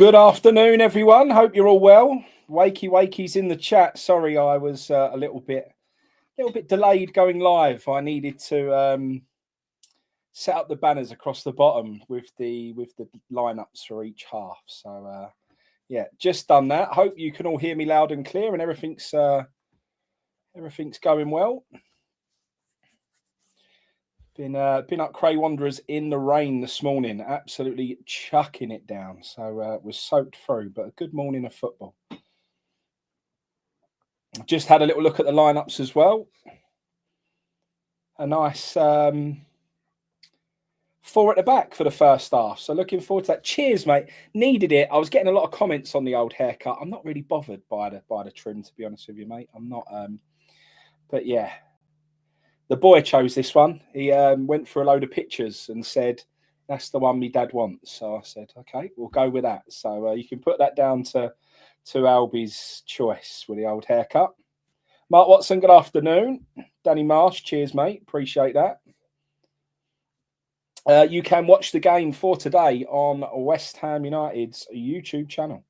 Good afternoon, everyone. Hope you're all well. Wakey's in the chat. Sorry, I was a little bit delayed going live. I needed to set up the banners across the bottom with the lineups for each half. So yeah, just done that. Hope you can all hear me loud and clear, and everything's going well. Been up Cray Wanderers in the rain this morning, absolutely chucking it down. So was soaked through, but a good morning of football. Just had a little look at the lineups as well. A nice 4 at the back for the first half. So looking forward to that. Cheers, mate. Needed it. I was getting a lot of comments on the old haircut. I'm not really bothered by the trim, to be honest with you, mate. I'm not. But yeah. The boy chose this one. He went for a load of pictures and said, that's the one my dad wants. So I said, okay, we'll go with that. So you can put that down to Albie's choice with the old haircut. Mark Watson, good afternoon. Danny Marsh, cheers, mate. Appreciate that. You can watch the game for today on West Ham United's YouTube channel.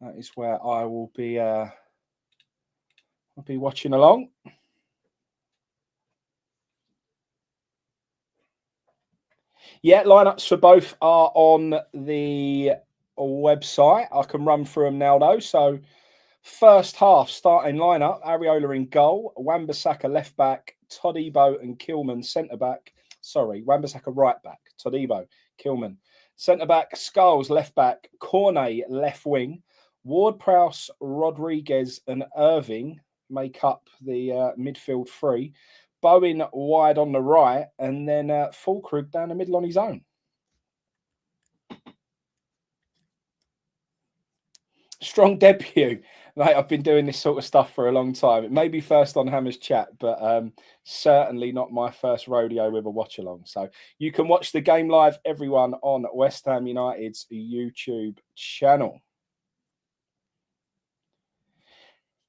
That is where I will be, I'll be watching along. Yeah, lineups for both are on the website. I can run through them now, though. So, first half starting lineup: Areola in goal, Wan-Bissaka left back, Todibo and Kilman centre back. Sorry, Wan-Bissaka right back, Todibo, Kilman centre back, Skulls left back, Cornet left wing, Ward-Prowse, Rodriguez and Irving make up the midfield three. Bowen wide on the right, and then Fulkrug down the middle on his own. Strong debut. Mate, I've been doing this sort of stuff for a long time. It may be first on Hammer's Chat, but certainly not my first rodeo with a watch-along. So you can watch the game live, everyone, on West Ham United's YouTube channel.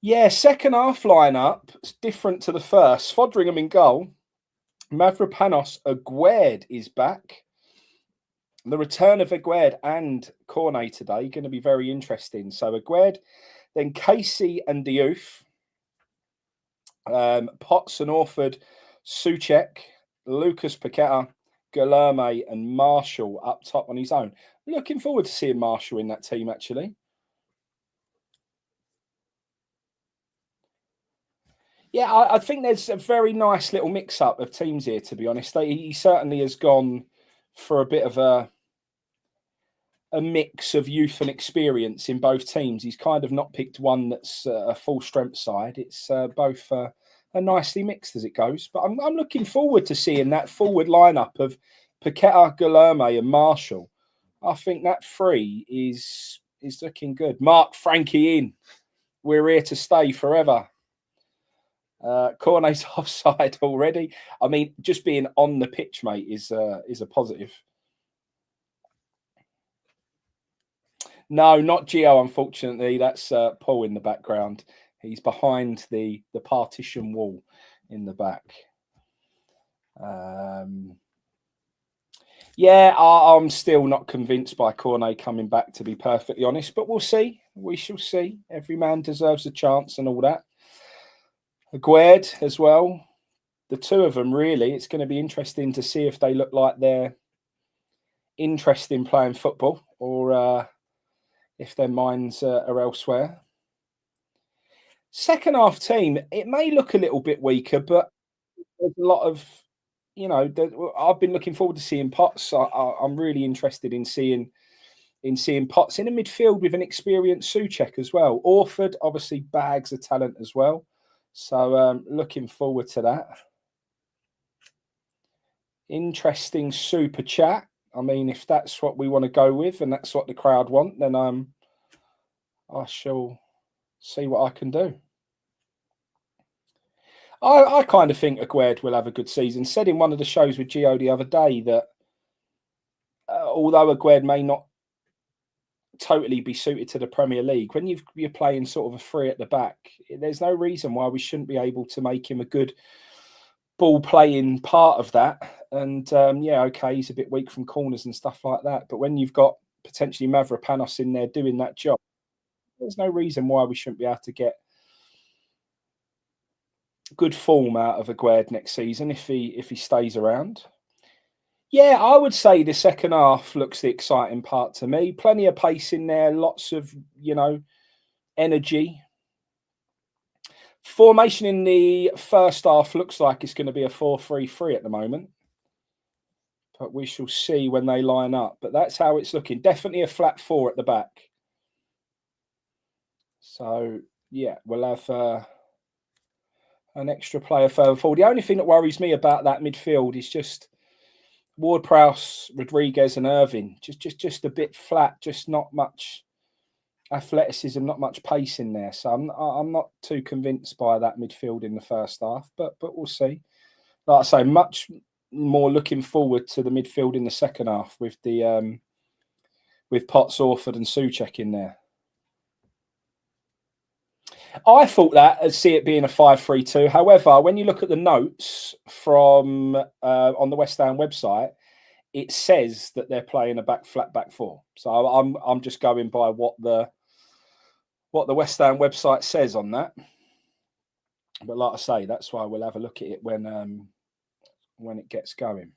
Yeah, second half lineup is different to the first. Fodringham in goal. Mavropanos Aguerd is back. The return of Aguerd and Cornet today going to be very interesting. So Aguerd, then Casey and Diouf, Potts and Orford, Souček, Lucas Paqueta, Guilherme and Marshall up top on his own. Looking forward to seeing Marshall in that team, actually. Yeah, I think there's a very nice little mix-up of teams here, to be honest. He certainly has gone for a bit of a mix of youth and experience in both teams. He's kind of not picked one that's a full-strength side. It's both are nicely mixed as it goes. But I'm looking forward to seeing that forward lineup of Paqueta, Guilherme and Marshall. I think that three is looking good. Mark Frankie in. We're here to stay forever. Cornet's offside already. I mean, just being on the pitch, mate, is a positive. No, not Gio, unfortunately. That's Paul in the background. He's behind the partition wall in the back. Yeah, I'm still not convinced by Cornet coming back, to be perfectly honest. But we'll see. We shall see. Every man deserves a chance and all that. Aguerd as well. The two of them, really. It's going to be interesting to see if they look like they're interested in playing football or if their minds are elsewhere. Second half team, it may look a little bit weaker, but there's a lot of, I've been looking forward to seeing Potts. I'm really interested in seeing Potts in a midfield with an experienced Souček as well. Orford, obviously, bags of talent as well. So looking forward to that. Interesting super chat. I mean, if that's what we want to go with and that's what the crowd want, then I shall see what I can do. I kind of think Aguerd will have a good season. Said in one of the shows with Gio the other day that although Aguerd may not totally be suited to the Premier League, when you're playing sort of a three at the back, there's no reason why we shouldn't be able to make him a good ball playing part of that. And yeah, okay, he's a bit weak from corners and stuff like that. But when you've got potentially Mavropanos in there doing that job, there's no reason why we shouldn't be able to get good form out of Aguerd next season if he stays around. Yeah, I would say the second half looks the exciting part to me. Plenty of pace in there, lots of, energy. Formation in the first half looks like it's going to be a 4-3-3 at the moment. But we shall see when they line up. But that's how it's looking. Definitely a flat 4 at the back. So, yeah, we'll have an extra player further forward. The only thing that worries me about that midfield is just Ward-Prowse, Rodriguez and Irving. Just a bit flat, just not much athleticism, not much pace in there. So I'm not too convinced by that midfield in the first half, but we'll see. Like I say, much more looking forward to the midfield in the second half with the with Potts, Orford and Souček in there. I thought that I'd see it being a 5-3-2. However, when you look at the notes from on the West Ham website, it says that they're playing a flat back 4. So I'm just going by what the West Ham website says on that. But like I say, that's why we'll have a look at it when it gets going.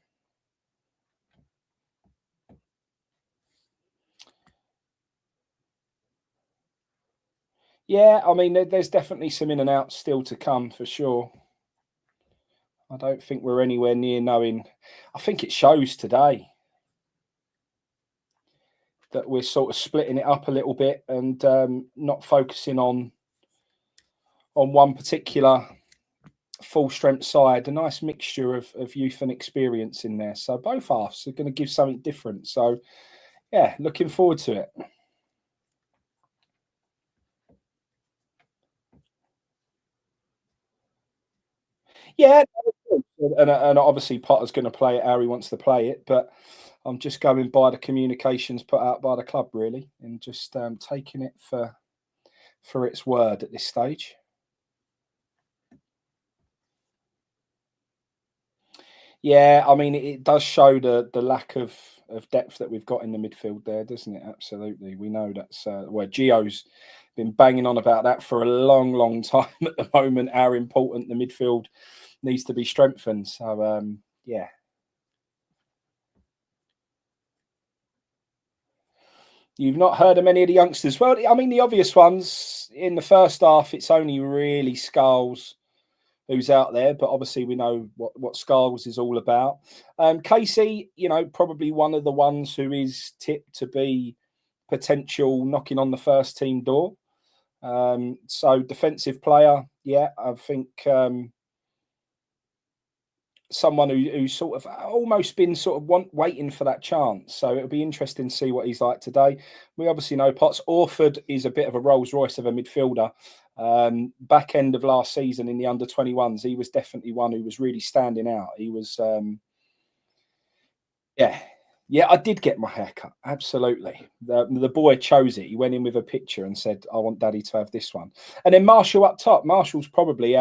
Yeah, I mean, there's definitely some in and outs still to come for sure. I don't think we're anywhere near knowing. I think it shows today that we're sort of splitting it up a little bit and not focusing on one particular full strength side. A nice mixture of youth and experience in there. So both halves are going to give something different. So yeah, looking forward to it. Yeah, and obviously Potter's going to play it how he wants to play it, but I'm just going by the communications put out by the club, really, and just taking it for its word at this stage. Yeah, I mean, it does show the lack of depth that we've got in the midfield there, doesn't it? Absolutely. We know that's where Gio's been banging on about that for a long, long time at the moment, how important the midfield needs to be strengthened. So, yeah. You've not heard of many of the youngsters? Well, I mean, the obvious ones in the first half, it's only really Skulls who's out there, but obviously we know what Skulls is all about. Casey, probably one of the ones who is tipped to be potential knocking on the first team door. So defensive player, yeah, I think someone who's sort of almost been sort of waiting for that chance. So it'll be interesting to see what he's like today. We obviously know Potts. Orford is a bit of a Rolls Royce of a midfielder. Back end of last season in the under-21s, he was definitely one who was really standing out. He was, yeah, I did get my haircut. Absolutely. The boy chose it. He went in with a picture and said, I want Daddy to have this one. And then Marshall up top. Marshall's probably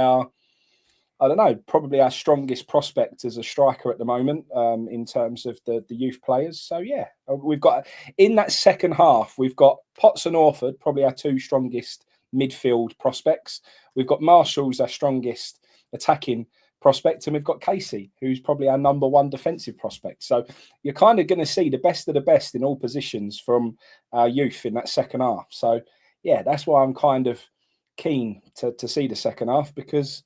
probably our strongest prospect as a striker at the moment in terms of the youth players. So, yeah, we've got in that second half, we've got Potts and Orford, probably our 2 strongest midfield prospects. We've got Marshall's our strongest attacking prospect, and we've got Casey, who's probably our number 1 defensive prospect. So you're kind of going to see the best of the best in all positions from our youth in that second half. So, yeah, that's why I'm kind of keen to see the second half, because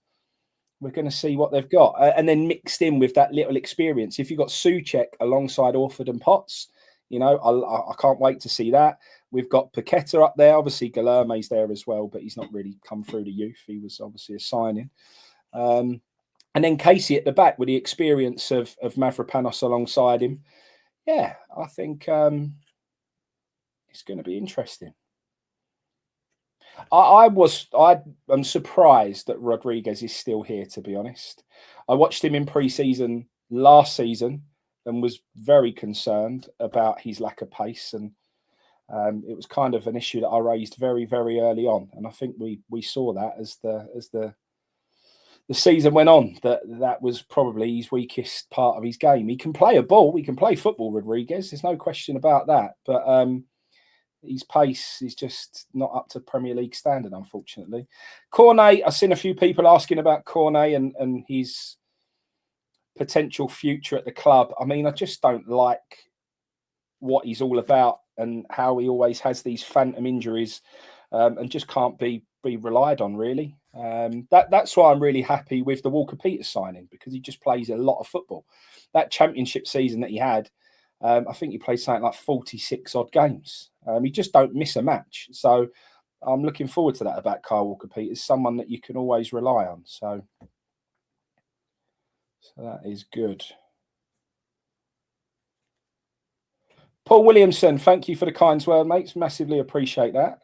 we're going to see what they've got. And then mixed in with that little experience. If you've got Souček alongside Orford and Potts, I can't wait to see that. We've got Paqueta up there. Obviously, Guilherme's there as well, but he's not really come through the youth. He was obviously a signing. And then Casey at the back with the experience of Mavropanos alongside him. Yeah, I think it's going to be interesting. I am surprised that Rodriguez is still here, to be honest. I watched him in pre-season last season and was very concerned about his lack of pace, and it was kind of an issue that I raised very, very early on. And I think we saw that as the the season went on, that was probably his weakest part of his game. He can play a ball, he can play football, Rodriguez. There's no question about that. But his pace is just not up to Premier League standard, unfortunately. Cornet, I've seen a few people asking about Cornet and his potential future at the club. I mean, I just don't like what he's all about and how he always has these phantom injuries and just can't be relied on, really. That's why I'm really happy with the Walker-Peters signing, because he just plays a lot of football. That championship season that he had, I think he played something like 46 odd games. He just don't miss a match. So I'm looking forward to that about Kyle Walker-Peters, someone that you can always rely on. So that is good. Paul Williamson, thank you for the kind word, mates. Massively appreciate that.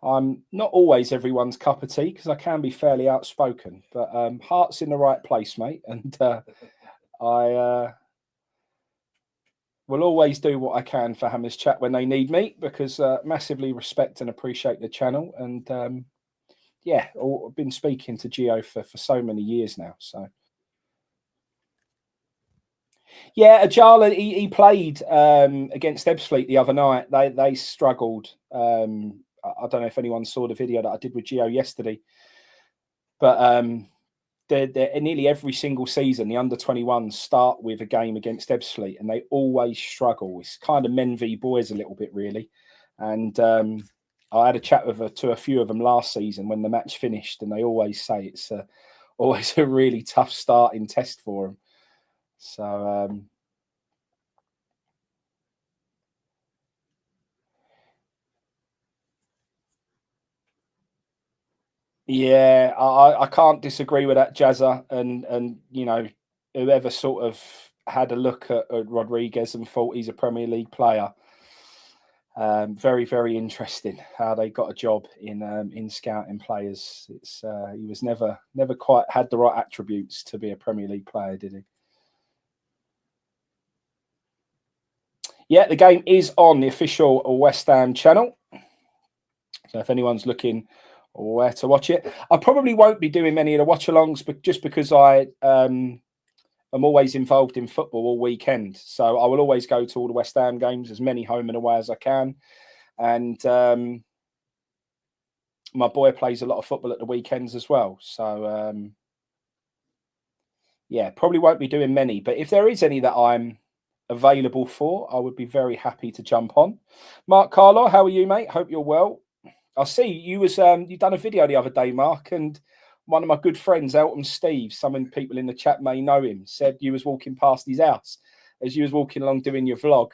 I'm not always everyone's cup of tea because I can be fairly outspoken, but heart's in the right place, mate. And I will always do what I can for Hammers Chat when they need me, because massively respect and appreciate the channel. And yeah, I've been speaking to Gio for so many years now. So yeah, Ajala, he played against Ebbsfleet the other night. They struggled. I don't know if anyone saw the video that I did with Gio yesterday, but they're nearly every single season, the under-21s start with a game against Ebbsfleet, and they always struggle. It's kind of men v boys a little bit, really. And I had a chat to a few of them last season when the match finished, and they always say it's always a really tough starting test for them. So yeah, I can't disagree with that, Jazza. And you know, whoever sort of had a look at Rodriguez and thought he's a Premier League player, very, very interesting how they got a job in scouting players. It's he was never quite had the right attributes to be a Premier League player, did he? Yeah, the game is on the official West Ham channel. So if anyone's looking where to watch it, I probably won't be doing many of the watch-alongs, but just because I'm always involved in football all weekend. So I will always go to all the West Ham games, as many home and away as I can. And my boy plays a lot of football at the weekends as well. So yeah, probably won't be doing many. But if there is any that I'm available for, I would be very happy to jump on. Mark Carlo, how are you, mate? Hope you're well. I see you was you done a video the other day, Mark, and one of my good friends, Elton Steve, some people in the chat may know him, said you was walking past his house as you was walking along doing your vlog.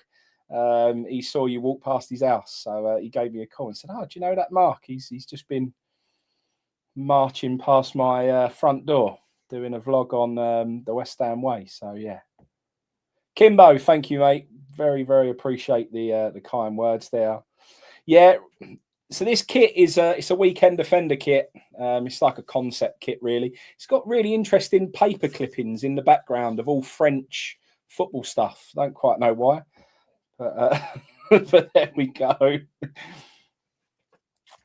He saw you walk past his house, so he gave me a call and said, "Oh, do you know that Mark? He's just been marching past my front door doing a vlog on the West Ham way." So yeah, Kimbo, thank you, mate. Very, very appreciate the kind words there. Yeah. So this kit is it's a weekend defender kit. It's like a concept kit, really. It's got really interesting paper clippings in the background of all French football stuff. Don't quite know why, but but there we go.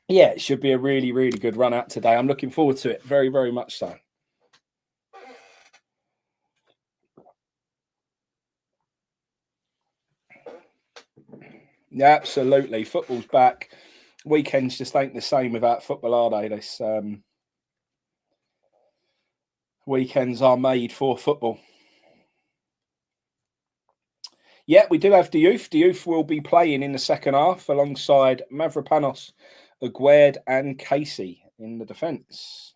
Yeah, it should be a really, really good run out today. I'm looking forward to it. Very, very much so. Yeah, absolutely. Football's back. Weekends just ain't the same without football, are they? This weekends are made for football. Yeah, we do have Diouf. Diouf will be playing in the second half alongside Mavropanos, Aguerd and Casey in the defence.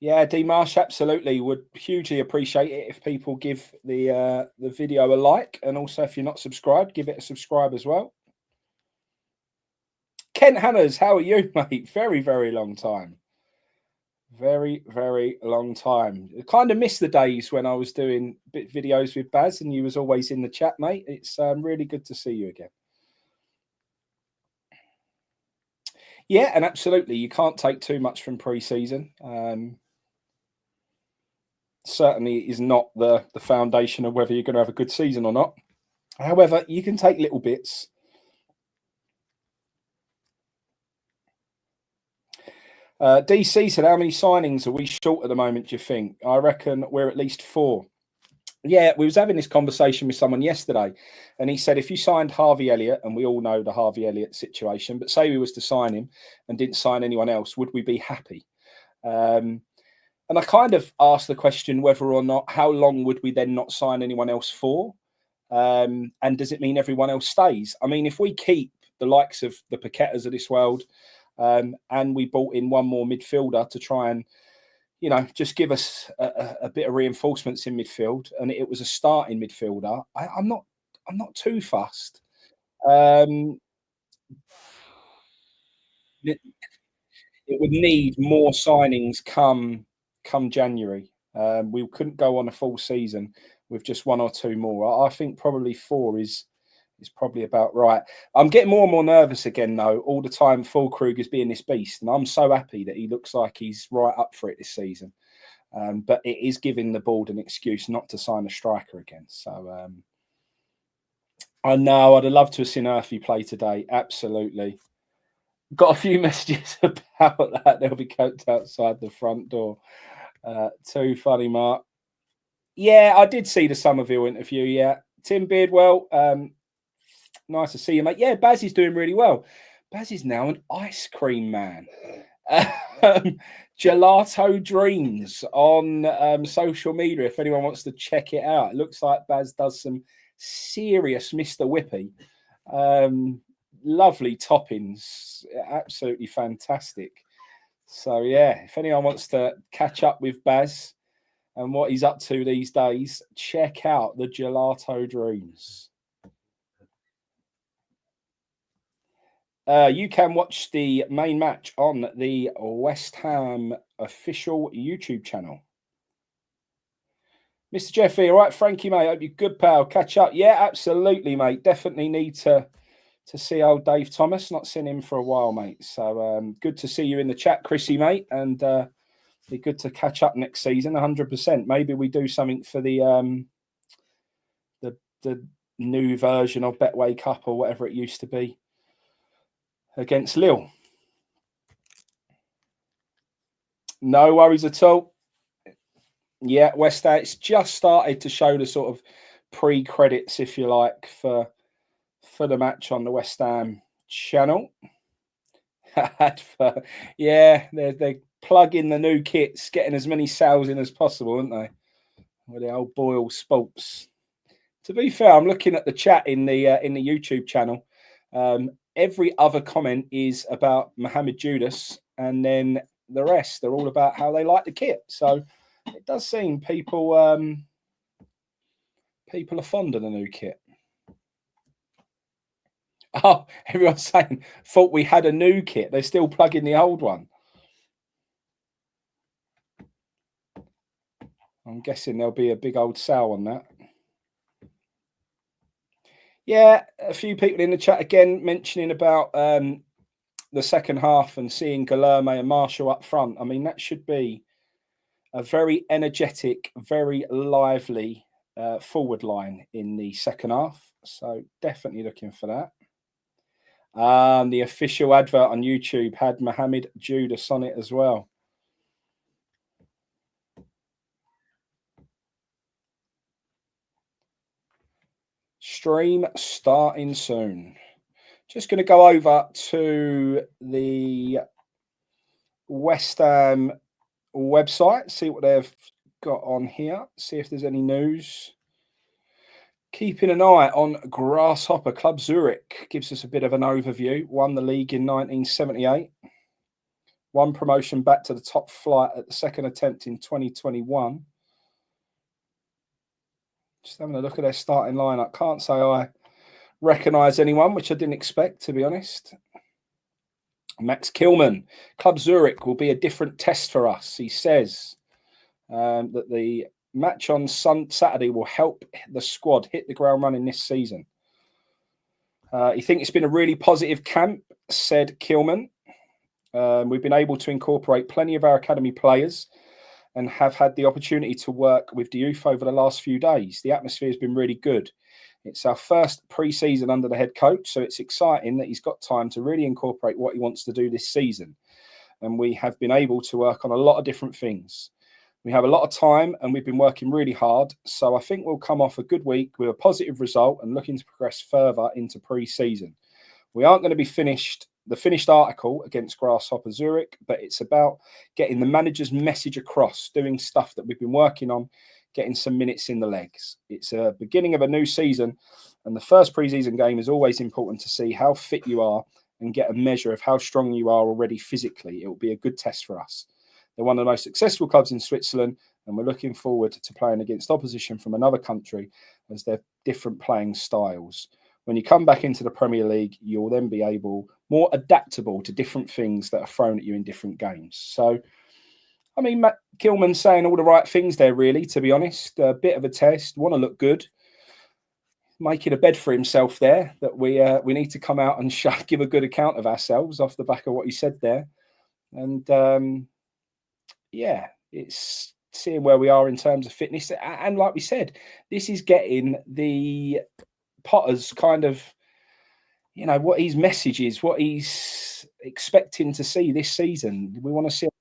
Yeah, D Marsh, absolutely. Would hugely appreciate it if people give the video a like, and also if you're not subscribed, give it a subscribe as well. Kent Hammers, how are you, mate? Very, very long time. Very, very long time. I kind of miss the days when I was doing videos with Baz and you was always in the chat, mate. It's really good to see you again. Yeah, and absolutely, you can't take too much from pre-season. Certainly is not the foundation of whether you're going to have a good season or not. However, you can take little bits. DC said, how many signings are we short at the moment, do you think? I reckon we're at least 4. Yeah, we was having this conversation with someone yesterday, and he said if you signed Harvey Elliott, and we all know the Harvey Elliott situation, but say we was to sign him and didn't sign anyone else, would we be happy? And I kind of asked the question whether or not, how long would we then not sign anyone else for? And does it mean everyone else stays? I mean, if we keep the likes of the Paquetas of this world, and we brought in one more midfielder to try and, you know, just give us a bit of reinforcements in midfield, and it was a starting midfielder, I'm not too fussed. It, it would need more signings come January. We couldn't go on a full season with just 1 or 2 more. I think probably 4 is probably about right. I'm getting more and more nervous again, though, all the time. Fulkrug is being this beast, and I'm so happy that he looks like he's right up for it this season. But it is giving the board an excuse not to sign a striker again. So I know I'd have loved to have seen Earthy play today. Absolutely. Got a few messages about that. They'll be coped outside the front door. Too funny, Mark. Yeah, I did see the Somerville interview. Yeah, Tim Beardwell. Nice to see you, mate. Yeah, Baz is doing really well. Baz is now an ice cream man. Gelato Dreams on social media. If anyone wants to check it out, it looks like Baz does some serious Mr. Whippy. Lovely toppings, absolutely fantastic. So yeah, if anyone wants to catch up with Baz and what he's up to these days, check out the Gelato Dreams. You can watch the main match on the West Ham official YouTube channel. Mr. Jeffy, all right, Frankie, mate. Hope you're good, pal. Catch up. Yeah, absolutely, mate. Definitely need to see old Dave Thomas. Not seen him for a while, mate. So good to see you in the chat, Chrissy, mate. And be good to catch up next season, 100%. Maybe we do something for the new version of Betway Cup or whatever it used to be against Lille. No worries at all. Yeah, West Ham, it's just started to show the sort of pre-credits, if you like, for the match on the West Ham channel. Yeah, they plug in the new kits, getting as many sales in as possible, aren't they? With the old Boyle Sports. To be fair, I'm looking at the chat in the YouTube channel. Every other comment is about Mohamed Judas, and then the rest are all about how they like the kit. So it does seem people are fond of the new kit. Oh, everyone's saying, thought we had a new kit. They're still plugging the old one. I'm guessing there'll be a big old sale on that. Yeah, a few people in the chat again mentioning about the second half and seeing Guilherme and Marshall up front. I mean, that should be a very energetic, very lively forward line in the second half. So definitely looking for that. The official advert on YouTube had Mohamed Judas on it as well. Stream starting soon. Just going to go over to the West Ham website, see what they've got on here, see if there's any news. Keeping an eye on Grasshopper Club Zurich, gives us a bit of an overview. Won the league in 1978. One promotion back to the top flight at the second attempt in 2021. Just having a look at their starting lineup. Can't say I recognise anyone, which I didn't expect, to be honest. Max Kilman, Club Zurich will be a different test for us. He says that the match on Saturday will help the squad hit the ground running this season. You think it's been a really positive camp, said Kilman. We've been able to incorporate plenty of our academy players and have had the opportunity to work with the youth over the last few days. The atmosphere has been really good. It's our first pre-season under the head coach, so it's exciting that he's got time to really incorporate what he wants to do this season. and we have been able to work on a lot of different things. We have a lot of time and we've been working really hard. So I think we'll come off a good week with a positive result and looking to progress further into pre-season. We aren't going to be the finished article against Grasshopper Zurich, but it's about getting the manager's message across, doing stuff that we've been working on, getting some minutes in the legs. It's a beginning of a new season, and the first pre-season game is always important to see how fit you are and get a measure of how strong you are already physically. It will be a good test for us. They're one of the most successful clubs in Switzerland, and we're looking forward to playing against opposition from another country as they're different playing styles. When you come back into the Premier League, you'll then be more adaptable to different things that are thrown at you in different games. So, I mean, Matt Gilman's saying all the right things there, really, to be honest. A bit of a test, want to look good, making a bed for himself there, that we need to come out and give a good account of ourselves off the back of what he said there. And yeah, it's seeing where we are in terms of fitness. And like we said, this is getting the Potter's kind of, what his message is, what he's expecting to see this season. We want to see it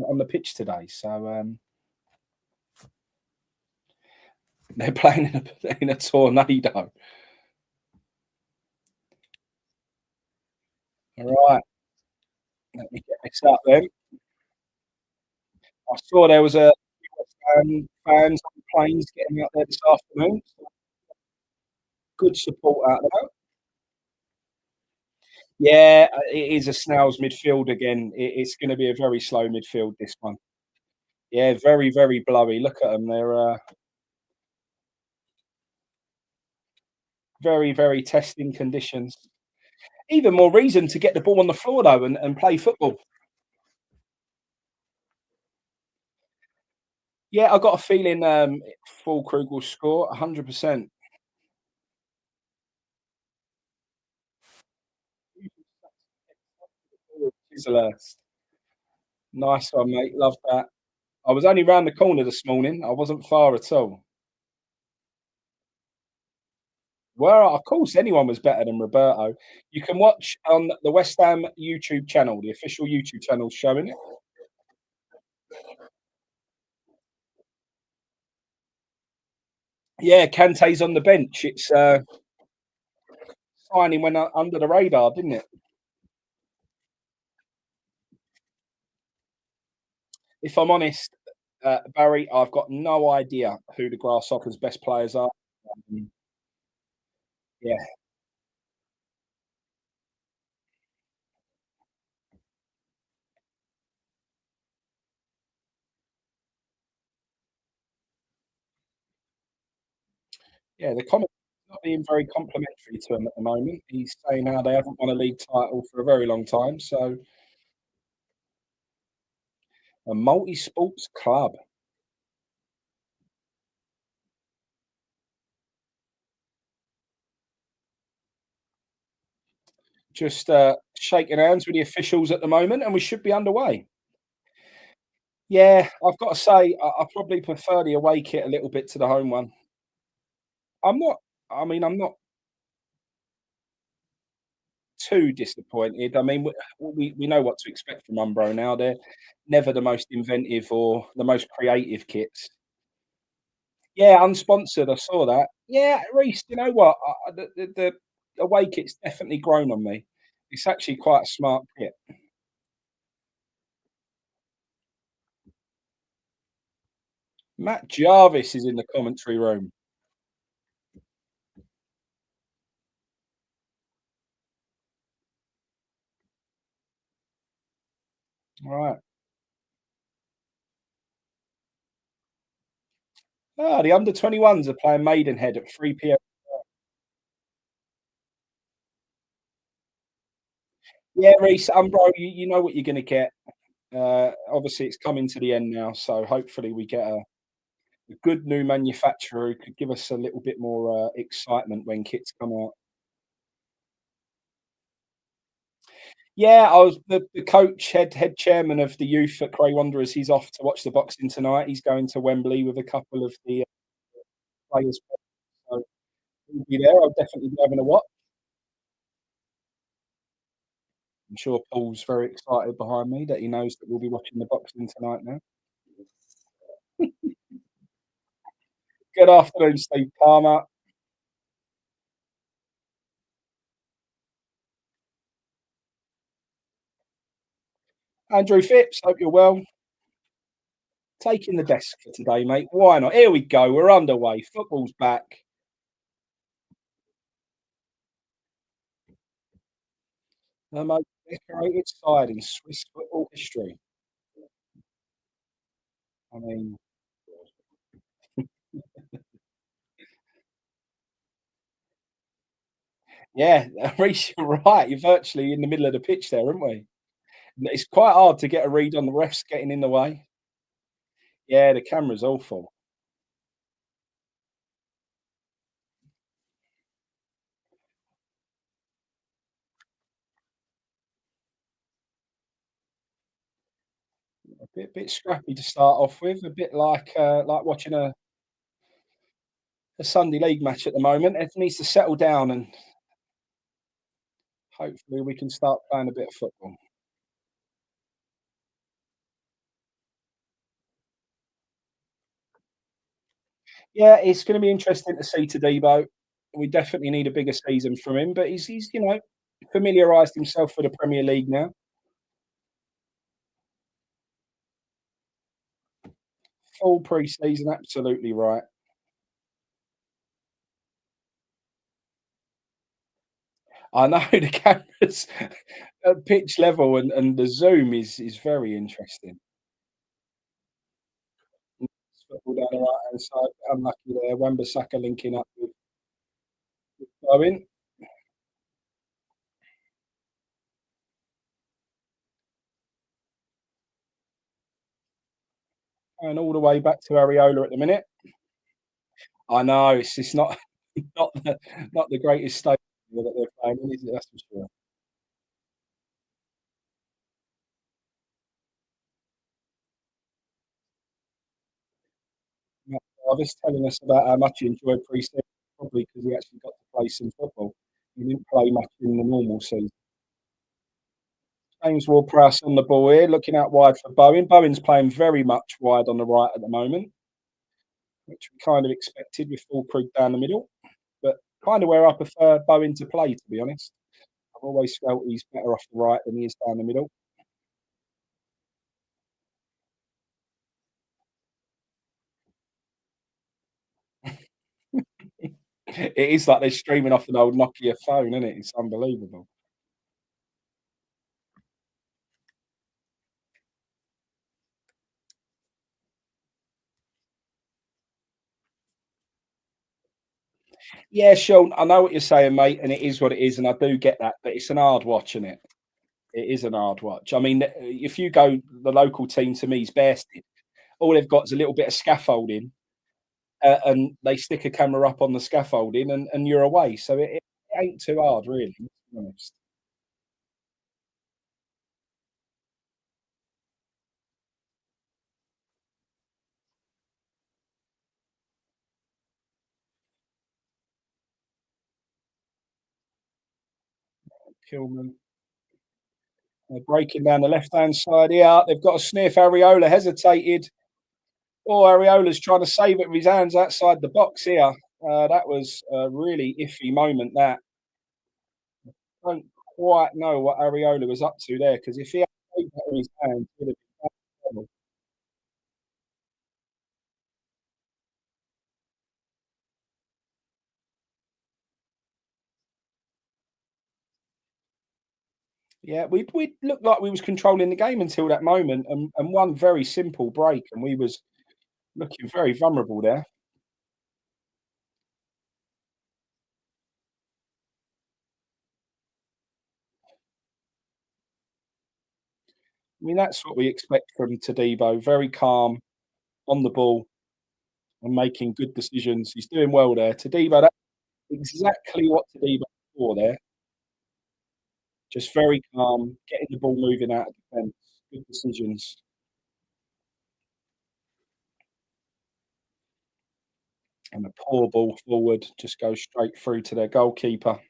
on the pitch today. So they're playing in a tornado. All right, let me get this up then. I saw there was a fans on planes getting out there this afternoon. Good support out there. Yeah, it is a snail's midfield again. It's going to be a very slow midfield, this one. Yeah, very, very blowy. Look at them. They're very, very testing conditions. Even more reason to get the ball on the floor, though, and play football. Yeah, I got a feeling Krug will score 100%. Nice one, mate. Love that. I was only round the corner this morning. I wasn't far at all. Well, of course, anyone was better than Roberto. You can watch on the West Ham YouTube channel, the official YouTube channel showing it. Yeah, Kante's on the bench. It's signing went under the radar, didn't it? If I'm honest, Barry, I've got no idea who the Grasshoppers' best players are. Um, yeah, yeah, the comment not being very complimentary to him at the moment. He's saying how they haven't won a league title for a very long time. So, a multi-sports club. Just shaking hands with the officials at the moment, and we should be underway. Yeah, I've got to say, I probably prefer the away kit a little bit to the home one. I'm not. I mean, I'm not too disappointed. I mean, we know what to expect from Umbro now. They're never the most inventive or the most creative kits. Yeah, unsponsored. I saw that. Yeah, Reese. You know what? The away kit's definitely grown on me. It's actually quite a smart kit. Matt Jarvis is in the commentary room. All right. Ah, the under 21s are playing Maidenhead at 3 p.m. Yeah, Reese, Umbro, you know what you're going to get. Obviously, it's coming to the end now, so hopefully we get a good new manufacturer who could give us a little bit more excitement when kits come out. Yeah, I was the coach, head chairman of the youth at Grey Wanderers. He's off to watch the boxing tonight. He's going to Wembley with a couple of the players. So he'll be there. I'll definitely be having a watch. I'm sure Paul's very excited behind me that he knows that we'll be watching the boxing tonight now. Good afternoon, Steve Palmer. Andrew Phipps, hope you're well. Taking the desk for today, mate. Why not? Here we go. We're underway. Football's back. The most decorated side in Swiss football history. I mean, yeah, Reece, you're right. You're virtually in the middle of the pitch there, aren't we? It's quite hard to get a read on the refs getting in the way. Yeah, the camera's awful. A bit scrappy to start off with. A bit like watching a Sunday league match at the moment. It needs to settle down, and hopefully we can start playing a bit of football. Yeah, it's going to be interesting to see Tadibo. We definitely need a bigger season from him, but he's familiarised himself with the Premier League now. Full pre-season, absolutely right. I know the cameras at pitch level and the zoom is very interesting. Football down the right-hand side, unlucky there. Wan-Bissaka linking up with Bowen, and all the way back to Areola at the minute. I know it's not not the greatest stadium that they're playing in, is it? That's for sure. Matt Jarvis telling us about how much he enjoyed pre-season, probably because he actually got to play some football. He didn't play much in the normal season. James Ward-Prowse on the ball here, looking out wide for Bowen. Bowen's playing very much wide on the right at the moment, which we kind of expected with Fulkrug down the middle, but kind of where I prefer Bowen to play, to be honest. I've always felt he's better off the right than he is down the middle. It is like they're streaming off an old Nokia phone, isn't it? It's unbelievable. Yeah, Sean, I know what you're saying, mate, and it is what it is, and I do get that, but it's an hard watch, isn't it? It is an hard watch. I mean, if you go the local team to me is Bearsted, all they've got is a little bit of scaffolding, and they stick a camera up on the scaffolding, and you're away. So it ain't too hard, really. To be honest. Kilman. They're breaking down the left-hand side here. They've got a sniff. Areola hesitated. Oh, Areola's trying to save it with his hands outside the box here. That was a really iffy moment. That I don't quite know what Areola was up to there because if he had saved that with his hands, he'd have been in trouble. Yeah, we looked like we was controlling the game until that moment, and one very simple break, and we was looking very vulnerable there. I mean, that's what we expect from Tadibo. Very calm on the ball and making good decisions. He's doing well there. Tadibo, that's exactly what Tadibo for there. Just very calm, getting the ball moving out of defence. Good decisions. And a poor ball forward just goes straight through to their goalkeeper.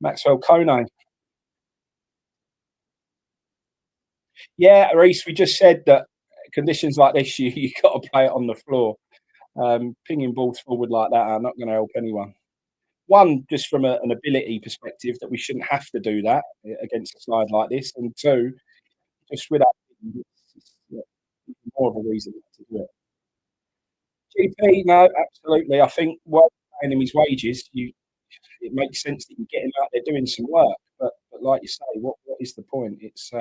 Maxwell Kone. Yeah, Reese, we just said that conditions like this, you got to play it on the floor. Pinging balls forward like that are not going to help anyone. One, just from an ability perspective, that we shouldn't have to do that against a side like this, and two, just without yeah, more of a reason not to do it. GP, no, absolutely. I think while paying him his wages, it makes sense that you get him out there doing some work. But like you say, what is the point? It's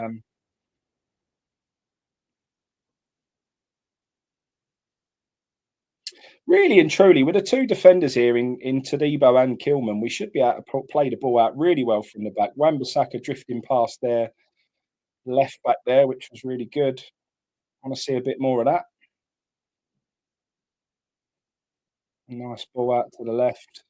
really and truly, with the two defenders here in Tadibo and Kilman, we should be able to play the ball out really well from the back. Wan-Bissaka drifting past their left back there, which was really good. I want to see a bit more of that. Nice ball out to the left.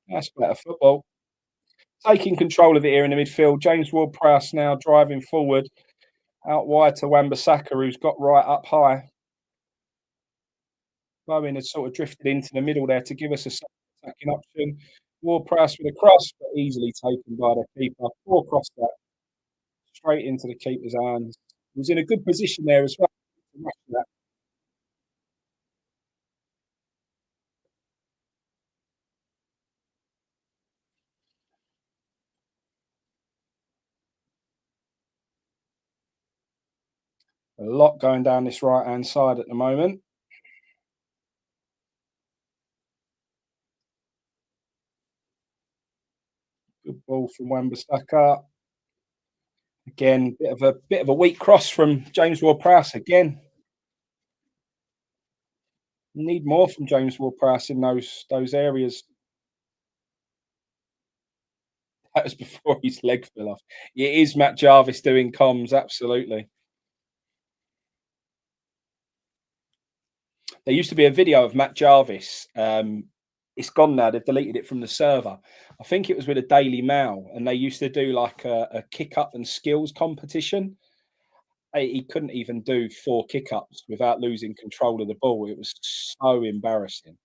That's better football. Taking control of it here in the midfield. James Ward-Prowse now driving forward out wide to Wan-Bissaka, who's got right up high. Bowen has sort of drifted into the middle there to give us a second attacking option. Ward-Prowse with a cross, but easily taken by the keeper. Poor cross that straight into the keeper's hands. He was in a good position there as well. A lot going down this right-hand side at the moment. Good ball from Wan-Bissaka. Again, bit of a weak cross from James Ward-Prowse again. Need more from James Ward-Prowse in those areas. That was before his leg fell off. It is Matt Jarvis doing comms, absolutely. There used to be a video of Matt Jarvis. It's gone now. They've deleted it from the server. I think it was with a Daily Mail, and they used to do like a kick up and skills competition. He couldn't even do 4 kick ups without losing control of the ball. It was so embarrassing.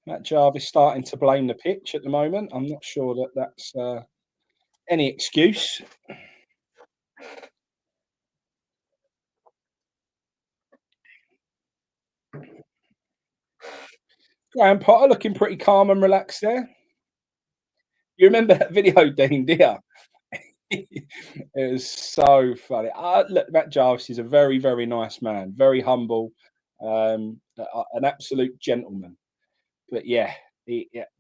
Matt Jarvis starting to blame the pitch at the moment. I'm not sure that that's any excuse. Graham Potter looking pretty calm and relaxed there. You remember that video, Dean, do you? It was so funny. Look, Matt Jarvis is a very, very nice man, very humble, an absolute gentleman. But yeah,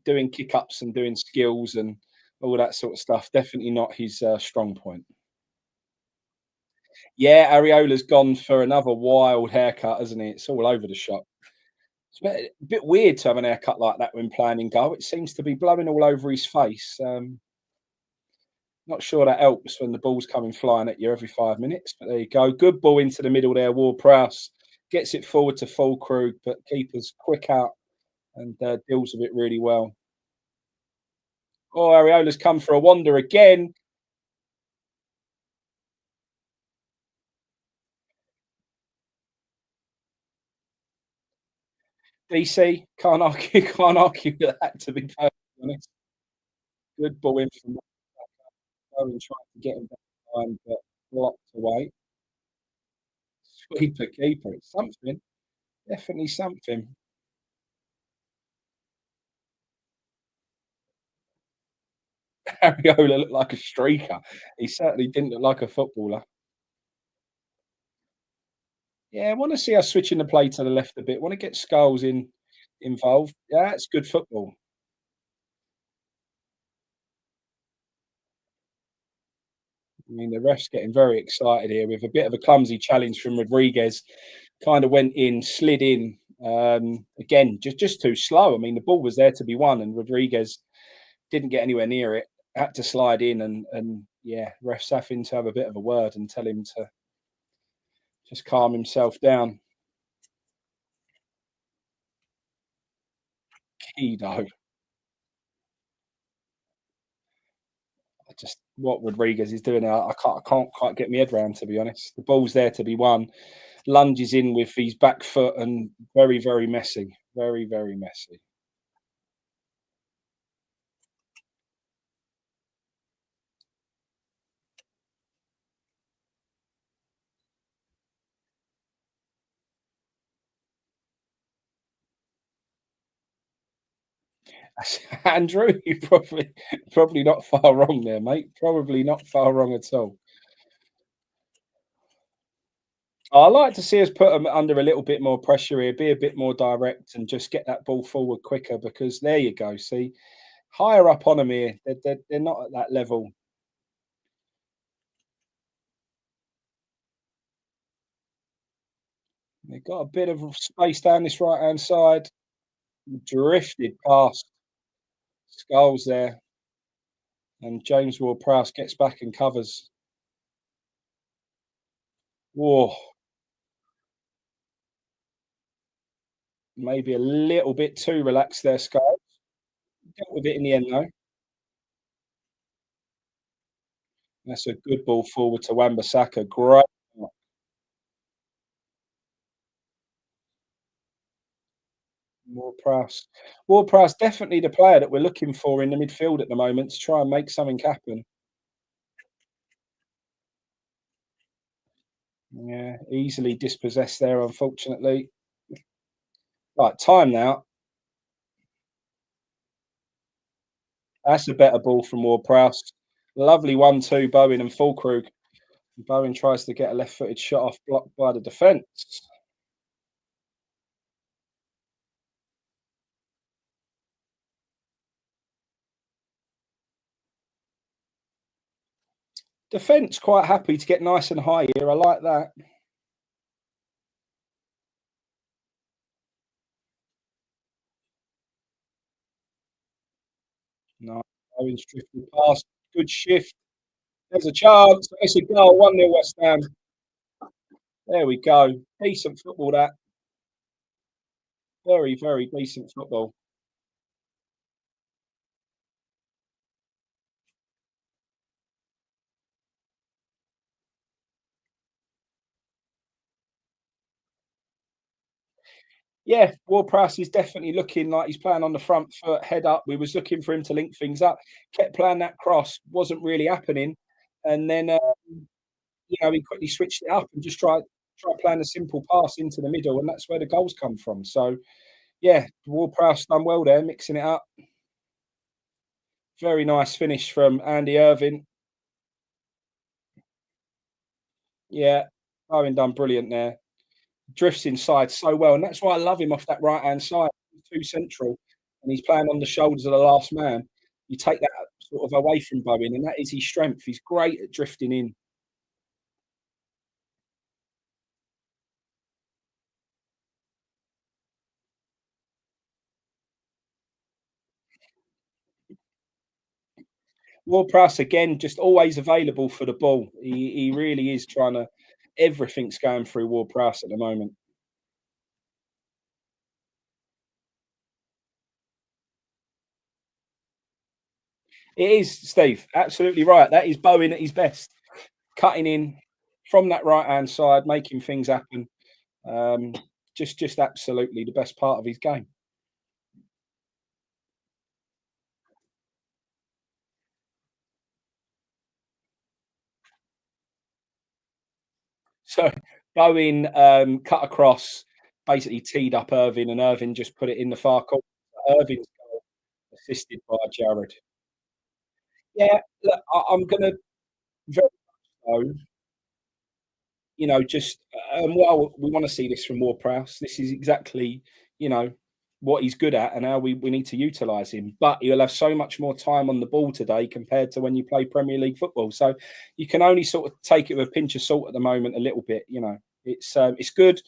doing kick ups and doing skills and all that sort of stuff, definitely not his strong point. Yeah, Areola's gone for another wild haircut, hasn't he? It's all over the shop. It's a bit weird to have an haircut like that when playing in goal. It seems to be blowing all over his face. Not sure that helps when the ball's coming flying at you every 5 minutes, but there you go. Good ball into the middle there. Ward Prowse gets it forward to Fulkrug, but keeper's quick out and deals with it really well. Oh, Areola's come for a wander again. DC can't argue, can't argue with that. To be perfectly honest, good ball in from Owen trying to get him back behind, but blocked away. Sweeper keeper, it's something. Definitely something. Ariola looked like a streaker. He certainly didn't look like a footballer. Yeah, I want to see us switching the play to the left a bit. Want to get Skulls involved. Yeah, it's good football. I mean, the ref's getting very excited here with a bit of a clumsy challenge from Rodriguez. Kind of went in, slid in. Again, just too slow. I mean, the ball was there to be won, and Rodriguez didn't get anywhere near it. Had to slide in, and yeah, ref's having to have a bit of a word and tell him to just calm himself down. pedo. I just what Rodriguez is doing, I can't quite get my head round, to be honest. The ball's there to be won. Lunges in with his back foot and very, very messy. Very, very messy. Andrew, you probably not far wrong there, mate. Probably not far wrong at all. I like to see us put them under a little bit more pressure here, be a bit more direct, and just get that ball forward quicker. Because there you go. See, higher up on them here, they're not at that level. They've got a bit of space down this right hand side. Drifted past Skulls there, and James Ward-Prowse gets back and covers. Whoa, maybe a little bit too relaxed there, Skulls. Dealt with it in the end, though. That's a good ball forward to Wan-Bissaka. Great. Ward-Prowse. Ward-Prowse definitely the player that we're looking for in the midfield at the moment to try and make something happen. Yeah, easily dispossessed there, unfortunately. Right, time now. That's a better ball from Ward-Prowse. Lovely 1-2, Bowen and Fulkrug. Bowen tries to get a left-footed shot off, blocked by the defence. Defence quite happy to get nice and high here. I like that. No, Bowen's drifted past. Good shift. There's a chance. It's a goal. 1-0 West Ham. There we go. Decent football, that. Very, very decent football. Yeah, Ward-Prowse is definitely looking like he's playing on the front foot, head up. We was looking for him to link things up. Kept playing that cross, wasn't really happening, and then he quickly switched it up and just tried playing a simple pass into the middle, and that's where the goals come from. So yeah, Ward-Prowse done well there, mixing it up. Very nice finish from Andy Irving. Yeah, Owen done brilliant there. Drifts inside so well, and that's why I love him off that right hand side. He's too central, and he's playing on the shoulders of the last man. You take that sort of away from Bowen, and that is his strength. He's great at drifting in. Ward-Prowse again, just always available for the ball. He really is trying to. Everything's going through Ward-Prowse at the moment. It is, Steve. Absolutely right. That is Bowen at his best, cutting in from that right hand side, making things happen. Um, just absolutely the best part of his game. So Bowen cut across, basically teed up Irving, and Irving just put it in the far corner. Irving's goal, assisted by Jared. Yeah, look, I'm going to very much so, just well, we want to see this from Ward-Prowse. This is exactly, you know, what he's good at and how we need to utilise him. But he'll have so much more time on the ball today compared to when you play Premier League football. So you can only sort of take it with a pinch of salt at the moment, a little bit. It's good.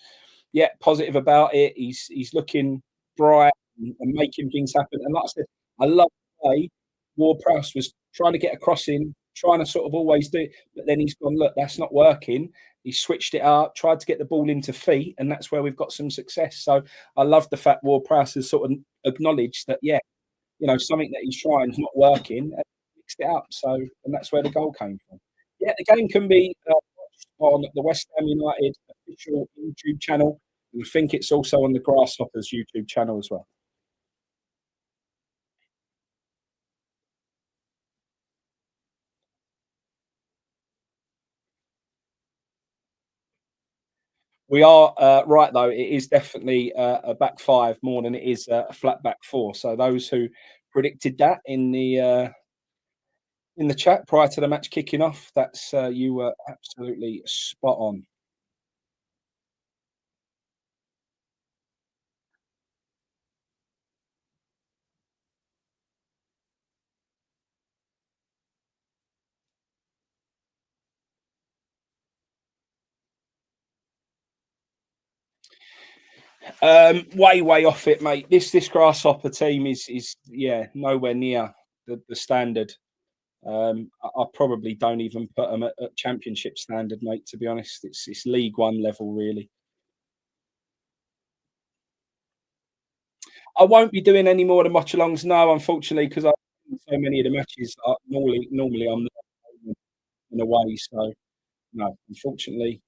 Yeah, positive about it. He's looking bright and making things happen. And like I said, I love the way Ward-Prowse was trying to get a cross in, trying to sort of always do it, but then he's gone, look, that's not working. He switched it up, tried to get the ball into feet, and that's where we've got some success. So I love the fact Ward-Prowse has sort of acknowledged that, yeah, something that he's trying is not working, and mixed it up. So, and that's where the goal came from. Yeah, the game can be watched on the West Ham United official YouTube channel. And I think it's also on the Grasshoppers YouTube channel as well. We are right though. It is definitely a back five more than it is a flat back four. So those who predicted that in the chat prior to the match kicking off, that's you were absolutely spot on. Way off it, mate. This grasshopper team is yeah nowhere near the standard. I probably don't even put them at championship standard, mate. To be honest, it's League One level, really. I won't be doing any more of the watch alongs now, unfortunately, because I so many of the matches are normally I'm not in a way. So no, unfortunately,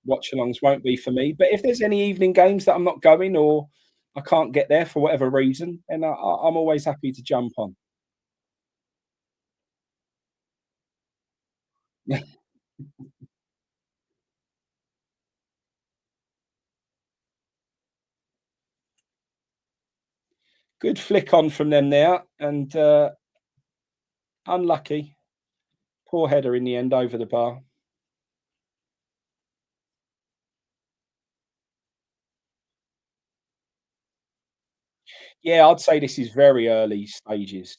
watch alongs won't be for me. But if there's any evening games that I'm not going or I can't get there for whatever reason, then I'm always happy to jump on. Good flick on from them there, and unlucky. Poor header in the end over the bar. Yeah, I'd say this is very early stages.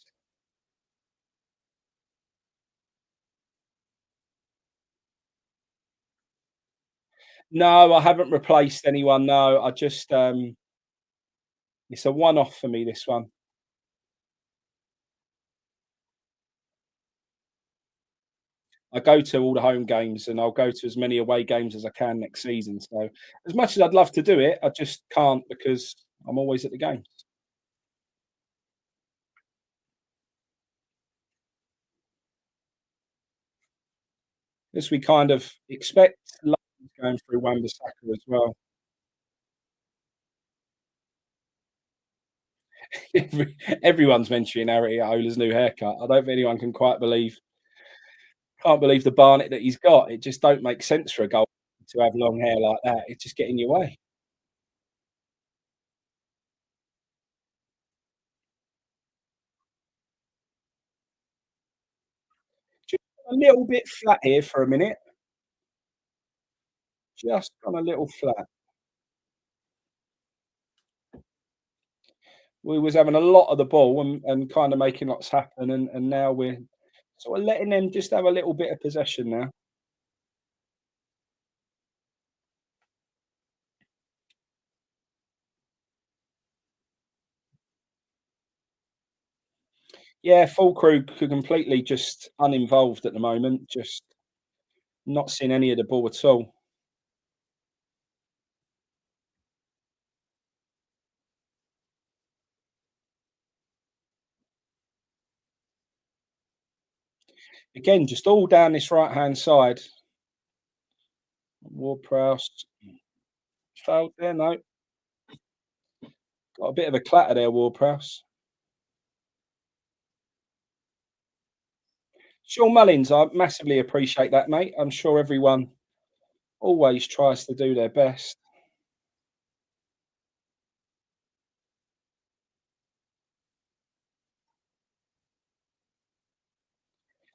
No, I haven't replaced anyone. No, I just it's a one-off for me. This one. I go to all the home games, and I'll go to as many away games as I can next season. So, as much as I'd love to do it, I just can't because I'm always at the games. As we kind of expect, London's going through Wan-Bissaka as well. Everyone's mentioning Ola's new haircut. I don't think anyone can quite believe can't believe the Barnet that he's got. It just don't make sense for a goal to have long hair like that. It just get in your way. Just a little bit flat here for a minute. Just gone a little flat. We was having a lot of the ball and kind of making lots happen, and now we're sort of letting them just have a little bit of possession now. Yeah, full crew completely just uninvolved at the moment, just not seeing any of the ball at all. Again, just all down this right-hand side. Ward-Prowse failed there, no. Got a bit of a clatter there, Ward-Prowse. Sean Mullins, I massively appreciate that, mate. I'm sure everyone always tries to do their best.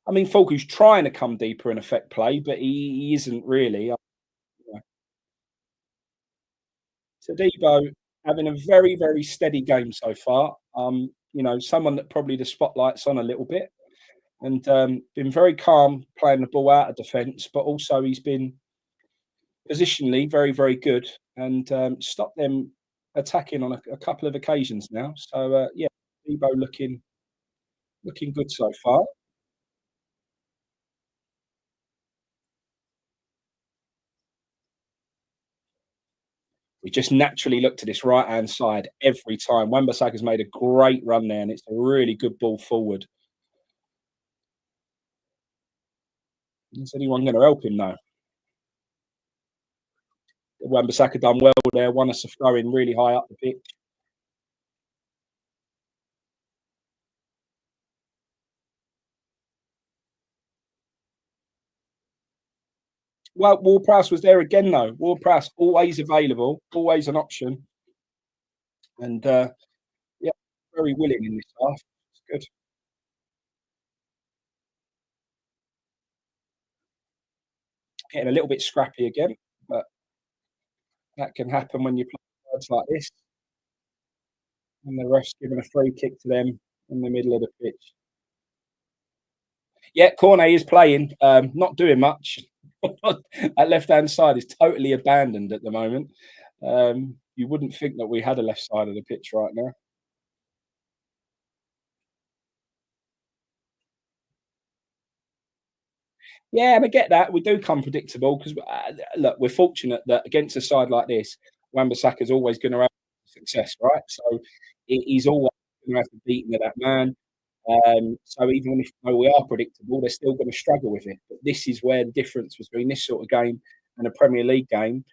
I mean, Falco's trying to come deeper and affect play, but he isn't really. So Debo having a very steady game so far. Someone that probably the spotlight's on a little bit, and been very calm playing the ball out of defence, but also he's been positionally very good and stopped them attacking on a couple of occasions now. So yeah, Debo looking good so far. We just naturally look to this right-hand side every time. Wan-Bissaka's made a great run there, and it's a really good ball forward. Is anyone going to help him now? Wan-Bissaka done well there, won us a throw in really high up the pitch. Well, Ward-Prowse was there again, though. Ward-Prowse always available, always an option, and yeah, very willing in this half. It's good. Getting a little bit scrappy again, but that can happen when you play sides like this, and the ref's giving a free kick to them in the middle of the pitch. Yeah, Cornet is playing, not doing much. That left-hand side is totally abandoned at the moment. You wouldn't think that we had a left side of the pitch right now. Yeah, and I get that. We do come predictable because, look, we're fortunate that against a side like this, Wan-Bissaka's always gonna have success, right? So he's always gonna have to beat that man. So even if though we are predictable, they're still gonna struggle with it. But this is where the difference between this sort of game and a Premier League game,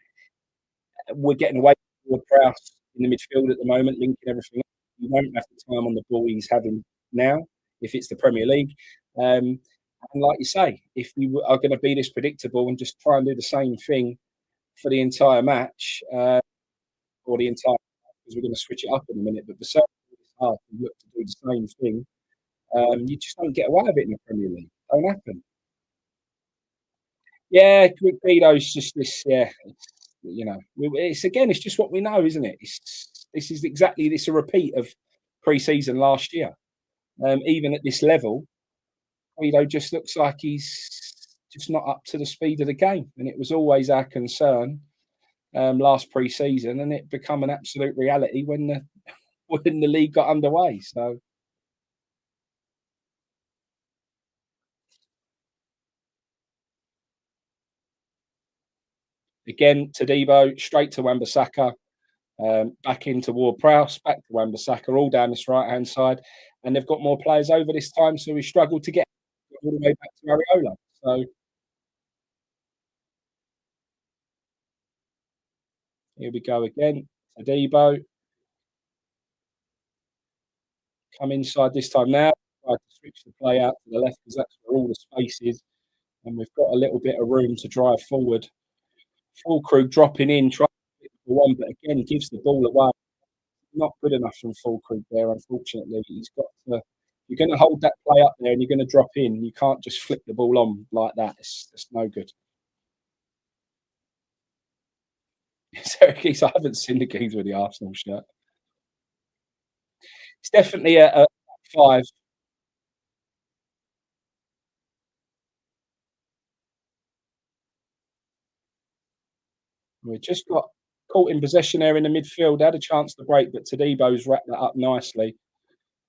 we're getting away with Prowse in the midfield at the moment, linking everything up. You won't have the time on the ball he's having now if it's the Premier League. Um, and like you say, if we are going to be this predictable and just try and do the same thing for the entire match, or the entire, because we're going to switch it up in a minute, but for certain half, we look to do the same thing, you just don't get away with it in the Premier League. Don't happen. Yeah, Guido's just this. Yeah, it's again, it's just what we know, isn't it? This is exactly this a repeat of pre-season last year. Even at this level, Guido just looks like he's just not up to the speed of the game, and it was always our concern last pre-season, and it become an absolute reality when the when the league got underway. So again, Tadibo straight to Wan-Bissaka. Back into Ward-Prowse, back to Wan-Bissaka, all down this right-hand side, and they've got more players over this time, so we struggled to get all the way back to Areola. So here we go again. Tadibo come inside this time now. Try to switch the play out to the left because that's where all the space is, and we've got a little bit of room to drive forward. Full crew dropping in, trying to hit the one, but again gives the ball away. Not good enough from full creep there, unfortunately. He's got to. You're going to hold that play up there, and you're going to drop in. You can't just flip the ball on like that. It's no good. So I haven't seen the games with the Arsenal shirt. It's definitely a five. We just got caught in possession there in the midfield. Had a chance to break, but Tadebo's wrapped that up nicely.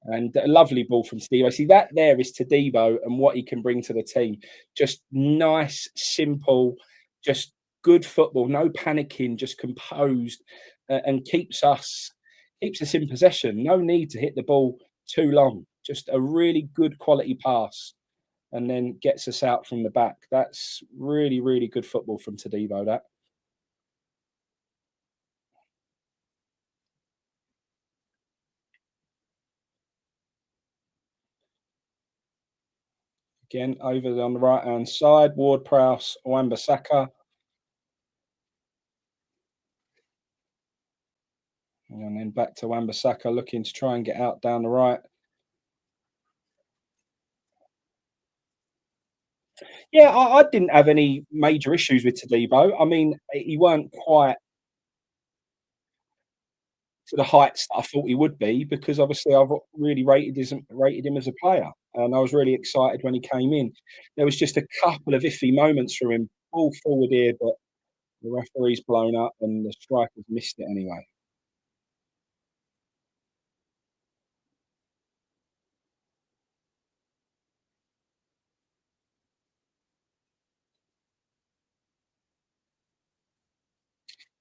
And a lovely ball from Tadibo. See, that there is Tadibo and what he can bring to the team. Just nice, simple, just good football. No panicking, just composed, and keeps us in possession. No need to hit the ball too long. Just a really good quality pass, and then gets us out from the back. That's really, really good football from Tadibo. That again over on the right hand side. Ward Prowse, Wan-Bissaka. And then back to Wan-Bissaka, looking to try and get out down the right. Yeah, I didn't have any major issues with Tadibo. I mean, he weren't quite to the heights that I thought he would be because obviously I've really rated him as a player, and I was really excited when he came in. There was just a couple of iffy moments for him, all forward here, but the referee's blown up and the striker's missed it anyway.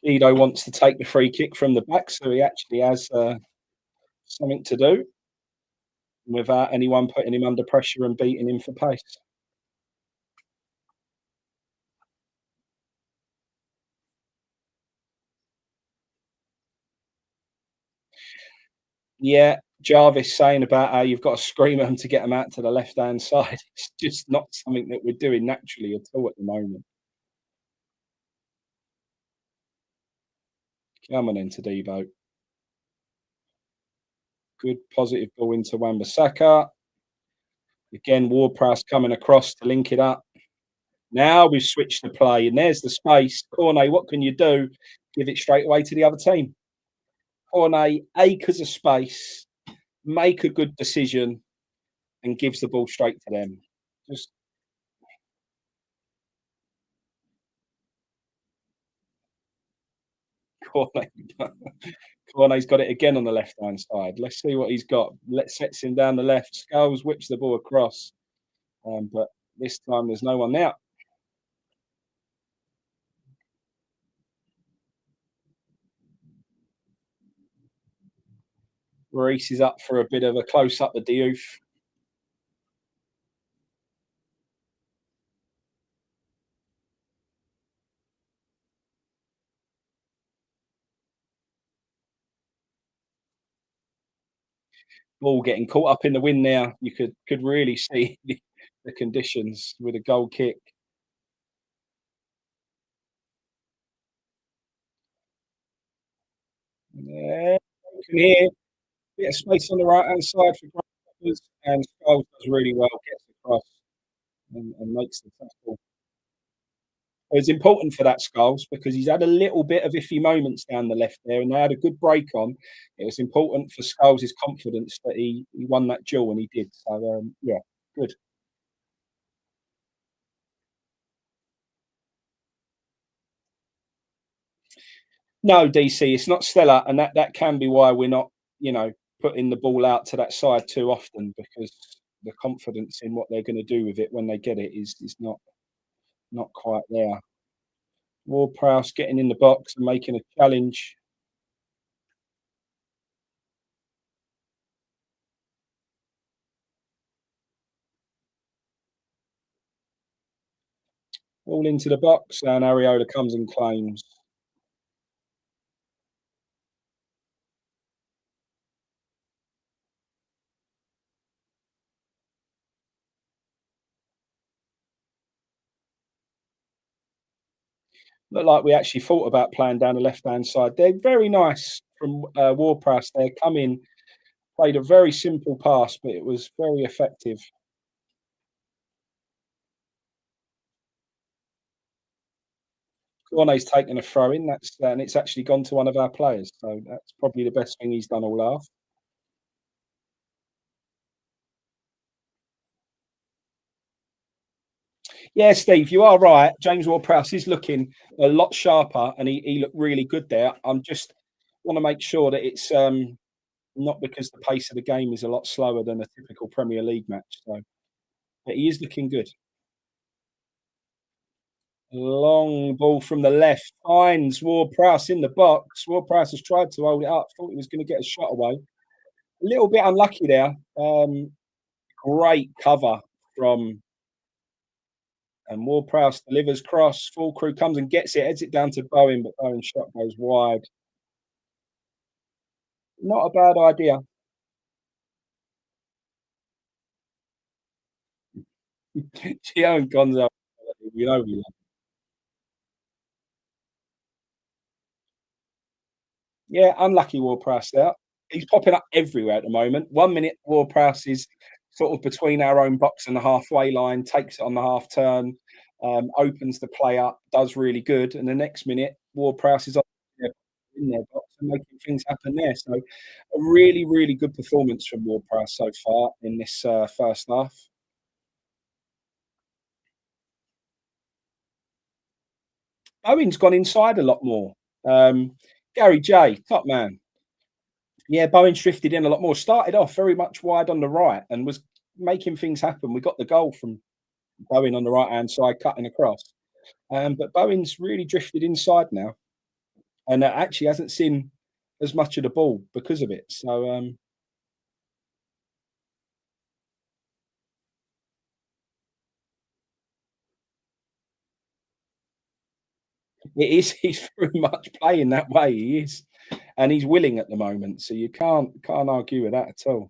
Guido wants to take the free kick from the back, so he actually has something to do without anyone putting him under pressure and beating him for pace. Yeah, Jarvis saying about how you've got to scream at them to get them out to the left-hand side. It's just not something that we're doing naturally at all at the moment. Come on into Debo. Good positive ball into Wan-Bissaka. Again, Ward-Prowse coming across to link it up. Now we've switched the play, and there's the space. Cornet, what can you do? Give it straight away to the other team. Cornet, acres of space, make a good decision, and gives the ball straight to them. Just Cornet. Cornet's got it again on the left-hand side. Let's see what he's got. Let's sets him down the left. Skulls whips the ball across, but this time there's no one there. Reese is up for a bit of a close-up of Diouf. Ball getting caught up in the wind now. You could really see the conditions with a goal kick. Yeah, you can hear bit of space on the right-hand side for Grasshoppers, and Skulls does really well, gets across and makes the tackle. It's important for that Skulls because he's had a little bit of iffy moments down the left there, and they had a good break on. It was important for Skulls' confidence that he won that duel, and he did. So yeah, good. No, DC, it's not Stella, and that can be why we're not, putting the ball out to that side too often because the confidence in what they're going to do with it when they get it is not quite there. Ward-Prowse getting in the box and making a challenge. All into the box, and Areola comes and claims. Looked like we actually thought about playing down the left-hand side. They're very nice from Ward-Prowse there. Come in, played a very simple pass, but it was very effective. Cornet's taken a throw in, and it's actually gone to one of our players. So that's probably the best thing he's done all half. Yeah, Steve, you are right. James Ward-Prowse is looking a lot sharper, and he looked really good there. I'm just want to make sure that it's not because the pace of the game is a lot slower than a typical Premier League match. So, but he is looking good. Long ball from the left finds Ward-Prowse in the box. Ward-Prowse has tried to hold it up. Thought he was going to get a shot away. A little bit unlucky there. Great cover from and Ward-Prowse delivers cross. Full crew comes and gets it, heads it down to Bowen, but Bowen's shot goes wide. Not a bad idea. Gio and Gonzo, we love. Yeah, unlucky Ward-Prowse there. He's popping up everywhere at the moment. 1 minute, Ward-Prowse is sort of between our own box and the halfway line, takes it on the half turn, opens the play up, does really good. And the next minute, Ward-Prowse is in their box and making things happen there. So, a really, really good performance from Ward-Prowse so far in this first half. Owen's gone inside a lot more. Gary J, top man. Yeah, Bowen's drifted in a lot more. Started off very much wide on the right and was making things happen. We got the goal from Bowen on the right hand side, cutting across. But Bowen's really drifted inside now. and actually hasn't seen as much of the ball because of it. So it is he's very much playing that way. He is, and he's willing at the moment. So you can't argue with that at all.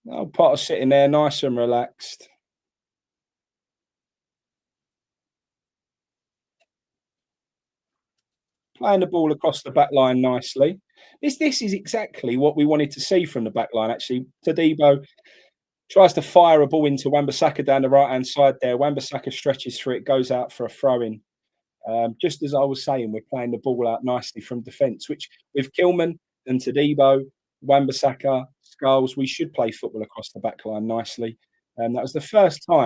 Oh, Potter's sitting there nice and relaxed, playing the ball across the back line nicely. This is exactly what we wanted to see from the back line, actually. Tadibo tries to fire a ball into Wan-Bissaka down the right-hand side there. Wan-Bissaka stretches through it, goes out for a throw-in. Just as I was saying, we're playing the ball out nicely from defence, which with Kilman and Tadibo, Wan-Bissaka, Skulls, we should play football across the back line nicely. And that was the first time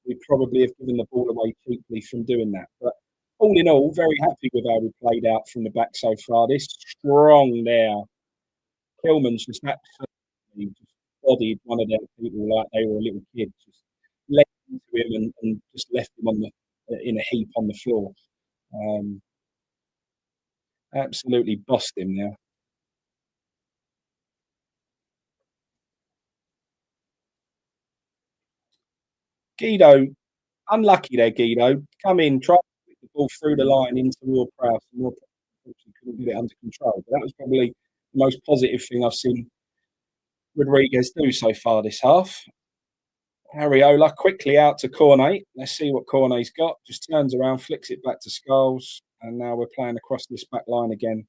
we probably have given the ball away cheaply from doing that. But all in all, very happy with how we played out from the back so far. This strong there. Kilman's just absolutely just bodied one of them people like they were a little kid. Just led into him and just left him on the in a heap on the floor. Um, Absolutely bossed him there. Guido, unlucky there, Guido. Come in, try to put the ball through the line into Ward-Prowse, and Ward-Prowse unfortunately couldn't get it under control. But that was probably the most positive thing I've seen Rodriguez do so far this half. Ariola quickly out to Cornet. Let's see what Cornet's got. Just turns around, flicks it back to Skulls, and now we're playing across this back line again.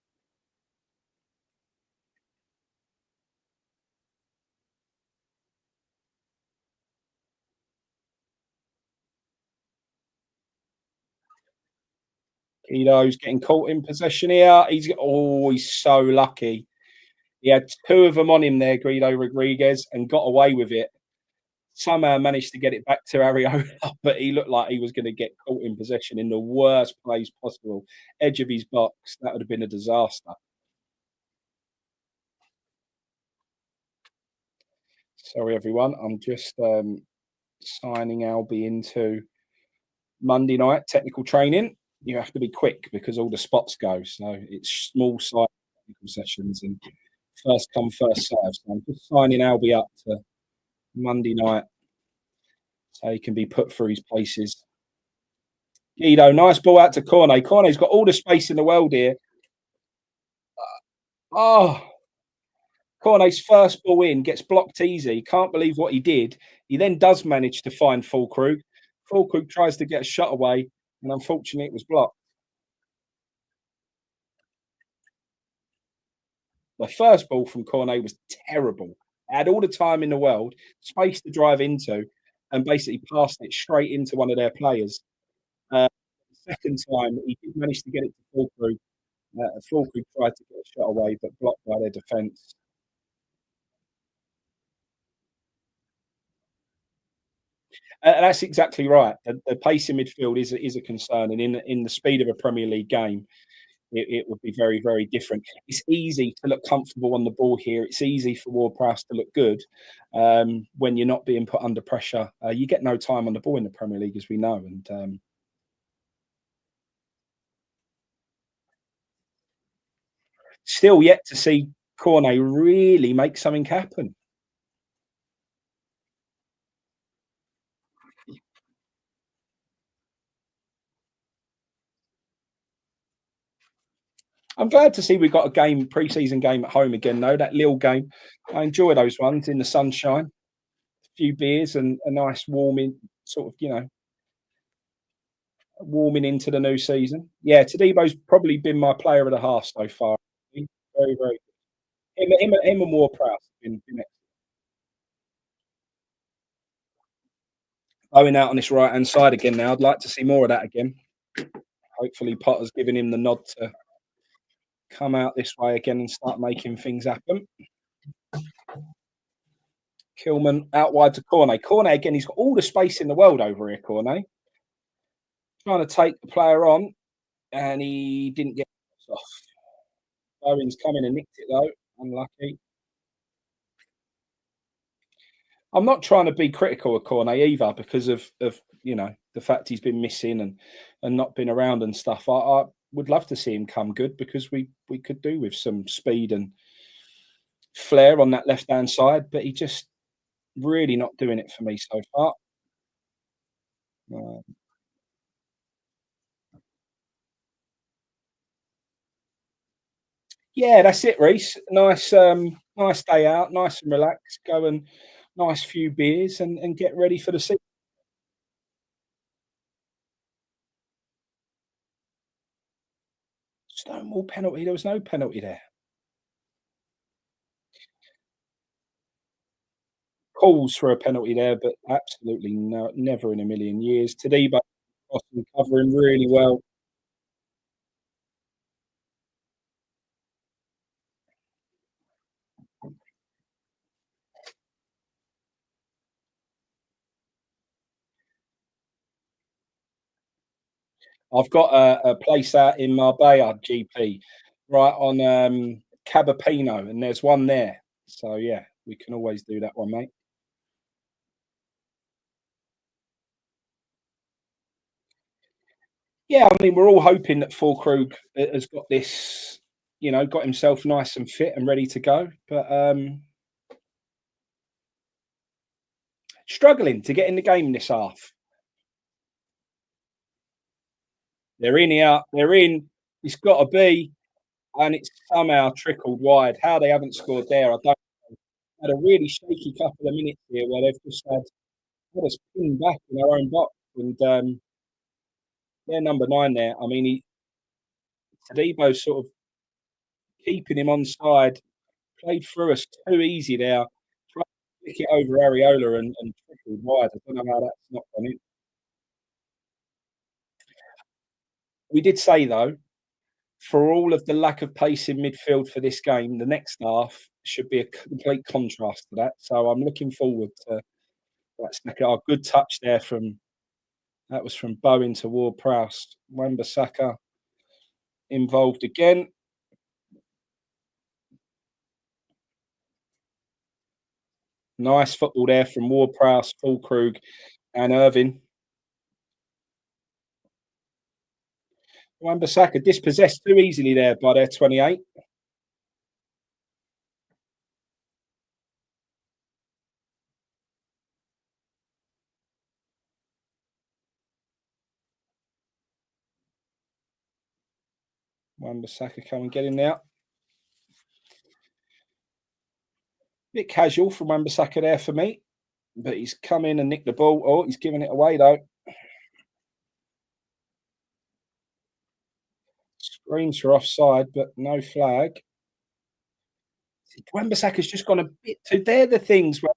Guido's getting caught in possession here. He's so lucky. He had two of them on him there, Guido Rodriguez, and got away with it. Somehow managed to get it back to Ariola, but he looked like he was going to get caught in possession in the worst place possible, edge of his box. That would have been a disaster. Sorry, everyone. I'm just signing Albie into Monday night technical training. You have to be quick because all the spots go. So it's small side technical sessions and first come, first serve. So I'm just signing Albie up to Monday night so he can be put through his paces. Guido, nice ball out to Cornet. Cornet's got all the space in the world here. Oh, Cornet's first ball in gets blocked easy. Can't believe what he did. He then does manage to find Fulkrug. Fulkrug tries to get a shot away, and unfortunately, it was blocked. The first ball from Cornet was terrible. Had all the time in the world, space to drive into, and basically passed it straight into one of their players. Uh, the second time, he did manage to get it to Fulkrug. Fulkrug tried to get a shot away, but blocked by their defence. That's exactly right. The pace in midfield is a concern, and in the speed of a Premier League game, it would be very, very different. It's easy to look comfortable on the ball here. It's easy for Ward-Prowse to look good when you're not being put under pressure. You get no time on the ball in the Premier League, as we know, and still yet to see Cornet really make something happen. I'm glad to see we got a game, pre-season game at home again, though. That Lille game, I enjoy those ones in the sunshine, a few beers and a nice warming, sort of, warming into the new season. Yeah, Tadebo's probably been my player of the half so far. Very, very good. Him and Ward-Prowse have been going out on this right hand side again now. I'd like to see more of that again. Hopefully, Potter's giving him the nod to come out this way again and start making things happen. Kilman out wide to Cornet. Cornet again, he's got all the space in the world over here, Cornet. Trying to take the player on, and he didn't get it off. Owen's come in and nicked it though. Unlucky. I'm not trying to be critical of Cornet either because of the fact he's been missing and not been around and stuff. I would love to see him come good because we could do with some speed and flair on that left hand side, but he just really not doing it for me so far. Uh, yeah, that's it, Reese. Nice day out, nice and relaxed. Go and nice few beers and get ready for the season. Stonewall penalty. There was no penalty there. Calls for a penalty there, but absolutely no, never in a million years. Tadibo covering really well. I've got a place out in Marbella, GP, right on Cabapino, and there's one there. So yeah, we can always do that one, mate. Yeah, I mean, we're all hoping that Fulkrug has got this, got himself nice and fit and ready to go, but struggling to get in the game this half. They're in here, they're in. It's got to be, and it's somehow trickled wide. How they haven't scored there, I don't. Had a really shaky couple of minutes here where they've just had us pinned back in our own box, and their number 9 there. I mean, Tadebo's sort of keeping him on side, played through us too easy there. Tried to flick it over Areola and trickled wide. I don't know how that's not gone in. We did say though, for all of the lack of pace in midfield for this game, the next half should be a complete contrast to that. So I'm looking forward to that. A good touch there from that was from Bowen to Ward Prowse. Wan-Bissaka involved again. Nice football there from Ward Prowse, Fulkrug, and Irving. Wan-Bissaka dispossessed too easily there by their 28. Wan-Bissaka come and get in there. Bit casual from Wan-Bissaka there for me, but he's come in and nicked the ball. Oh, he's giving it away though. Screams for offside, but no flag. Wan-Bissaka's just gone a bit too. They're the things where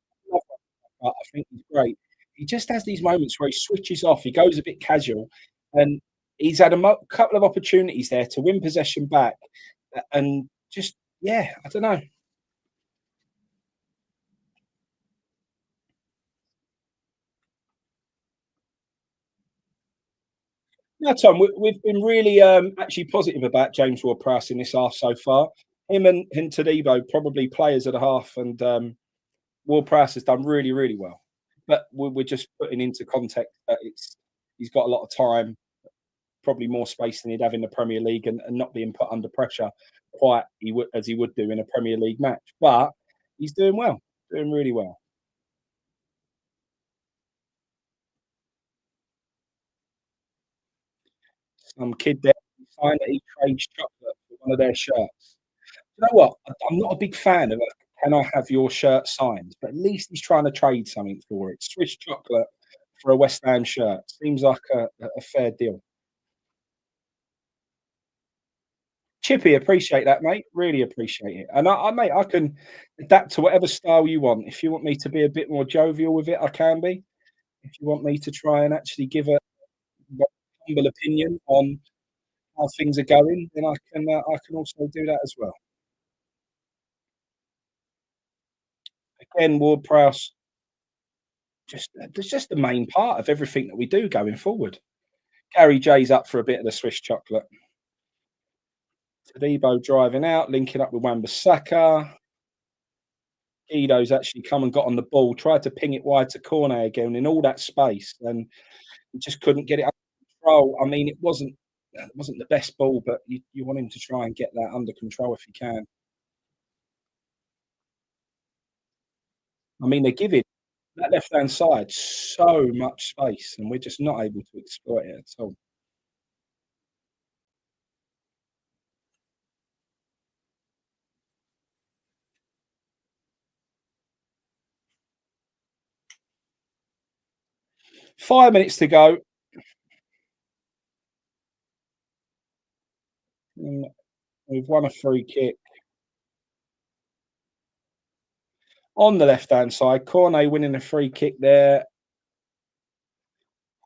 I think he's great. He just has these moments where he switches off. He goes a bit casual, and he's had a couple of opportunities there to win possession back, and just yeah, I don't know. No, Tom, we've been really actually positive about James Ward-Prowse in this half so far. Him and Tadibo probably players of the half, and Ward-Prowse has done really, really well. But we're just putting into context that he's got a lot of time, probably more space than he'd have in the Premier League, and not being put under pressure quite as he would do in a Premier League match. But he's doing well, doing really well. Some kid there signed that he trades chocolate for one of their shirts. You know what? I'm not a big fan of it. Can I have your shirt signed? But at least he's trying to trade something for it. Swiss chocolate for a West Ham shirt seems like a fair deal. Chippy, appreciate that, mate. Really appreciate it. And mate, I can adapt to whatever style you want. If you want me to be a bit more jovial with it, I can be. If you want me to try and actually give a humble opinion on how things are going, then I can also do that as well. Again, Ward Prowse, just the main part of everything that we do going forward. Gary J's up for a bit of the Swiss chocolate. Tadibo driving out, linking up with Wan-Bissaka. Guido's actually come and got on the ball, tried to ping it wide to Cornet again in all that space, and he just couldn't get it under control. I mean, it wasn't the best ball, but you want him to try and get that under control if he can. I mean, they're giving that left-hand side so much space, and we're just not able to exploit it at all. 5 minutes to go. Mm, we've won a free kick on the left-hand side. Cornet winning a free kick there.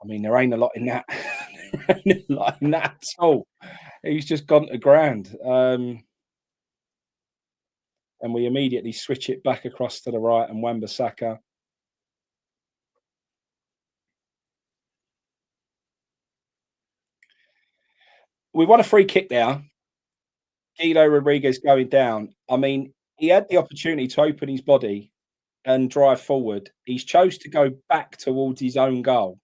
I mean, there ain't a lot in that. There ain't a lot in that at all. He's just gone to ground. And we immediately switch it back across to the right and Wan-Bissaka. We won a free kick there. Guido Rodriguez going down. I mean, he had the opportunity to open his body and drive forward. He's chose to go back towards his own goal.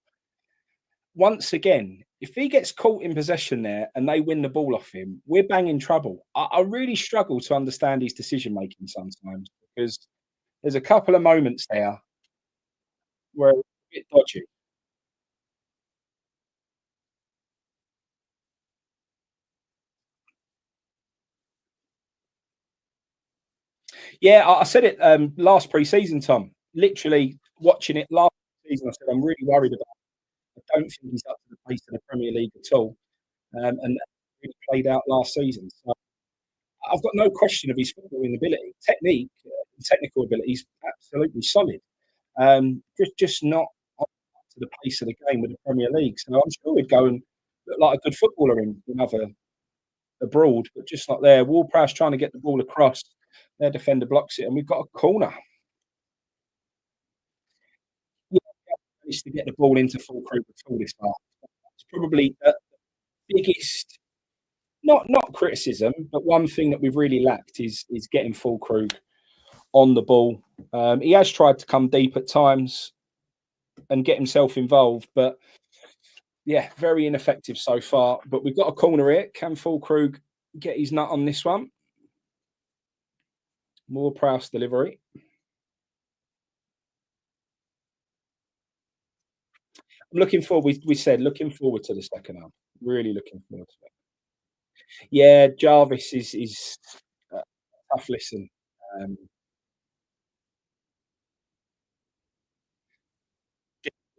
Once again, if he gets caught in possession there and they win the ball off him, we're bang in trouble. I really struggle to understand his decision making sometimes because there's a couple of moments there where it's a bit dodgy. Yeah, I said it last pre-season, Tom. Literally watching it last season, I said I'm really worried about. I don't think he's up to the pace of the Premier League at all, and that really played out last season. So I've got no question of his footballing ability, technique, technical ability. He's absolutely solid. Just not up to the pace of the game with the Premier League. So I'm sure he'd go and look like a good footballer in other abroad, but just not there. Ward-Prowse trying to get the ball across. Their defender blocks it, and we've got a corner. Yeah, managed to get the ball into full creep before this half. It's probably the biggest, not criticism, but one thing that we've really lacked is getting Fulkrug on the ball. He has tried to come deep at times and get himself involved, but yeah, very ineffective so far. But we've got a corner here. Can Fulkrug get his nut on this one? More Prowse delivery. I'm looking forward. We said looking forward to the second half. Really looking forward to it. Yeah, Jarvis is a tough listen. Um,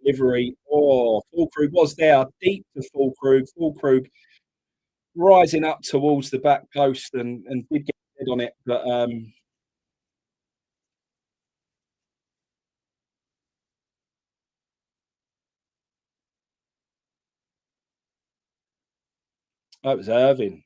Delivery. Oh, Fulkrug was there, deep to Fulkrug. Fulkrug rising up towards the back post and did get head on it, but that was Irving.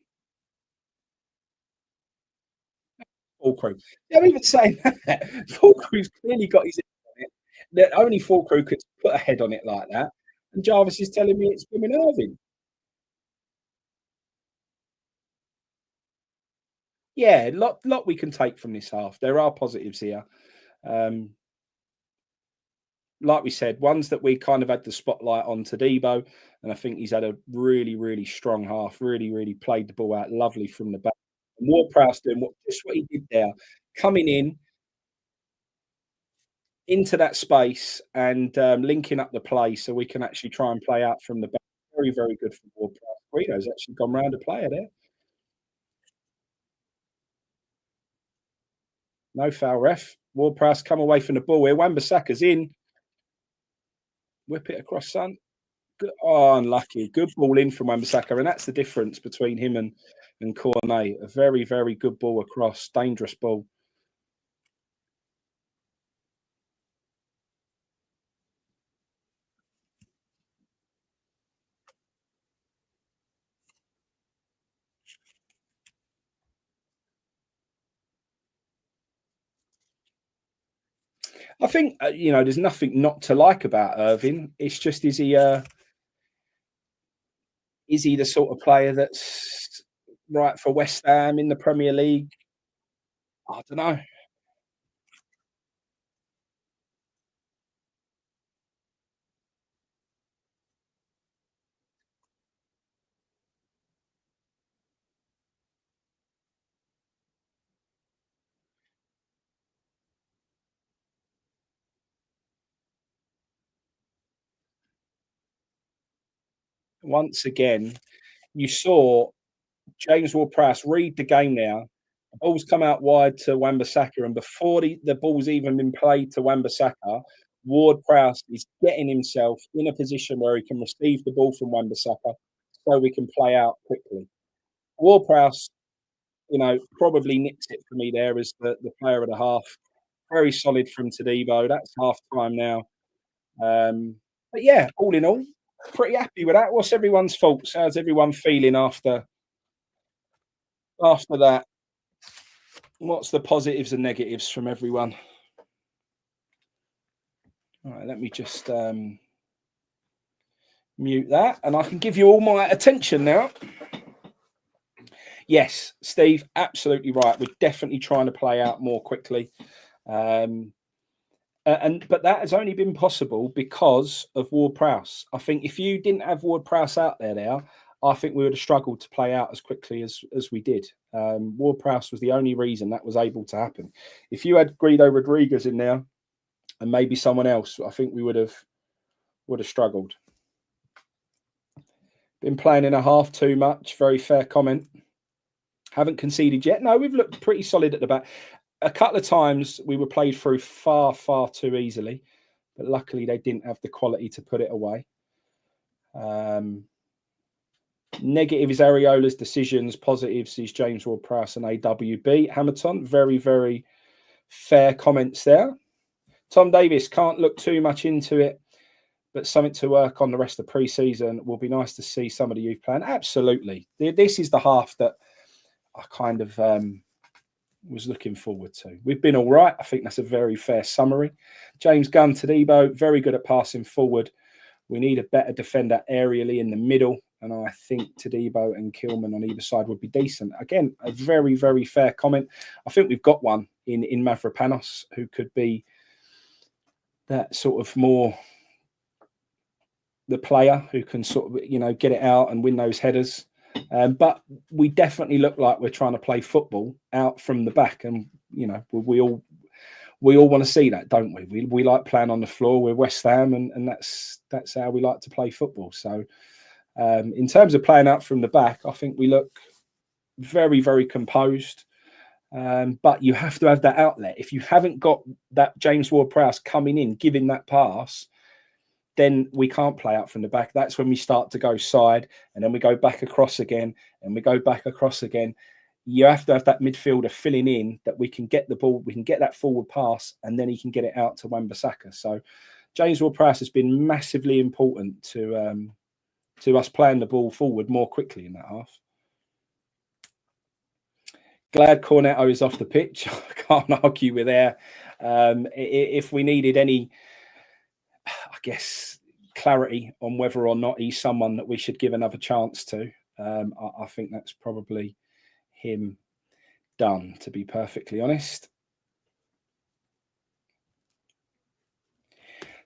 Fulkrug. They're even saying that. Fulkrug's clearly got his head on it. That only Fulkrug could put a head on it like that. And Jarvis is telling me it's blooming Irving. Yeah, lot we can take from this half. There are positives here. Um, like we said, ones that we kind of had the spotlight on to Debo, and I think he's had a really, really strong half. Really, really played the ball out lovely from the back. Ward-Prowse doing just what he did there, coming in into that space and linking up the play so we can actually try and play out from the back. Very, very good for Ward-Prowse. Guido's actually gone round a player there. No foul, ref. Ward-Prowse come away from the ball here. Wan-Bissaka's in. Whip it across, son. Good. Oh, unlucky. Good ball in from Wan-Bissaka, and that's the difference between him and Cornet. A very, very good ball across. Dangerous ball. I think there's nothing not to like about Irving. It's just is he the sort of player that's right for West Ham in the Premier League? I don't know. once again, you saw James Ward-Prowse read the game now. The ball's come out wide to Wan-Bissaka, and before the ball's even been played to Wan-Bissaka, Ward-Prowse is getting himself in a position where he can receive the ball from Wan-Bissaka so we can play out quickly. Ward-Prowse, probably nicks it for me there as the player of the half. Very solid from Todibo. That's half time now. But yeah, all in all, pretty happy with that. What's everyone's thoughts? How's everyone feeling after that? What's the positives and negatives from everyone? All right, let me just mute that, and I can give you all my attention now. Yes, Steve, absolutely right. We're definitely trying to play out more quickly. But that has only been possible because of Ward-Prowse. I think if you didn't have Ward-Prowse out there, I think we would have struggled to play out as quickly as we did. Ward-Prowse was the only reason that was able to happen. If you had Guido Rodriguez in there and maybe someone else, I think we would have struggled. Been playing in a half too much. Very fair comment. Haven't conceded yet. No, we've looked pretty solid at the back. A couple of times we were played through far, far too easily, but luckily they didn't have the quality to put it away. Negative is Areola's decisions. Positives is James Ward-Prowse and AWB. Hamilton, very, very fair comments there. Tom Davis, can't look too much into it, but something to work on the rest of the pre-season. Will be nice to see some of the youth playing. Absolutely. This is the half that I kind of was looking forward to. We've been all right. I think that's a very fair summary. James Gunn, Todibo, very good at passing forward. We need a better defender aerially in the middle, and I think Todibo and Kilman on either side would be decent. Again, a very, very fair comment. I think we've got one in Mavropanos who could be that sort of more the player who can sort of, get it out and win those headers. But we definitely look like we're trying to play football out from the back, and we all want to see that, don't we? We like playing on the floor. We're West Ham, and that's how we like to play football. So, in terms of playing out from the back, I think we look very, very composed. But you have to have that outlet. If you haven't got that James Ward-Prowse coming in, giving that pass, then we can't play out from the back. That's when we start to go side, and then we go back across again, and we go back across again. You have to have that midfielder filling in that we can get the ball, we can get that forward pass, and then he can get it out to Wan-Bissaka. So James Ward-Prowse has been massively important to us playing the ball forward more quickly in that half. Glad Cornetto is off the pitch. I can't argue with there. If we needed any, I guess, clarity on whether or not he's someone that we should give another chance to, I think that's probably him done, to be perfectly honest.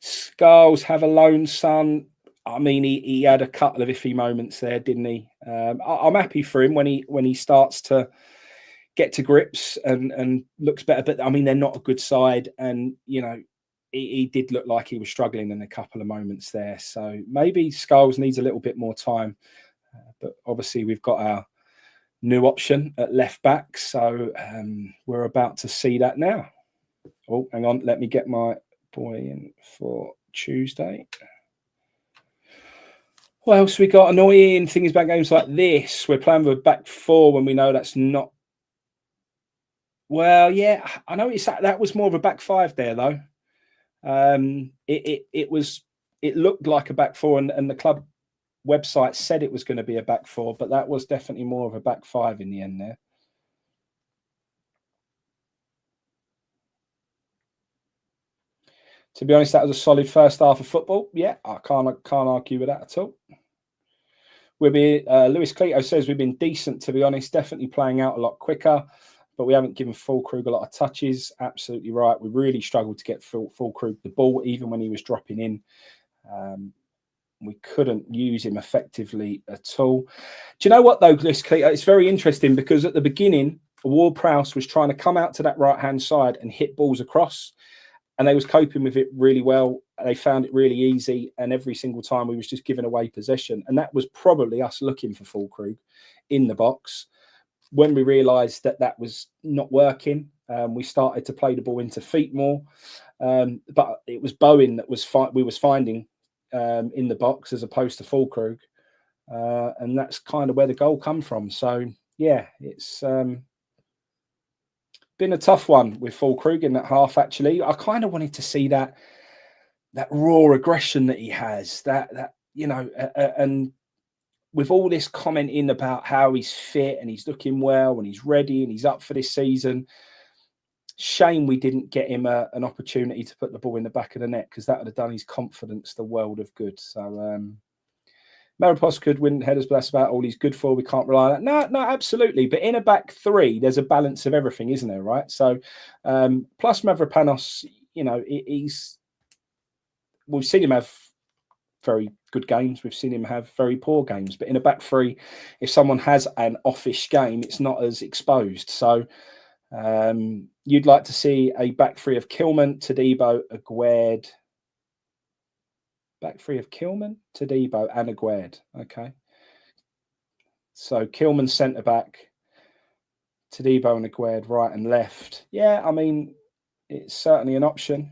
Skulls have a lone son. I mean, he had a couple of iffy moments there, didn't he? I'm happy for him when he starts to get to grips and looks better. But I mean, they're not a good side, and he did look like he was struggling in a couple of moments there. So maybe Skulls needs a little bit more time. But obviously, we've got our new option at left back, so we're about to see that now. Oh, hang on, let me get my boy in for Tuesday. What else we got? Annoying things about games like this. We're playing with a back four when we know that's not. Well, yeah, I know that was more of a back five there though. It looked like a back four, and the club website said it was going to be a back four, but that was definitely more of a back five in the end there. To be honest, that was a solid first half of football. Yeah, I can't argue with that at all. Lewis Cleto says we've been decent, to be honest, definitely playing out a lot quicker, but we haven't given Fulkrug a lot of touches. Absolutely right. We really struggled to get Fulkrug the ball, even when he was dropping in. We couldn't use him effectively at all. Do you know what, though, Lewis Cleto? It's very interesting because at the beginning, Ward-Prowse was trying to come out to that right-hand side and hit balls across, and they was coping with it really well. they found it really easy, and every single time we was just giving away possession, and that was probably us looking for Fulkrug in the box. When we realised that that was not working, we started to play the ball into feet more, but it was Bowen that we was finding in the box as opposed to Fulkrug, and that's kind of where the goal come from. So yeah, it's been a tough one with Fulkrug in that half. Actually, I kind of wanted to see that raw aggression that he has, that you know, and with all this commenting about how he's fit and he's looking well and he's ready and he's up for this season, shame we didn't get him an opportunity to put the ball in the back of the net, because that would have done his confidence the world of good. So Maripos could win headers, but that's about all he's good for. We can't rely on that. No, absolutely. But in a back three, there's a balance of everything, isn't there? Right. So plus Mavropanos, you know, we've seen him have very good games. We've seen him have very poor games. But in a back three, if someone has an offish game, it's not as exposed. So you'd like to see a back three of Kilman, Todibo, Aguerd. Back three of Kilman, Todibo, and Aguerd. Okay. So Kilman centre back, Todibo and Aguerd right and left. Yeah, I mean, it's certainly an option.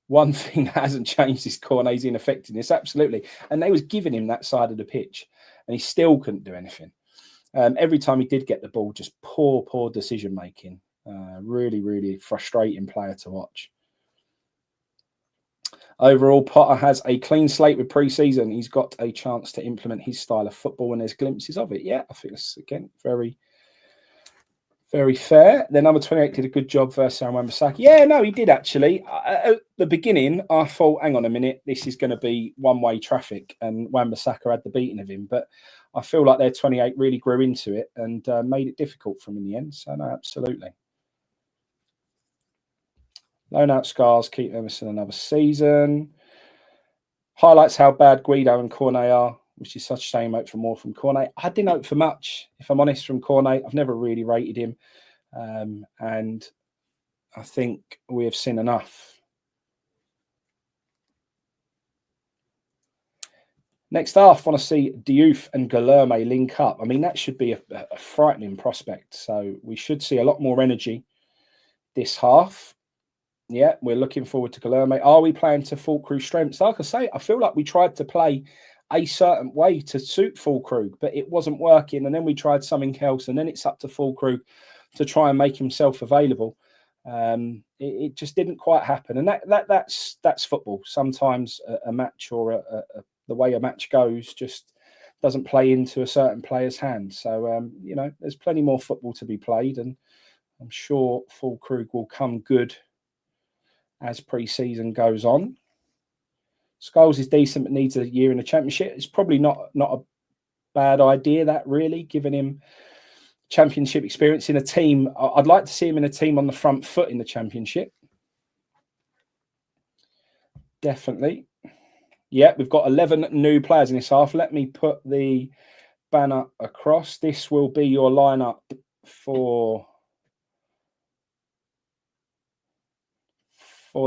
One thing that hasn't changed is Cornet's ineffectiveness, absolutely. And they was giving him that side of the pitch, and he still couldn't do anything. Every time he did get the ball, just poor decision making. Really, really frustrating player to watch. Overall, Potter has a clean slate with pre-season. He's got a chance to implement his style of football, and there's glimpses of it. Yeah, I think that's, again, very, very fair. The number 28 did a good job versus Wan-Bissaka. Yeah, no, he did actually. At the beginning, I thought, hang on a minute, this is going to be one-way traffic, and Wan-Bissaka had the beating of him. But I feel like their 28 really grew into it and made it difficult for him in the end. So, no, absolutely. Loan out Scars, keep Emerson another season. Highlights how bad Guido and Cornet are, which is such a shame. Hope for more from Cornet. I didn't hope for much, if I'm honest, from Cornet. I've never really rated him. And I think we have seen enough. Next half, I want to see Diouf and Guilherme link up. I mean, that should be a frightening prospect. So we should see a lot more energy this half. Yeah, we're looking forward to Guilherme. Are we playing to Fulkrug's strengths? Like I say, I feel like we tried to play a certain way to suit Fulkrug, but it wasn't working. And then we tried something else, and then it's up to Fulkrug to try and make himself available. It just didn't quite happen, and that's football. Sometimes a match or the way a match goes just doesn't play into a certain player's hand. So you know, there's plenty more football to be played, and I'm sure Fulkrug will come good as pre-season goes on. Scholes is decent, but needs a year in the championship. It's probably not a bad idea, that really, giving him championship experience in a team. I'd like to see him in a team on the front foot in the championship. Definitely. Yeah, we've got 11 new players in this half. Let me put the banner across. This will be your lineup for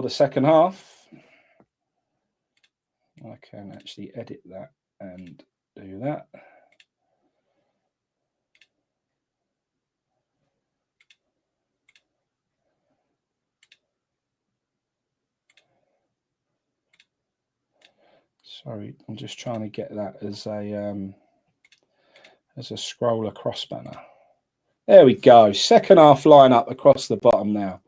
the second half. I can actually edit that and do that. Sorry, I'm just trying to get that as a scroll across banner. There we go. Second half lineup across the bottom now.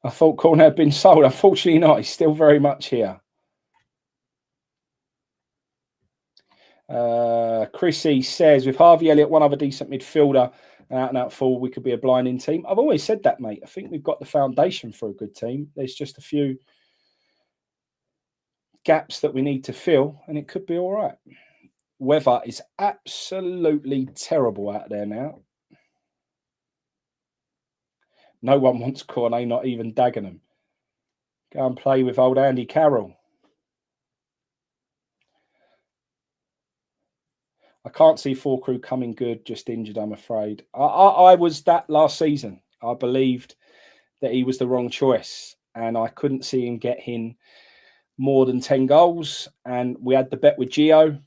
I thought Cornet had been sold. Unfortunately not. He's still very much here. Chrissy says, with Harvey Elliott, one other decent midfielder, out forward, we could be a blinding team. I've always said that, mate. I think we've got the foundation for a good team. There's just a few gaps that we need to fill, and it could be all right. Weather is absolutely terrible out there now. No one wants Cornet, not even Dagenham. Go and play with old Andy Carroll. I can't see Fulkrug coming good, just injured, I'm afraid. I was that last season. I believed that he was the wrong choice. and I couldn't see him getting more than 10 goals. And we had the bet with Gio.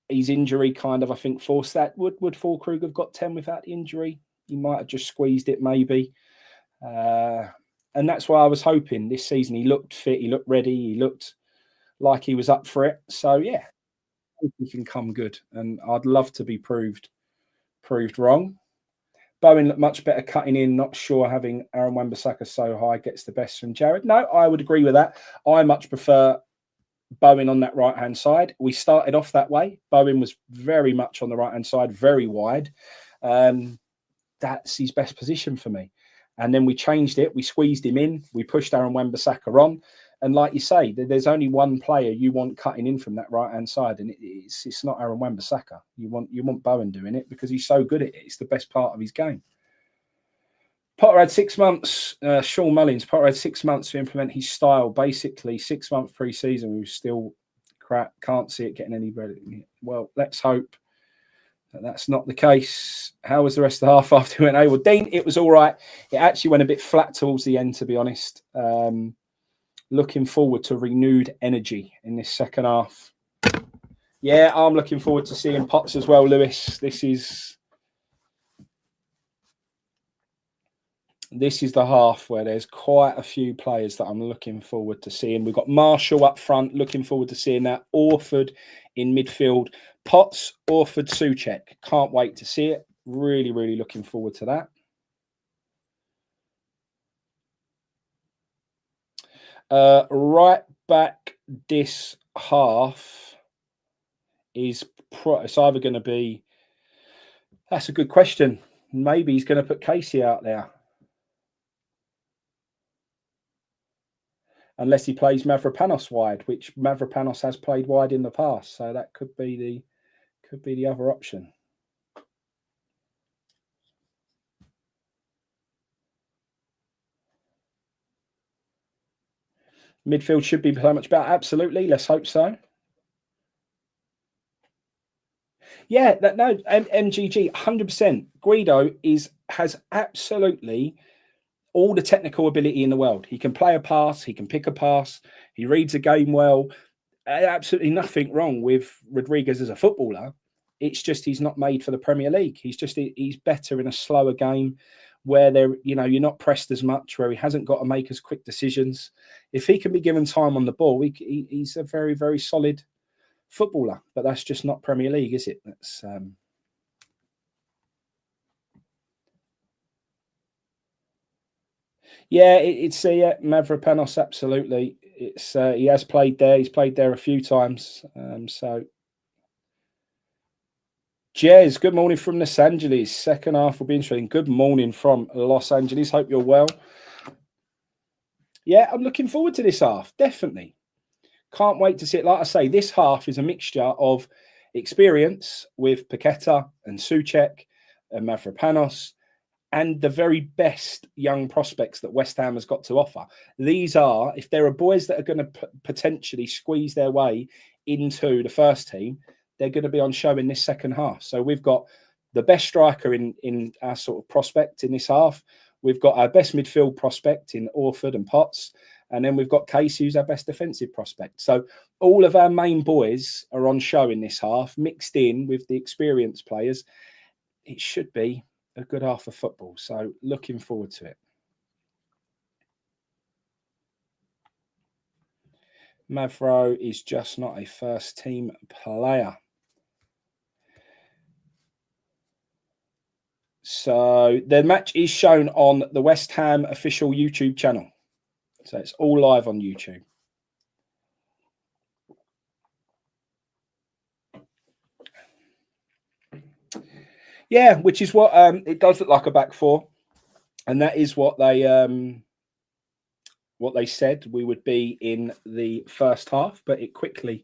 His injury kind of, I think, forced that. Would Füllkrug have got 10 without the injury? He might have just squeezed it, maybe. And that's why I was hoping this season. He looked fit, he looked ready, he looked like he was up for it. So yeah, he can come good, and I'd love to be proved wrong. Bowen looked much better cutting in. Not sure having Aaron Wan-Bissaka so high gets the best from Jared. No, I would agree with that. I much prefer Bowen on that right-hand side. We started off that way. Bowen was very much on the right-hand side, very wide. That's his best position for me. And then we changed it. We squeezed him in. We pushed Aaron Wan-Bissaka on. And like you say, there's only one player you want cutting in from that right-hand side, and it's not Aaron Wan-Bissaka. You want Bowen doing it because he's so good at it. It's the best part of his game. Potter had 6 months. Sean Mullins. Potter had 6 months to implement his style. Basically, 6 months pre-season, we were still crap. Can't see it getting any better. Well, let's hope that's not the case. How was the rest of the half after we went over? Well, Dean, it was all right. It actually went a bit flat towards the end, to be honest. Looking forward to renewed energy in this second half. Yeah, I'm looking forward to seeing Potts as well, Lewis. This is the half where there's quite a few players that I'm looking forward to seeing. We've got Marshall up front, looking forward to seeing that. Orford in midfield. Potts, Orford, Souček. Can't wait to see it. Really, really looking forward to that. Right back this half is it's either going to be. That's a good question. Maybe he's going to put Casey out there, unless he plays Mavropanos wide, which Mavropanos has played wide in the past. So that could be the other option. Midfield should be so much better. Absolutely. Let's hope so. Yeah, MGG, 100%. Guido has absolutely all the technical ability in the world. He can play a pass. He can pick a pass. He reads a game well. Absolutely nothing wrong with Rodriguez as a footballer. It's just he's not made for the Premier League. He's better in a slower game where you're not pressed as much, where he hasn't got to make as quick decisions. If he can be given time on the ball, he's a very, very solid footballer. But that's just not Premier League, is it? That's yeah, it's Mavropanos, absolutely. It's he has played there. He's played there a few times. So Jez, good morning from Los Angeles. Second half will be interesting. Good morning from Los Angeles. Hope you're well. Yeah, I'm looking forward to this half. Definitely. Can't wait to see it. Like I say, this half is a mixture of experience with Paqueta and Souček and Mavropanos and the very best young prospects that West Ham has got to offer. These are, if there are boys that are going to potentially squeeze their way into the first team, they're going to be on show in this second half. So we've got the best striker in our sort of prospect in this half. We've got our best midfield prospect in Orford and Potts. And then we've got Casey, who's our best defensive prospect. So all of our main boys are on show in this half, mixed in with the experienced players. It should be a good half of football. So looking forward to it. Mavro is just not a first team player. So the match is shown on the West Ham official YouTube channel. So it's all live on YouTube. Yeah, which is what it does look like a back four. And that is what they said we would be in the first half, but it quickly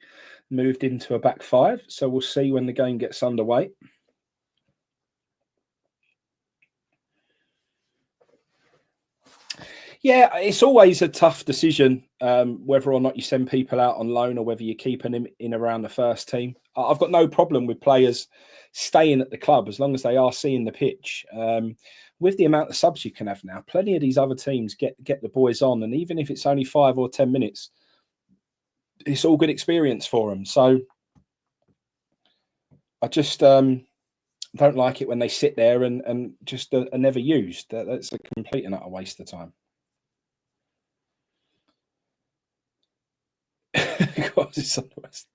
moved into a back five. So we'll see when the game gets underway. Yeah, it's always a tough decision whether or not you send people out on loan or whether you keep them in around the first team. I've got no problem with players staying at the club as long as they are seeing the pitch. With the amount of subs you can have now, plenty of these other teams get the boys on, and even if it's only 5 or 10 minutes, it's all good experience for them. So I just don't like it when they sit there and just are never used. That's a complete and utter waste of time. God, it's on the West.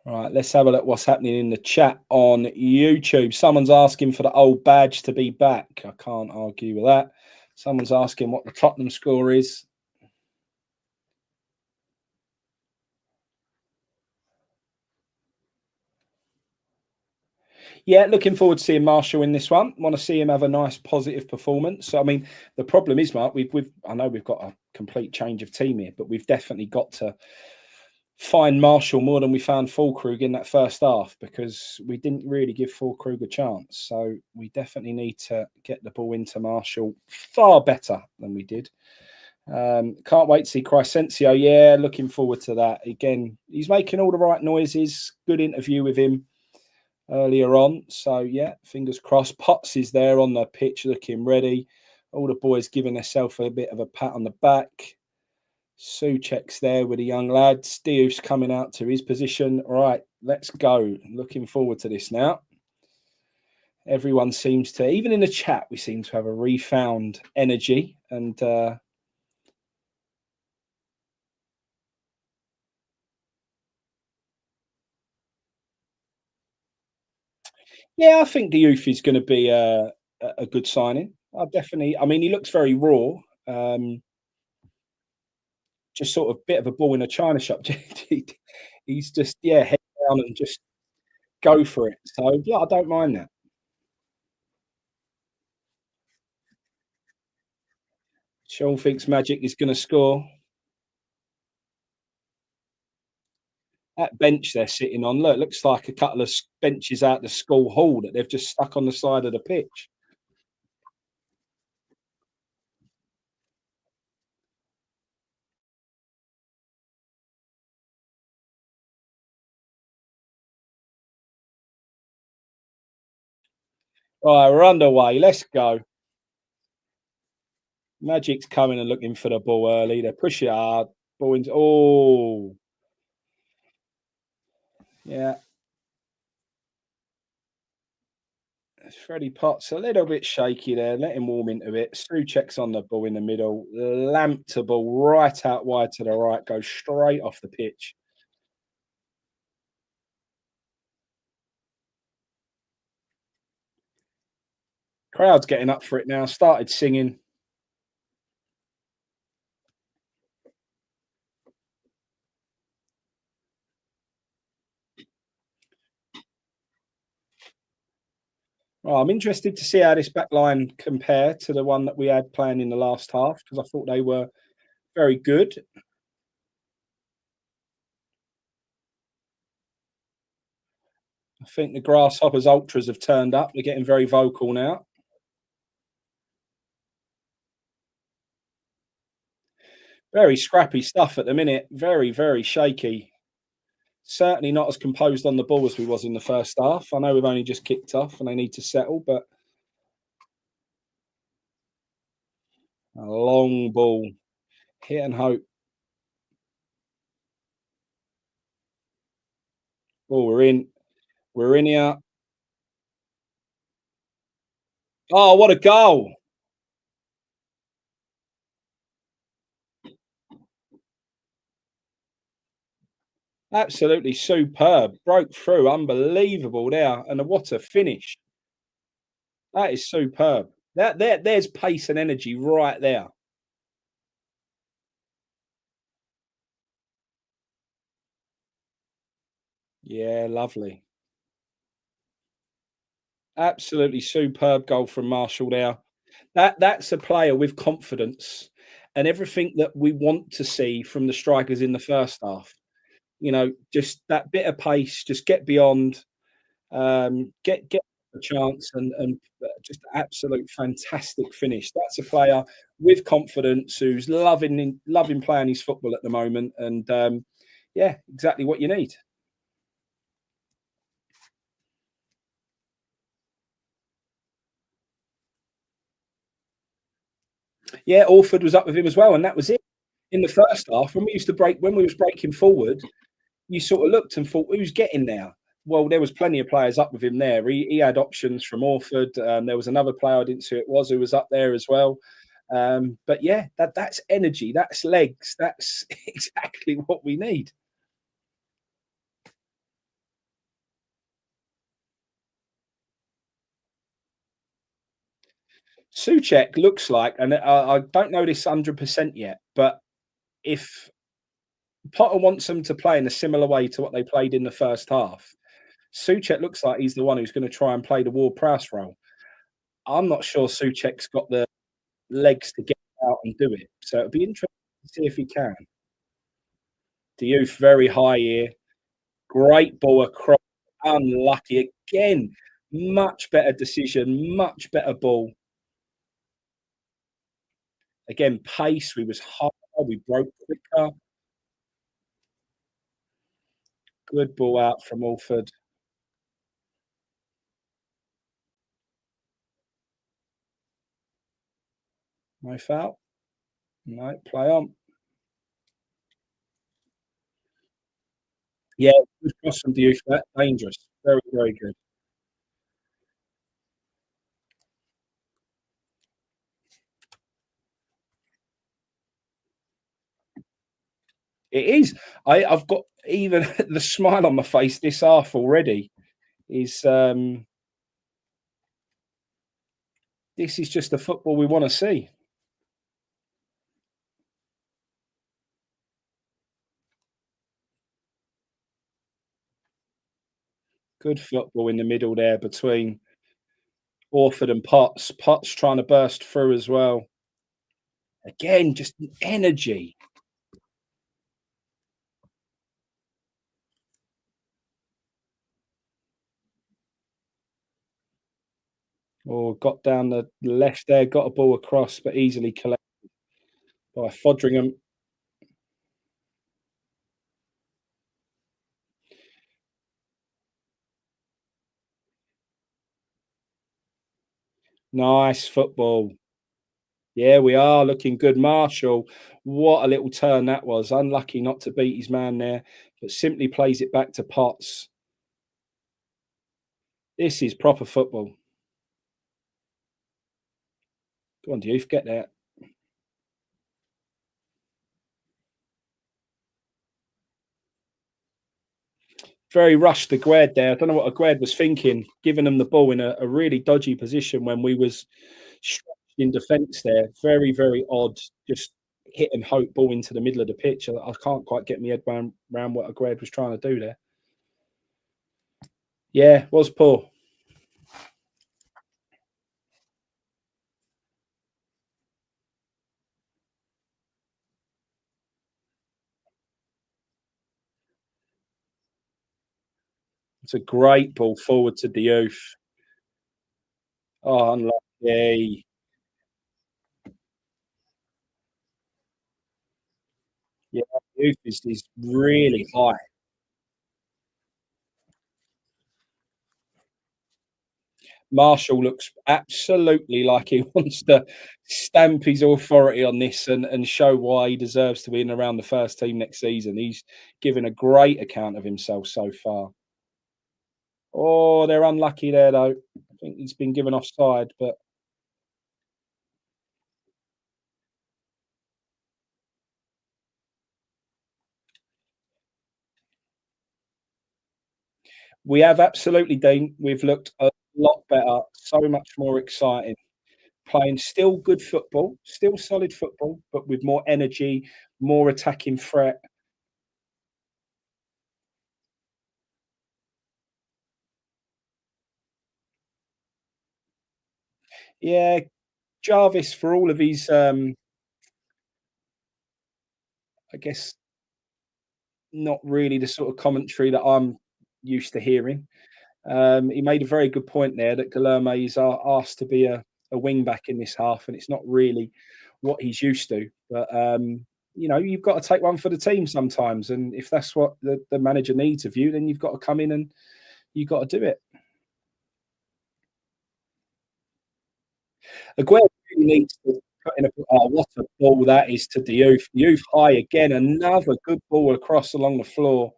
Right, let's have a look what's happening in the chat on YouTube. Someone's asking for the old badge to be back. I can't argue with that. Someone's asking what the Tottenham score is. Yeah, looking forward to seeing Marshall in this one. Want to see him have a nice positive performance. So, I mean, the problem is, Mark, I know we've got a complete change of team here, but we've definitely got to find Marshall more than we found Fulkrug in that first half, because we didn't really give Fulkrug a chance. So we definitely need to get the ball into Marshall far better than we did. Can't wait to see Crescencio. Yeah, looking forward to that. Again, he's making all the right noises. Good interview with him earlier on. So yeah, fingers crossed. Potts is there on the pitch looking ready. All the boys giving themselves a bit of a pat on the back. Soucek's there with the young lads. Diouf's coming out to his position. All right, let's go. Looking forward to this now. Everyone seems to, even in the chat, we seem to have a refound energy. And yeah, I think Diouf is going to be a good signing. I definitely, I mean, he looks very raw. Just sort of bit of a ball in a china shop. He's just, yeah, head down and just go for it. So yeah, I don't mind that. Sean thinks Magic is going to score. That bench they're sitting on, look, looks like a couple of benches out the school hall that they've just stuck on the side of the pitch. Right, we're underway. Let's go. Magic's coming and looking for the ball early. They push it hard. Ball into, oh, yeah. Freddie Potts a little bit shaky there. Let him warm into it. Soucek's on the ball in the middle. Lamp to ball right out wide to the right. Goes straight off the pitch. Crowd's getting up for it now. Started singing. Well, I'm interested to see how this back line compare to the one that we had playing in the last half, because I thought they were very good. I think the Grasshoppers ultras have turned up. They're getting very vocal now. Very scrappy stuff at the minute. Very, very shaky. Certainly not as composed on the ball as we was in the first half. I know we've only just kicked off and they need to settle, but a long ball. Hit and hope. Oh, we're in. We're in here. Oh, what a goal. Absolutely superb. Broke through. Unbelievable there. And what a finish. That is superb. There's pace and energy right there. Yeah, lovely. Absolutely superb goal from Marshall there. That's a player with confidence and everything that we want to see from the strikers in the first half. You know, just that bit of pace, just get beyond, get a chance, and just absolute fantastic finish. That's a player with confidence who's loving playing his football at the moment, and yeah, exactly what you need. Yeah, Orford was up with him as well, and that was it. In the first half, when we was breaking forward, you sort of looked and thought, "Who's getting there?" Well, there was plenty of players up with him there. He had options from Orford. There was another player I didn't see who it was who was up there as well. But yeah, that's energy, that's legs, that's exactly what we need. Suchek looks like, and I don't know this 100% yet, but if Potter wants them to play in a similar way to what they played in the first half, Suchek looks like he's the one who's going to try and play the Ward Prowse role. I'm not sure Suchek's got the legs to get out and do it. So it'll be interesting to see if he can. The youth very high here. Great ball across. Unlucky again. Much better decision. Much better ball. Again, pace. We was higher. We broke quicker. Good ball out from Alford. No foul. No, play on. Yeah, good cross from Diouf. That dangerous. Very, very good. It is. I've got even the smile on my face this half already. Is this is just the football we want to see. Good football in the middle there between Orford and Potts. Potts trying to burst through as well. Again, just energy. Or got down the left there, got a ball across, but easily collected by Fodringham. Nice football. Yeah, we are looking good. Marshall, what a little turn that was. Unlucky not to beat his man there, but simply plays it back to Potts. This is proper football. Go on, Youth, get there. Very rushed Aguerd there. I don't know what Aguerd was thinking, giving them the ball in a really dodgy position when we was stretched in defence there. Very, very odd. Just hit and hope ball into the middle of the pitch. I can't quite get my head around what Aguerd was trying to do there. Yeah, was poor. It's a great ball forward to Diouf. Oh, unlucky. Yeah, Diouf is really high. Marshall looks absolutely like he wants to stamp his authority on this and show why he deserves to be in around the first team next season. He's given a great account of himself so far. Oh, they're unlucky there though. I think he's been given offside, but we have absolutely, Dean. We've looked a lot better, so much more exciting. Playing still good football, still solid football, but with more energy, more attacking threat. Yeah, Jarvis, for all of his, I guess, not really the sort of commentary that I'm used to hearing. He made a very good point there that Guilherme is asked to be a wing back in this half, and it's not really what he's used to. But you've got to take one for the team sometimes, and if that's what the manager needs of you, then you've got to come in and you've got to do it. Aguero really needs to put in a. Oh, what a ball that is to Diouf. Diouf high again, another good ball across along the floor.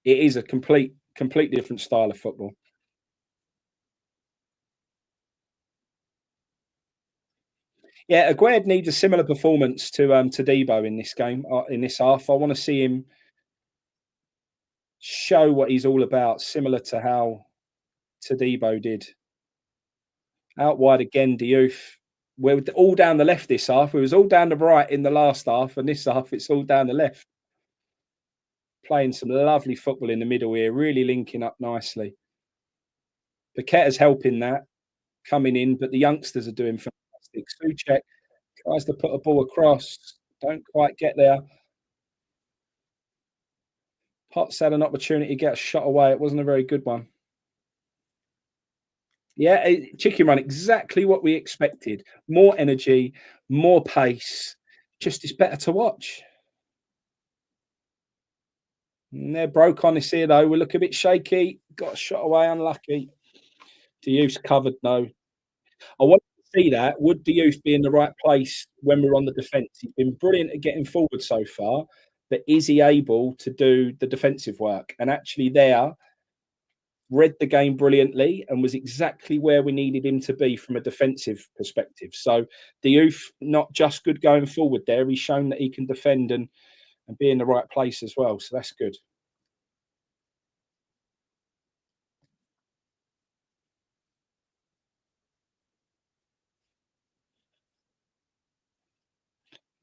It is a completely different style of football. Yeah, Aguerd needs a similar performance to Debo in this game, in this half. I want to see him show what he's all about, similar to how Tadibo did. Out wide again, Diouf. We're all down the left this half. We was all down the right in the last half, and this half it's all down the left. Playing some lovely football in the middle here, really linking up nicely. Paqueta's helping that, coming in, but the youngsters are doing fantastic. Souček tries to put a ball across, don't quite get there. Potts had an opportunity to get a shot away. It wasn't a very good one. Yeah, chicken run, exactly what we expected. More energy, more pace. Just is better to watch. And they're broke on this here, though. We look a bit shaky. Got a shot away, unlucky. Diouf's covered, though. I want to see that. Would Diouf be in the right place when we're on the defence? He's been brilliant at getting forward so far, but is he able to do the defensive work? And actually, there, read the game brilliantly and was exactly where we needed him to be from a defensive perspective. So Diouf, not just good going forward there, he's shown that he can defend and be in the right place as well. So that's good.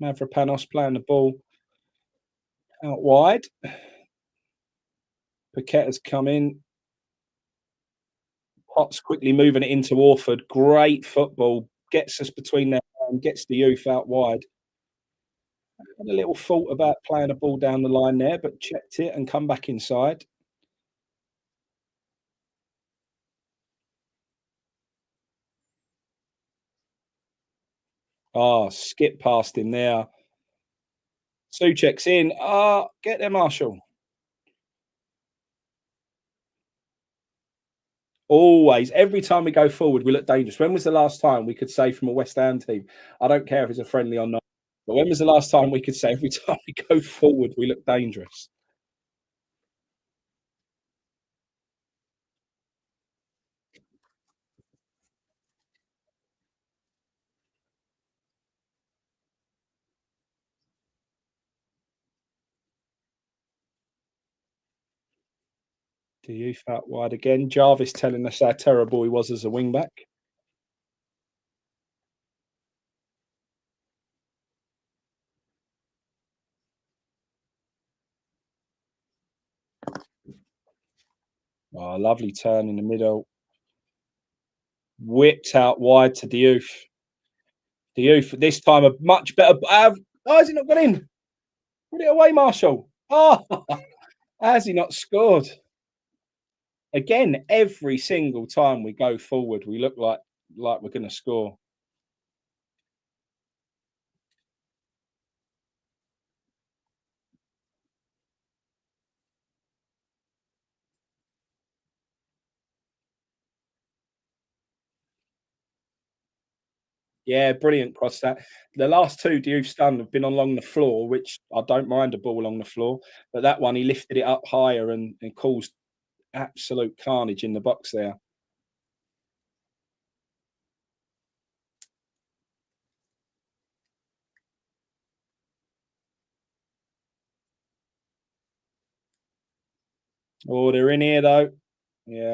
Mavropanos playing the ball out wide. Paqueta's come in. Potts quickly moving it into Orford. Great football. Gets us between there and gets the youth out wide. Had a little thought about playing a ball down the line there, but checked it and come back inside. Oh, skip past him there. Souček's in. Ah, get there, Marshall. Always, every time we go forward, we look dangerous. When was the last time we could say from a West Ham team? I don't care if it's a friendly or not, but when was the last time we could say every time we go forward, we look dangerous? The youth out wide again. Jarvis telling us how terrible he was as a wing back. Oh, lovely turn in the middle. Whipped out wide to Diouf. Diouf this time a much better. Oh, has he not got in? Put it away, Marshall. Oh, has he not scored? Again, every single time we go forward, we look like we're going to score. Yeah, brilliant cross that. The last two Diouf's done have been along the floor, which I don't mind a ball along the floor, but that one he lifted it up higher and caused absolute carnage in the box there. Oh, they're in here though. Yeah,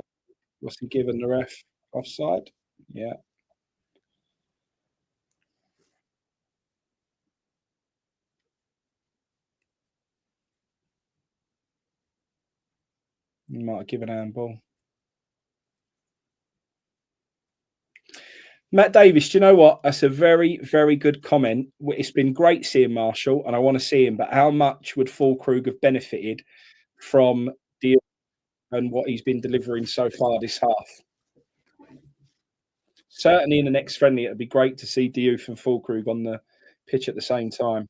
what's he giving the ref? Offside? Yeah, he might have given handball. Matt Davis, do you know what? That's a very, very good comment. It's been great seeing Marshall, and I want to see him. But how much would Fulkrug have benefited from the and what he's been delivering so far this half? Certainly in the next friendly, it'd be great to see Diouf and Fulkrug on the pitch at the same time.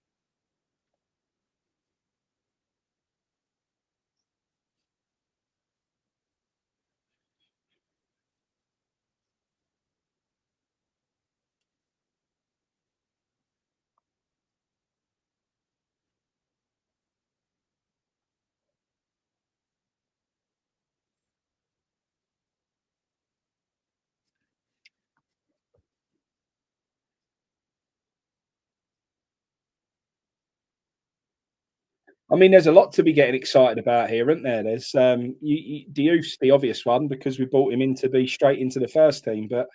I mean, there's a lot to be getting excited about here, isn't there? There's Diouf's the obvious one because we brought him in to be straight into the first team, but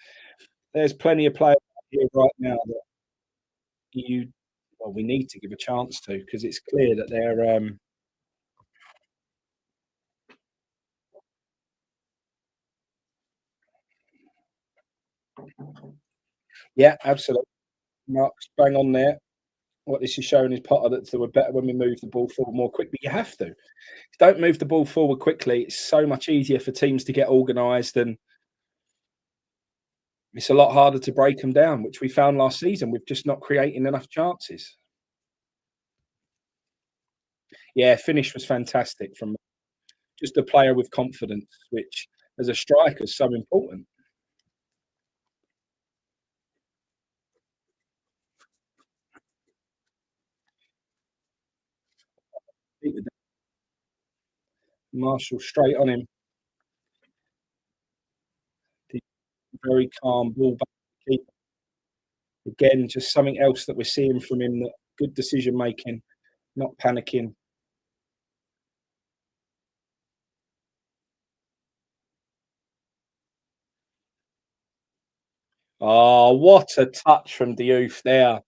there's plenty of players here right now that you well, we need to give a chance to because it's clear that they're yeah, absolutely. Mark's bang on there. What this is showing is Potter that we're better when we move the ball forward more quickly. You have to. If you don't move the ball forward quickly, it's so much easier for teams to get organised and it's a lot harder to break them down, which we found last season with just not creating enough chances. Yeah, finish was fantastic from just a player with confidence, which as a striker is so important. Marshall straight on him. Very calm ball back. Again, just something else that we're seeing from him. That good decision making, not panicking. Oh, what a touch from Diouf there.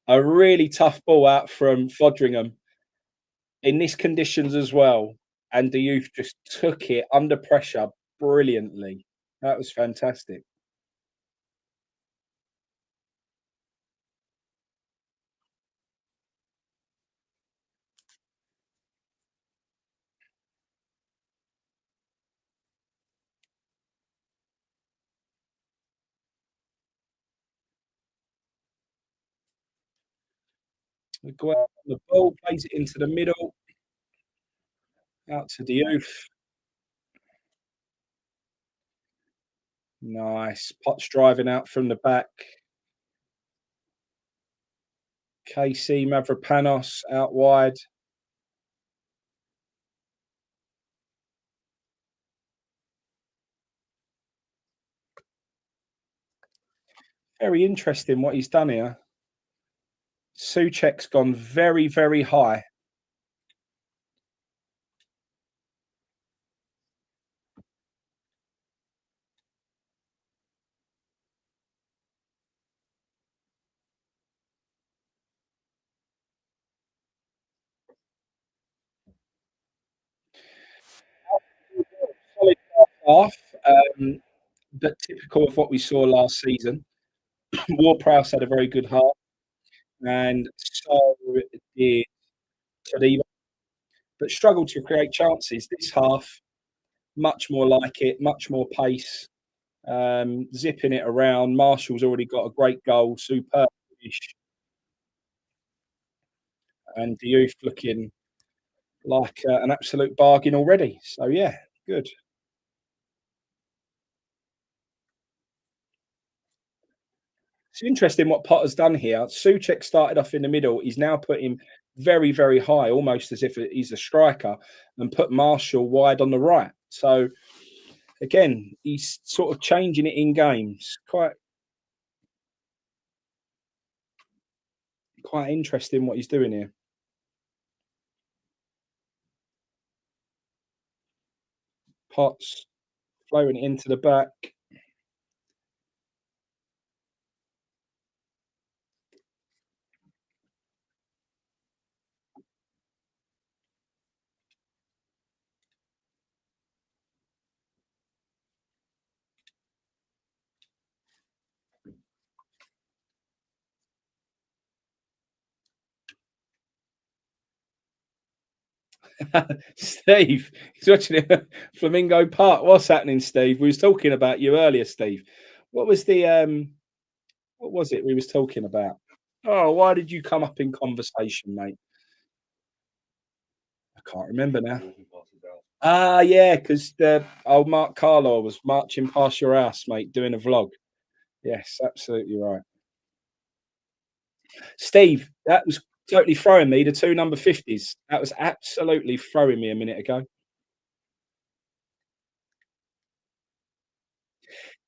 A really tough ball out from Fodringham in this conditions as well. And Diouf just took it under pressure brilliantly. That was fantastic. Miguel on the ball, plays it into the middle, out to Diouf. Nice. Potts driving out from the back. KC Mavropanos out wide. Very interesting what he's done here. Suchek's gone very, very high. Solid half, um, but typical of what we saw last season. Ward-Prowse had a very good half, and so did Todibo, but struggled to create chances. This half, much more like it, much more pace, zipping it around. Marshall's already got a great goal, superb finish, and Diouf looking like an absolute bargain already. So yeah, good. It's interesting what Potter's done here. Suchek started off in the middle. He's now put him very, very high, almost as if he's a striker, and put Marshall wide on the right. So again, he's sort of changing it in games. Quite interesting what he's doing here. Potts flowing it into the back. Steve, he's watching it at Flamingo Park. What's happening, Steve? We was talking about you earlier, Steve. What was the what was it we was talking about? Oh, why did you come up in conversation, mate? I can't remember now. Ah, yeah, because the old Mark Carlo was marching past your house, mate, doing a vlog. Yes, absolutely right. Steve, that was totally throwing me, the 2 number 50s. That was absolutely throwing me a minute ago.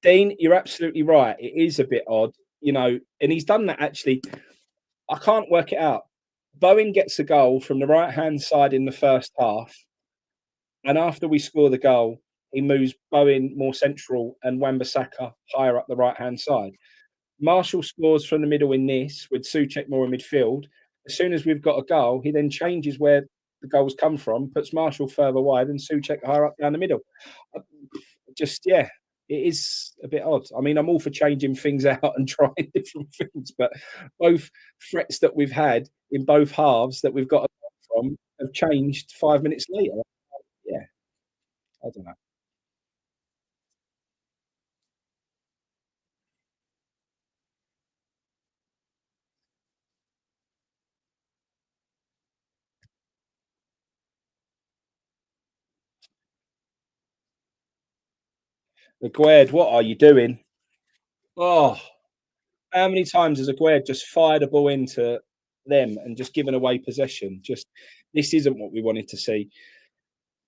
Dean, you're absolutely right. It is a bit odd, and he's done that actually. I can't work it out. Bowen gets a goal from the right-hand side in the first half, and after we score the goal, he moves Bowen more central and Wan-Bissaka higher up the right-hand side. Marshall scores from the middle in this with Souček more in midfield. As soon as we've got a goal, he then changes where the goals come from, puts Marshall further wide and Souček higher up down the middle. I just, yeah, it is a bit odd. I mean, I'm all for changing things out and trying different things, but both threats that we've had in both halves that we've got from have changed 5 minutes later. Yeah, I don't know. Aguerd, what are you doing? Oh, how many times has Aguerd just fired a ball into them and just given away possession? Just this isn't what we wanted to see.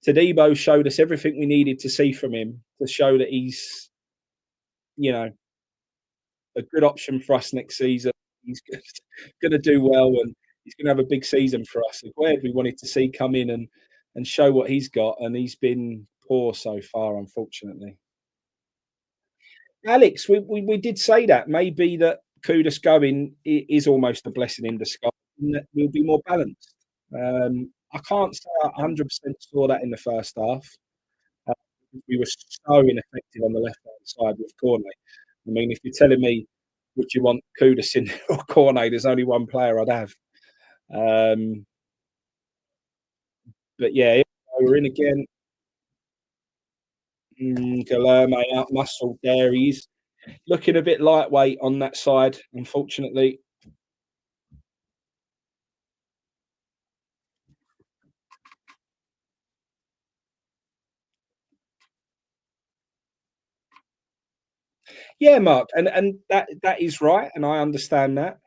Tadibo showed us everything we needed to see from him to show that he's, you know, a good option for us next season. He's going to do well and he's going to have a big season for us. Aguerd, we wanted to see come in and show what he's got, and he's been poor so far, unfortunately. Alex, we did say that maybe that Kudus going is almost a blessing in disguise, and that we'll be more balanced. I can't say I 100% saw that in the first half. Uh, we were so ineffective on the left hand side with Cornet. I mean, if you're telling me, would you want Kudus in or Cornet? There's only one player I'd have. Um, but yeah, we're in again. Guilherme out muscled there. He's looking a bit lightweight on that side, unfortunately. Yeah, Mark, and that is right, and I understand that.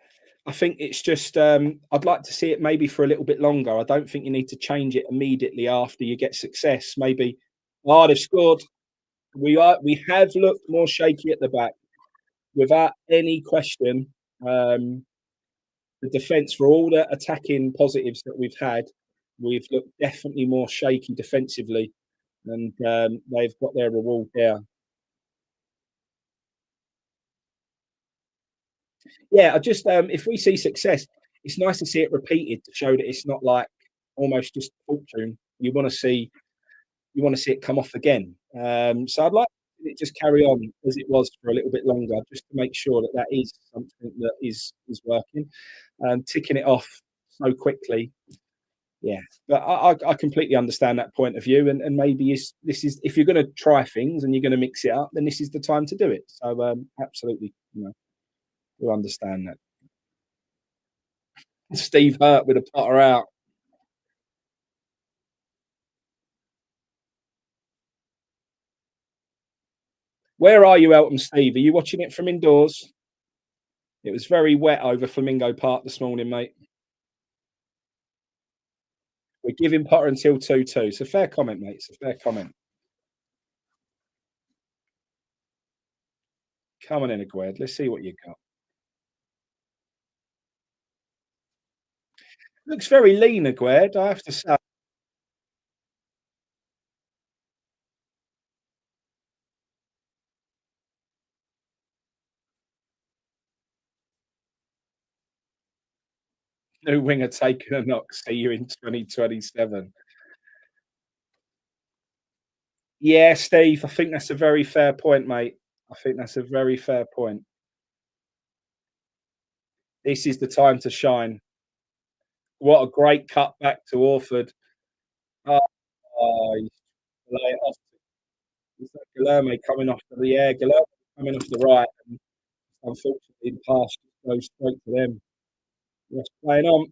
I think it's just I'd like to see it maybe for a little bit longer. I don't think you need to change it immediately after you get success. Maybe, oh, they've scored. We have looked more shaky at the back without any question. Um, the defence for all the attacking positives that we've had, we've looked definitely more shaky defensively, and they've got their reward there. Yeah, I just if we see success, it's nice to see it repeated to show that it's not like almost just fortune. You want to see it come off again. So I'd like it just carry on as it was for a little bit longer, just to make sure that that is something that is working. Ticking it off so quickly, yeah. But I completely understand that point of view, and maybe this is if you're going to try things and you're going to mix it up, then this is the time to do it. So absolutely, we understand that. Steve Hurt with a putter out. Where are you, Elton Steve? Are you watching it from indoors? It was very wet over Flamingo Park this morning, mate. We're giving Potter until 2-2. It's a fair comment, mate. It's a fair comment. Come on in, Aguerd. Let's see what you got. Looks very lean, Aguerd, I have to say. New winger taking a knock. See you in 2027. Yeah, Steve, I think that's a very fair point, mate. I think that's a very fair point. This is the time to shine. What a great cut back to Orford. Oh, oh, he's lay it off. Is that Guilherme coming off the yeah, Guilherme coming off the right, and unfortunately the pass just goes straight to them. What's playing on?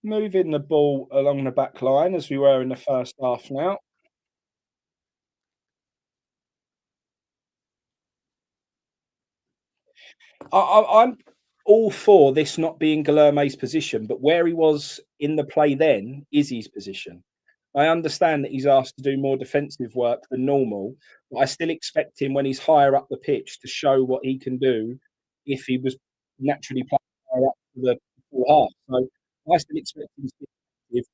Moving the ball along the back line as we were in the first half now. I'm all for this not being Guilherme's position, but where he was in the play then is his position. I understand that he's asked to do more defensive work than normal, but I still expect him when he's higher up the pitch to show what he can do if he was naturally playing higher up for the full half. So I still expect him to be active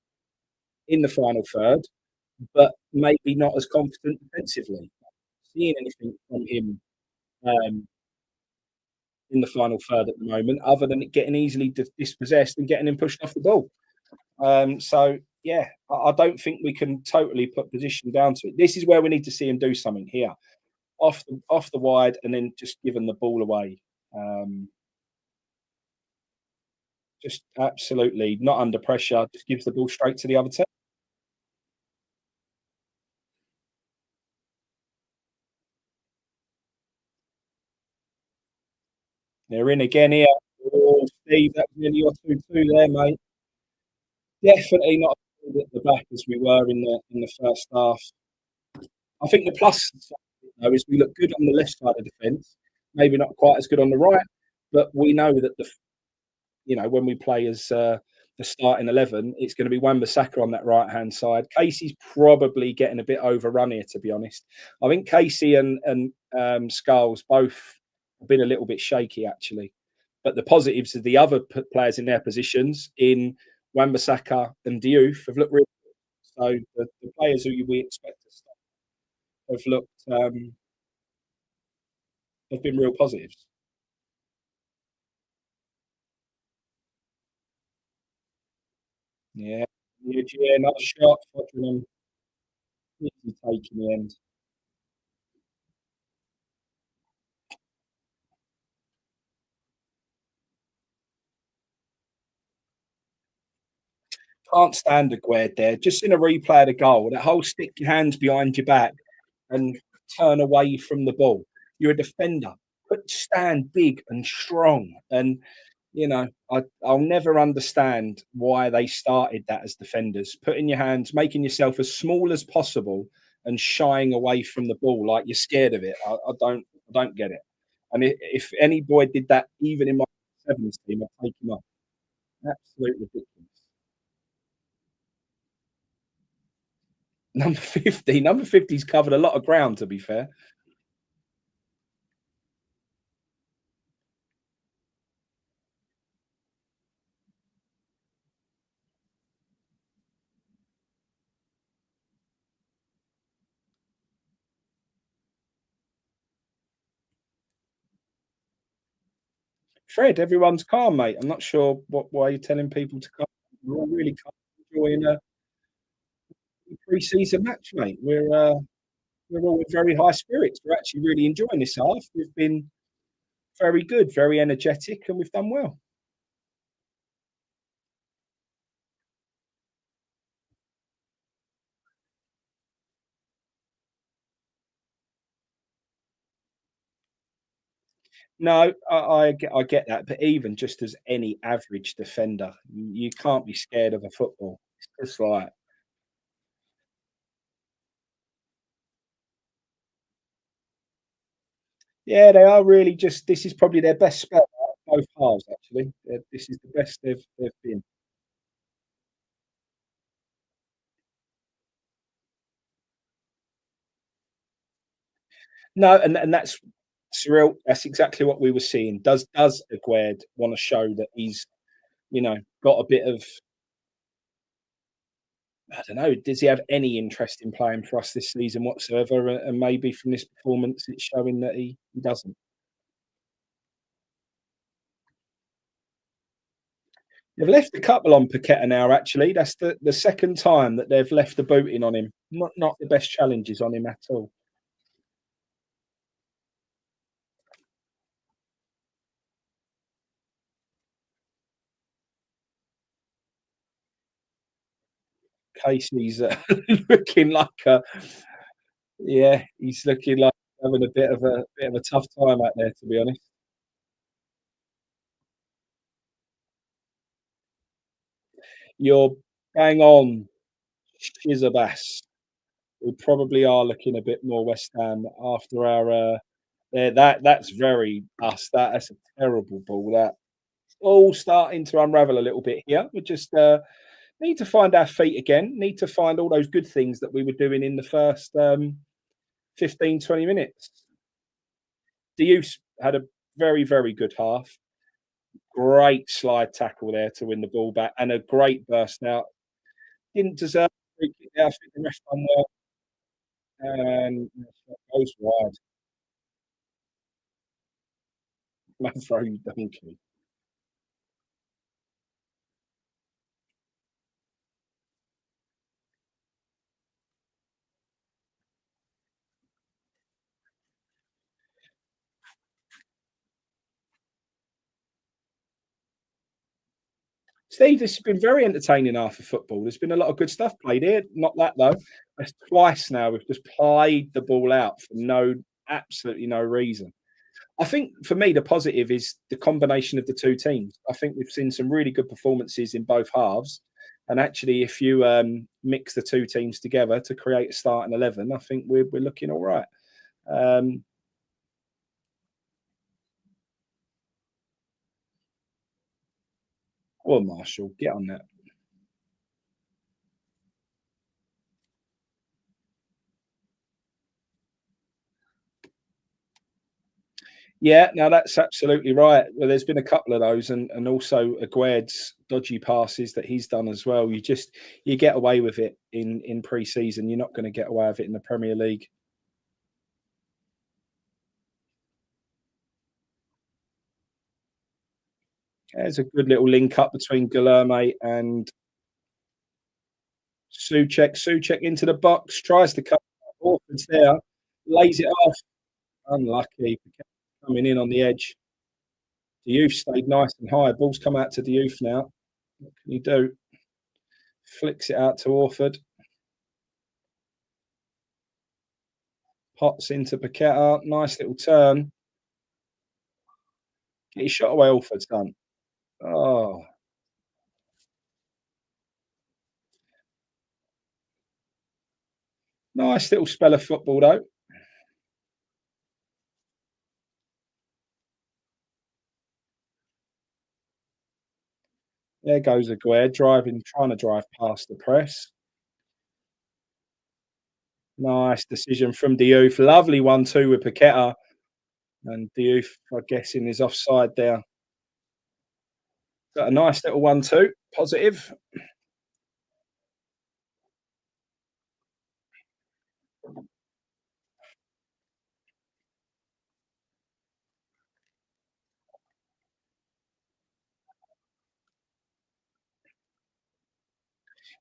in the final third, but maybe not as confident defensively. Seeing anything from him um, in the final third at the moment, other than it getting easily dispossessed and getting him pushed off the ball. So yeah, I don't think we can totally put position down to it. This is where we need to see him do something here, off the wide, and then just giving the ball away. Um, just absolutely not under pressure. Just gives the ball straight to the other team. They're in again here. Oh, Steve, that's nearly your 2-2 there, mate. Definitely not at the back as we were in the first half. I think the plus though is we look good on the left side of defence, maybe not quite as good on the right, but we know that when we play as the starting 11, it's going to be Wan-Bissaka on that right hand side. Casey's probably getting a bit overrun here, to be honest. I think Casey and Skulls both have been a little bit shaky actually, but the positives of the other players in their positions in Wan-Bissaka and Diouf have looked really good. So the players who we expect to start have looked have been real positives. Yeah, yeah, another shot. Fucking easy take in the end. Can't stand Aguerd there. Just in a replay of the goal, that whole stick your hands behind your back and turn away from the ball. You're a defender. But stand big and strong. And I'll never understand why they started that as defenders. Putting your hands, making yourself as small as possible, and shying away from the ball like you're scared of it. I don't get it. And if any boy did that, even in my sevens team, I'd take him off. Absolutely ridiculous. Number 50. Number 50's covered a lot of ground, to be fair. Fred, everyone's calm, mate. I'm not sure why you're telling people to calm. We're all really calm, enjoying a pre-season match, mate. We're all in very high spirits. We're actually really enjoying this half. We've been very good, very energetic, and we've done well. No, I get that, but even just as any average defender, you can't be scared of a football. It's just like, yeah, they are really just. This is probably their best spell out of both halves. Actually, this is the best they've been. No, and that's surreal. That's exactly what we were seeing. Does Aguerd want to show that he's got a bit of I don't know. Does he have any interest in playing for us this season whatsoever? And maybe from this performance, it's showing that he doesn't. They've left a couple on Paqueta now, actually. That's the second time that they've left the booting on him. Not the best challenges on him at all. Casey's looking like a yeah, he's looking like having a bit of a tough time out there, to be honest. You're bang on, Shizabas. We probably are looking a bit more West Ham after our yeah, that's very us. That's a terrible ball. That all starting to unravel a little bit here. We just need to find our feet again. Need to find all those good things that we were doing in the first 15, 20 minutes. Diouf had a very, very good half. Great slide tackle there to win the ball back and a great burst out. Didn't deserve a free kick there. I think the ref done well and goes wide. Mavro donkey. Steve, this has been very entertaining after football. There's been a lot of good stuff played here. Not that though. That's twice now we've just played the ball out for absolutely no reason. I think for me the positive is the combination of the two teams. I think we've seen some really good performances in both halves, and actually, if you mix the two teams together to create a starting 11, I think we're looking all right. Um, well, Marshall, get on that. Yeah, no, that's absolutely right. Well, there's been a couple of those, and also Aguerd's dodgy passes that he's done as well. You get away with it in pre-season. You're not going to get away with it in the Premier League. There's a good little link up between Guilherme and Souček. Souček into the box, tries to cut. Orford's there, lays it off. Unlucky. Coming in on the edge. Diouf stayed nice and high. Ball's come out to Diouf now. What can he do? Flicks it out to Orford. Pots into Paqueta. Nice little turn. Get his shot away, Orford's done. Oh, nice little spell of football, though. There goes Aguerd driving, trying to drive past the press. Nice decision from Diouf. Lovely 1-2 with Paqueta. And Diouf, I'm guessing, is offside there. Got a nice little 1-2. Positive.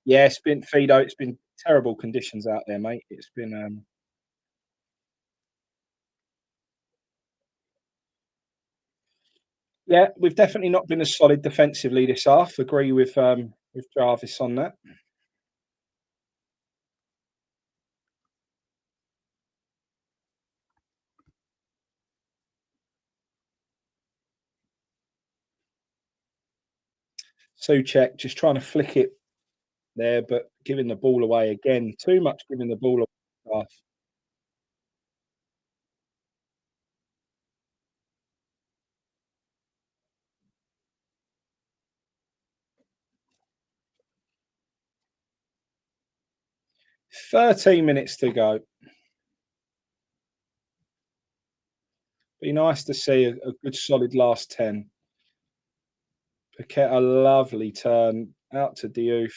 Yeah, it's been Fido. It's been terrible conditions out there, mate. It's been yeah, we've definitely not been as solid defensively this half. Agree with Jarvis on that. 'Souček just trying to flick it there, but giving the ball away again. Too much giving the ball away. 13 minutes to go. Be nice to see a good solid last 10. Paqueta, lovely turn out to Diouf.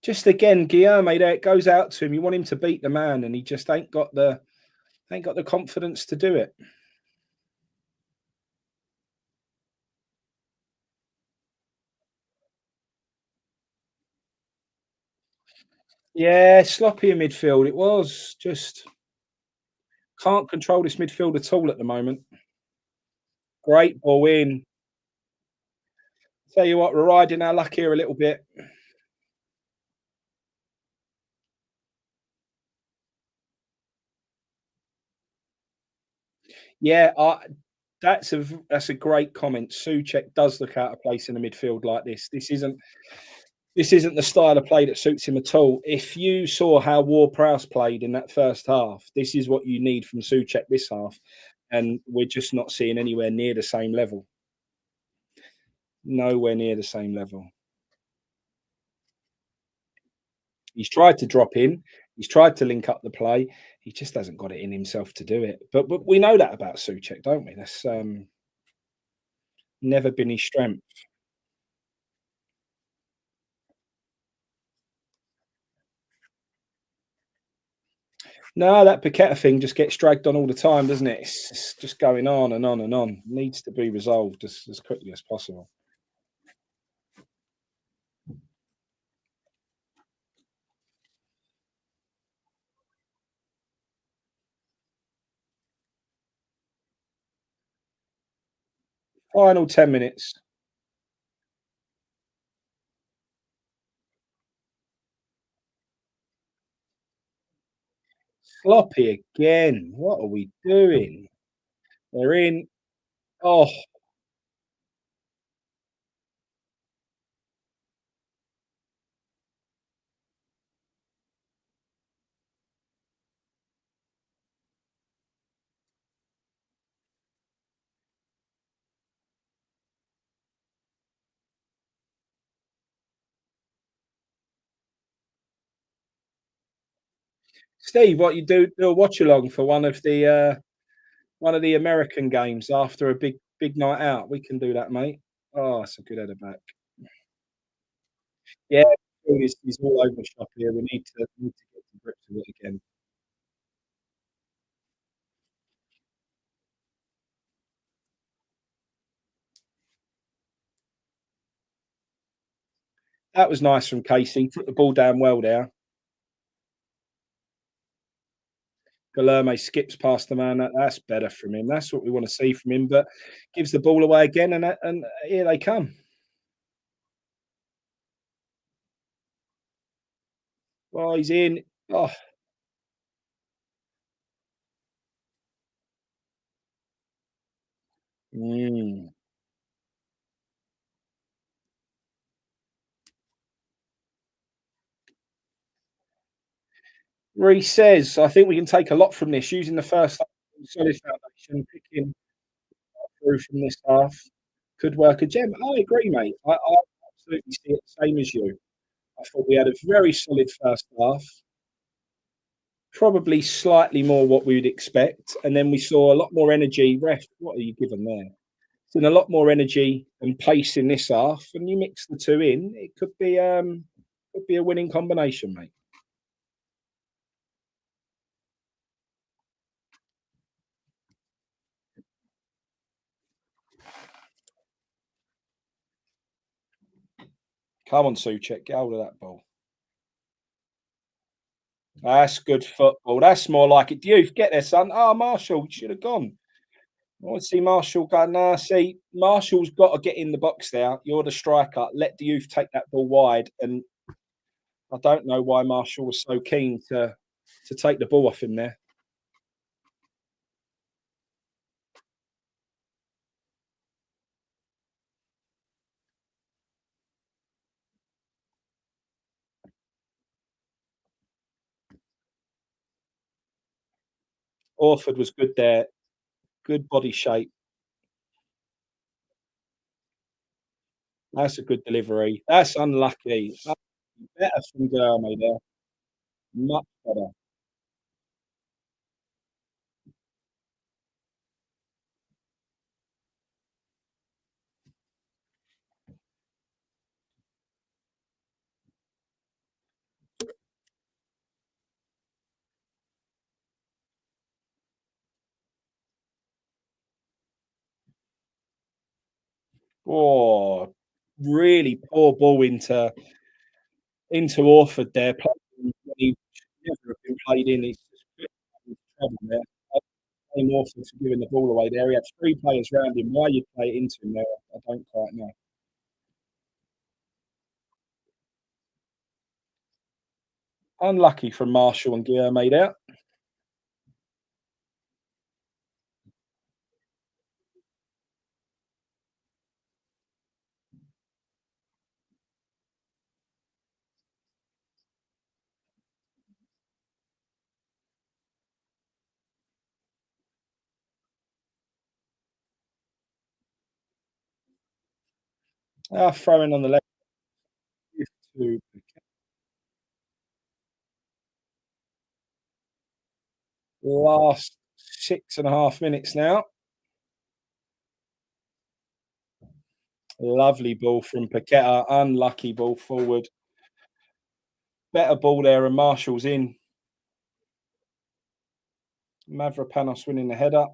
Just again, Guillaume there, it goes out to him. You want him to beat the man, and he just ain't got the confidence to do it. Yeah, sloppy in midfield. It was just can't control this midfield at all at the moment. Great ball in. Tell you what, we're riding our luck here a little bit. Yeah, that's a great comment. Souček does look out of place in a midfield like this. This isn't the style of play that suits him at all. If you saw how Ward-Prowse played in that first half, this is what you need from Souček this half, and we're just not seeing anywhere near the same level. Nowhere near the same level. He's tried to drop in. He's tried to link up the play. He just hasn't got it in himself to do it. But we know that about Souček, don't we? That's never been his strength. No, that Paqueta thing just gets dragged on all the time, doesn't it? It's just going on and on and on. Needs to be resolved as quickly as possible. Final 10 minutes. Sloppy again. What are we doing? They're in. Oh, Steve, what you do a watch along for one of the American games after a big night out. We can do that, mate. Oh, it's a good header back. Yeah, he's all over the shop here. We need to get to grips with it again. That was nice from Casey. Took the ball down well there. Guilherme skips past the man. That's better from him. That's what we want to see from him. But gives the ball away again, and here they come. Oh, he's in. Oh, mm. Reece says, I think we can take a lot from this. Using the first solid foundation, picking through from this half could work a gem. I agree, mate. I absolutely see it the same as you. I thought we had a very solid first half, probably slightly more what we would expect, and then we saw a lot more energy. Ref, what are you given there? Seen a lot more energy and pace in this half, and you mix the two in, it could be a winning combination, mate. Come on, Souček, get hold of that ball. That's good football. That's more like it. Youth, get there, son. Oh, Marshall should have gone. I want to see Marshall go. Nah, see, Marshall's got to get in the box there. You're the striker. Let the youth take that ball wide. And I don't know why Marshall was so keen to take the ball off him there. Orford was good there. Good body shape. That's a good delivery. That's unlucky. Better from Gurmey there. Much better. Oh, really poor ball into Orford there. Played when he should never have been played in. He's just put him in trouble there. I blame Orford for giving the ball away there. He had 3 players round him. Why you play it into him there, I don't quite know. Unlucky from Marshall and Gear made out. Throwing on the left to last 6.5 minutes now. Lovely ball from Paqueta. Unlucky ball forward. Better ball there, and Marshall's in. Mavropanos winning the header.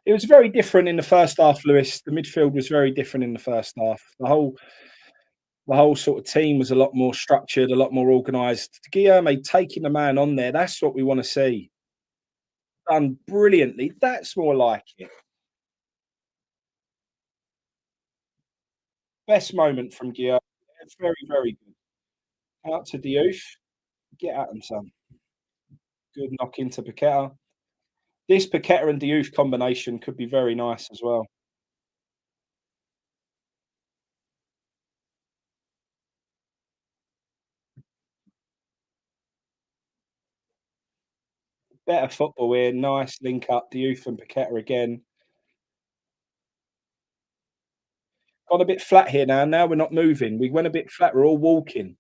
It was very different in the first half, Lewis. The midfield was very different in the first half. The whole sort of team was a lot more structured, a lot more organised. Guillaume taking the man on there, that's what we want to see. Done brilliantly. That's more like it. Best moment from Guillaume. It's very, very good. Out to Diouf. Get at him, son. Good knock into Paqueta. This Paqueta and Diouf combination could be very nice as well. Better football here. Nice link up. Diouf and Paqueta again. Gone a bit flat here now. Now we're not moving. We went a bit flat. We're all walking.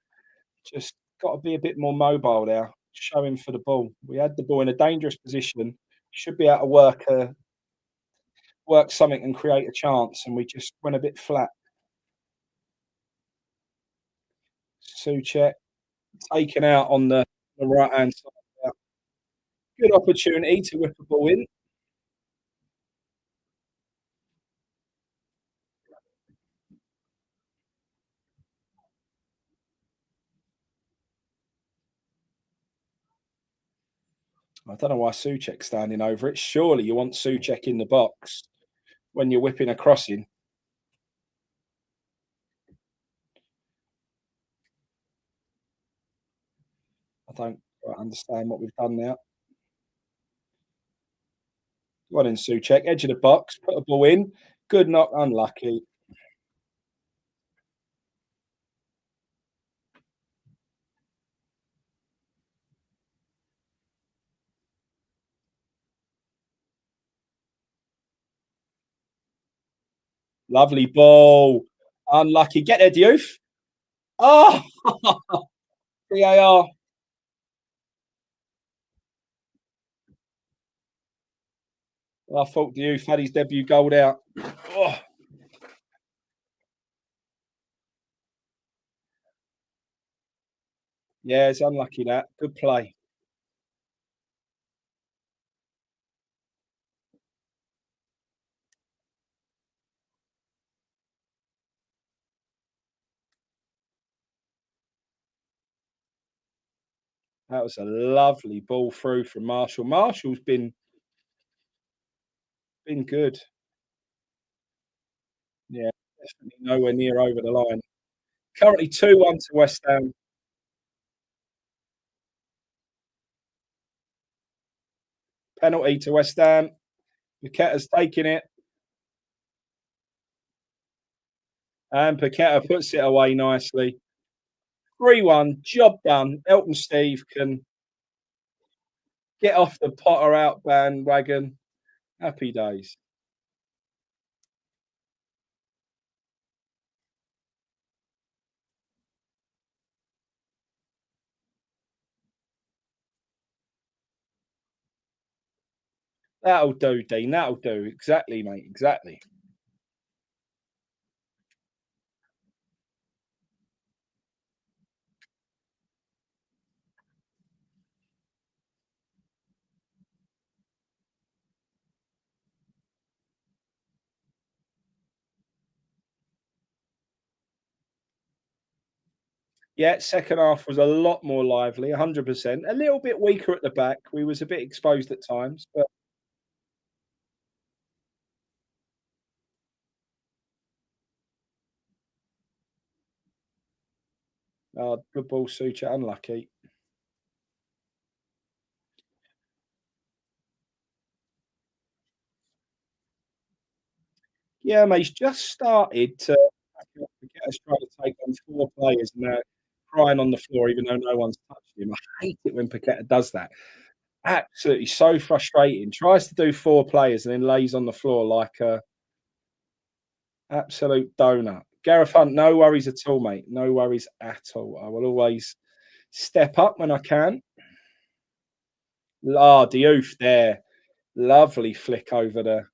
Just got to be a bit more mobile now. Showing for the ball. We had the ball in a dangerous position. Should be able to work something and create a chance, and we just went a bit flat. Souček taken out on the right hand side. Good opportunity to whip a ball in. I don't know why Souček's standing over it. Surely you want Souček in the box when you're whipping a crossing. I don't quite understand what we've done now. Got in Souček, edge of the box, put a ball in. Good knock, unlucky. Lovely ball. Unlucky. Get there, Diouf. Oh, VAR. I thought Diouf had his debut goal out. Oh, yeah, it's unlucky that. Good play. That was a lovely ball through from Marshall. Marshall's been good. Yeah, definitely nowhere near over the line. Currently 2-1 to West Ham. Penalty to West Ham. Paqueta's taking it, and Paqueta puts it away nicely. 3-1, job done. Elton Steve can get off the Potter out bandwagon. Happy days. That'll do, Dean. That'll do. Exactly, mate. Exactly. Yeah, second half was a lot more lively, 100%. A little bit weaker at the back. We was a bit exposed at times, but good ball, Sucher. Unlucky. Yeah, mate, he's just started to get us trying to take on 4 players and now crying on the floor even though no one's touched him. I hate it when Paqueta does that. Absolutely so frustrating. Tries to do 4 players and then lays on the floor like a absolute donut. Gareth Hunt, no worries at all, mate. No worries at all. I will always step up when I can. Diouf there. Lovely flick over the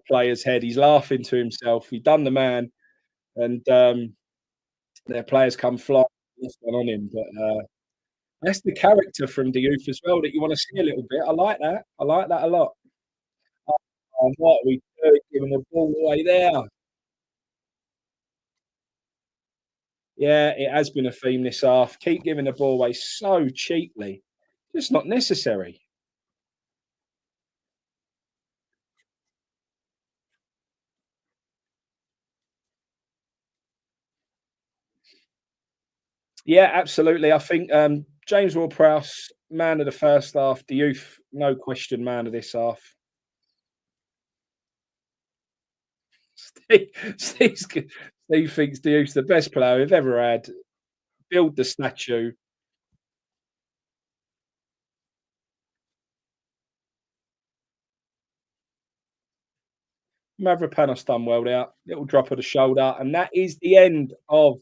player's head. He's laughing to himself. He done the man, and their players come flying on him. But that's the character from Diouf as well that you want to see a little bit. I like that. I like that a lot. What are we doing? Giving the ball away there. Yeah, it has been a theme this half. Keep giving the ball away so cheaply. Just not necessary. Yeah, absolutely. I think James Ward-Prowse, man of the first half. Diouf, no question, man of this half. Steve, Steve thinks Diouf's the best player we've ever had. Build the statue. Mavropanos done well there. Little drop of the shoulder. And that is the end of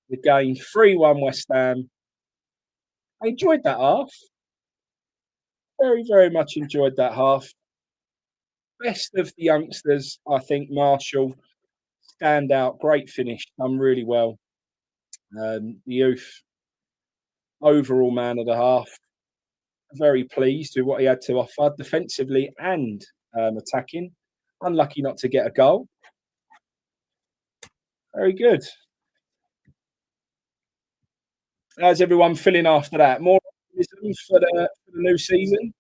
the game. 3-1 West Ham. I enjoyed that half. Very, very much enjoyed that half. Best of the youngsters, I think Marshall, stand out, great finish, done really well. The youth, overall man of the half, very pleased with what he had to offer defensively and attacking. Unlucky not to get a goal. Very good. How's everyone feeling after that? More optimism for the new season?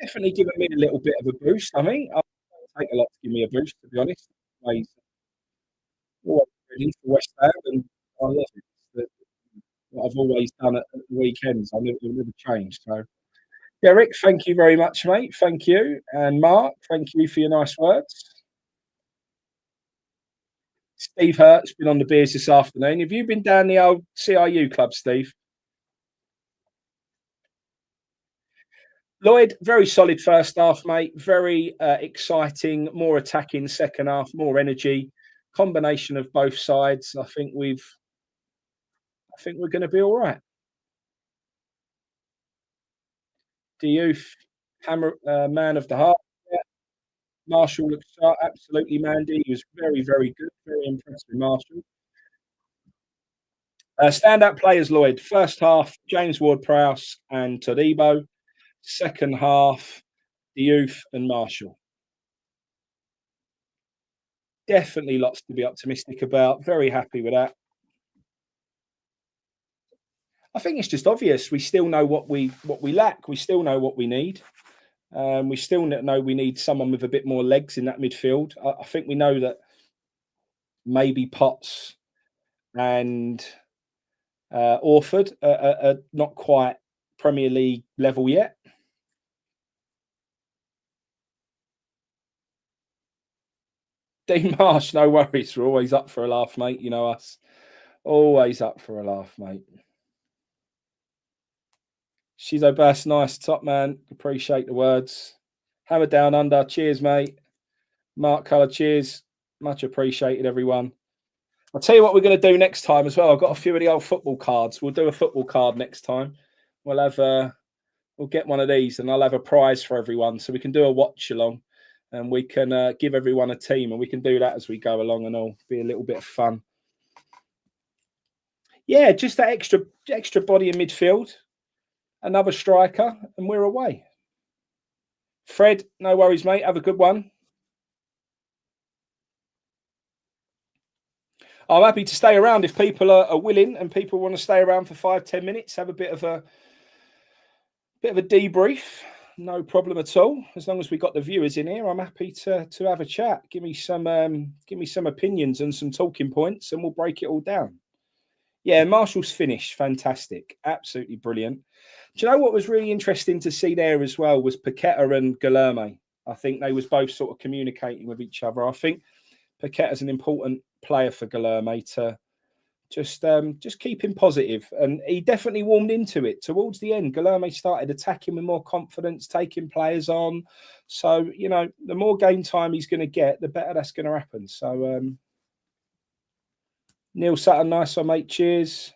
Definitely given me a little bit of a boost. I think I'll take a lot to give me a boost, to be honest. Always, always ready for West Ham, and I love it. It's what I've always done at the weekends. It'll never change. So, Derek, thank you very much, mate. Thank you. And Mark, thank you for your nice words. Steve Hurt's been on the beers this afternoon. Have you been down the old CIU club, Steve? Lloyd, very solid first half, mate. Very exciting, more attacking second half, more energy. Combination of both sides. I think we're going to be all right. Diouf, hammer, man of the heart. Yeah. Marshall looks sharp, absolutely, Mandy. He was very, very good. Very impressed with Marshall. Standout players, Lloyd. First half, James Ward-Prowse and Todibo. Second half, Diouf and Marshall. Definitely lots to be optimistic about. Very happy with that. I think it's just obvious. We still know what we lack. We still know what we need. We still know we need someone with a bit more legs in that midfield. I think we know that maybe Potts and Orford are not quite Premier League level yet. Dean Marsh, no worries. We're always up for a laugh, mate. You know us. Always up for a laugh, mate. Shizo Bass, nice top man. Appreciate the words. Hammer down under. Cheers, mate. Mark Colour, cheers. Much appreciated, everyone. I'll tell you what we're going to do next time as well. I've got a few of the old football cards. We'll do a football card next time. We'll have We'll get one of these, and I'll have a prize for everyone, so we can do a watch along, and we can give everyone a team, and we can do that as we go along, and all be a little bit of fun. Yeah, just that extra body in midfield, another striker, and we're away. Fred, no worries, mate. Have a good one. I'm happy to stay around if people are willing, and people want to stay around for 5-10 minutes, have a bit of a debrief. No problem at all. As long as we got the viewers in here, I'm happy to have a chat. Give me some opinions and some talking points, and we'll break it all down. Yeah, Marshall's finish, fantastic, absolutely brilliant. Do you know what was really interesting to see there as well was Paqueta and Guilherme. I think they was both sort of communicating with each other. I think Paqueta's an important player for Guilherme to just keep him positive, and he definitely warmed into it towards the end. Guilherme started attacking with more confidence, taking players on. So the more game time he's going to get, the better that's going to happen. So Neil Sutton, nice one, mate. Cheers.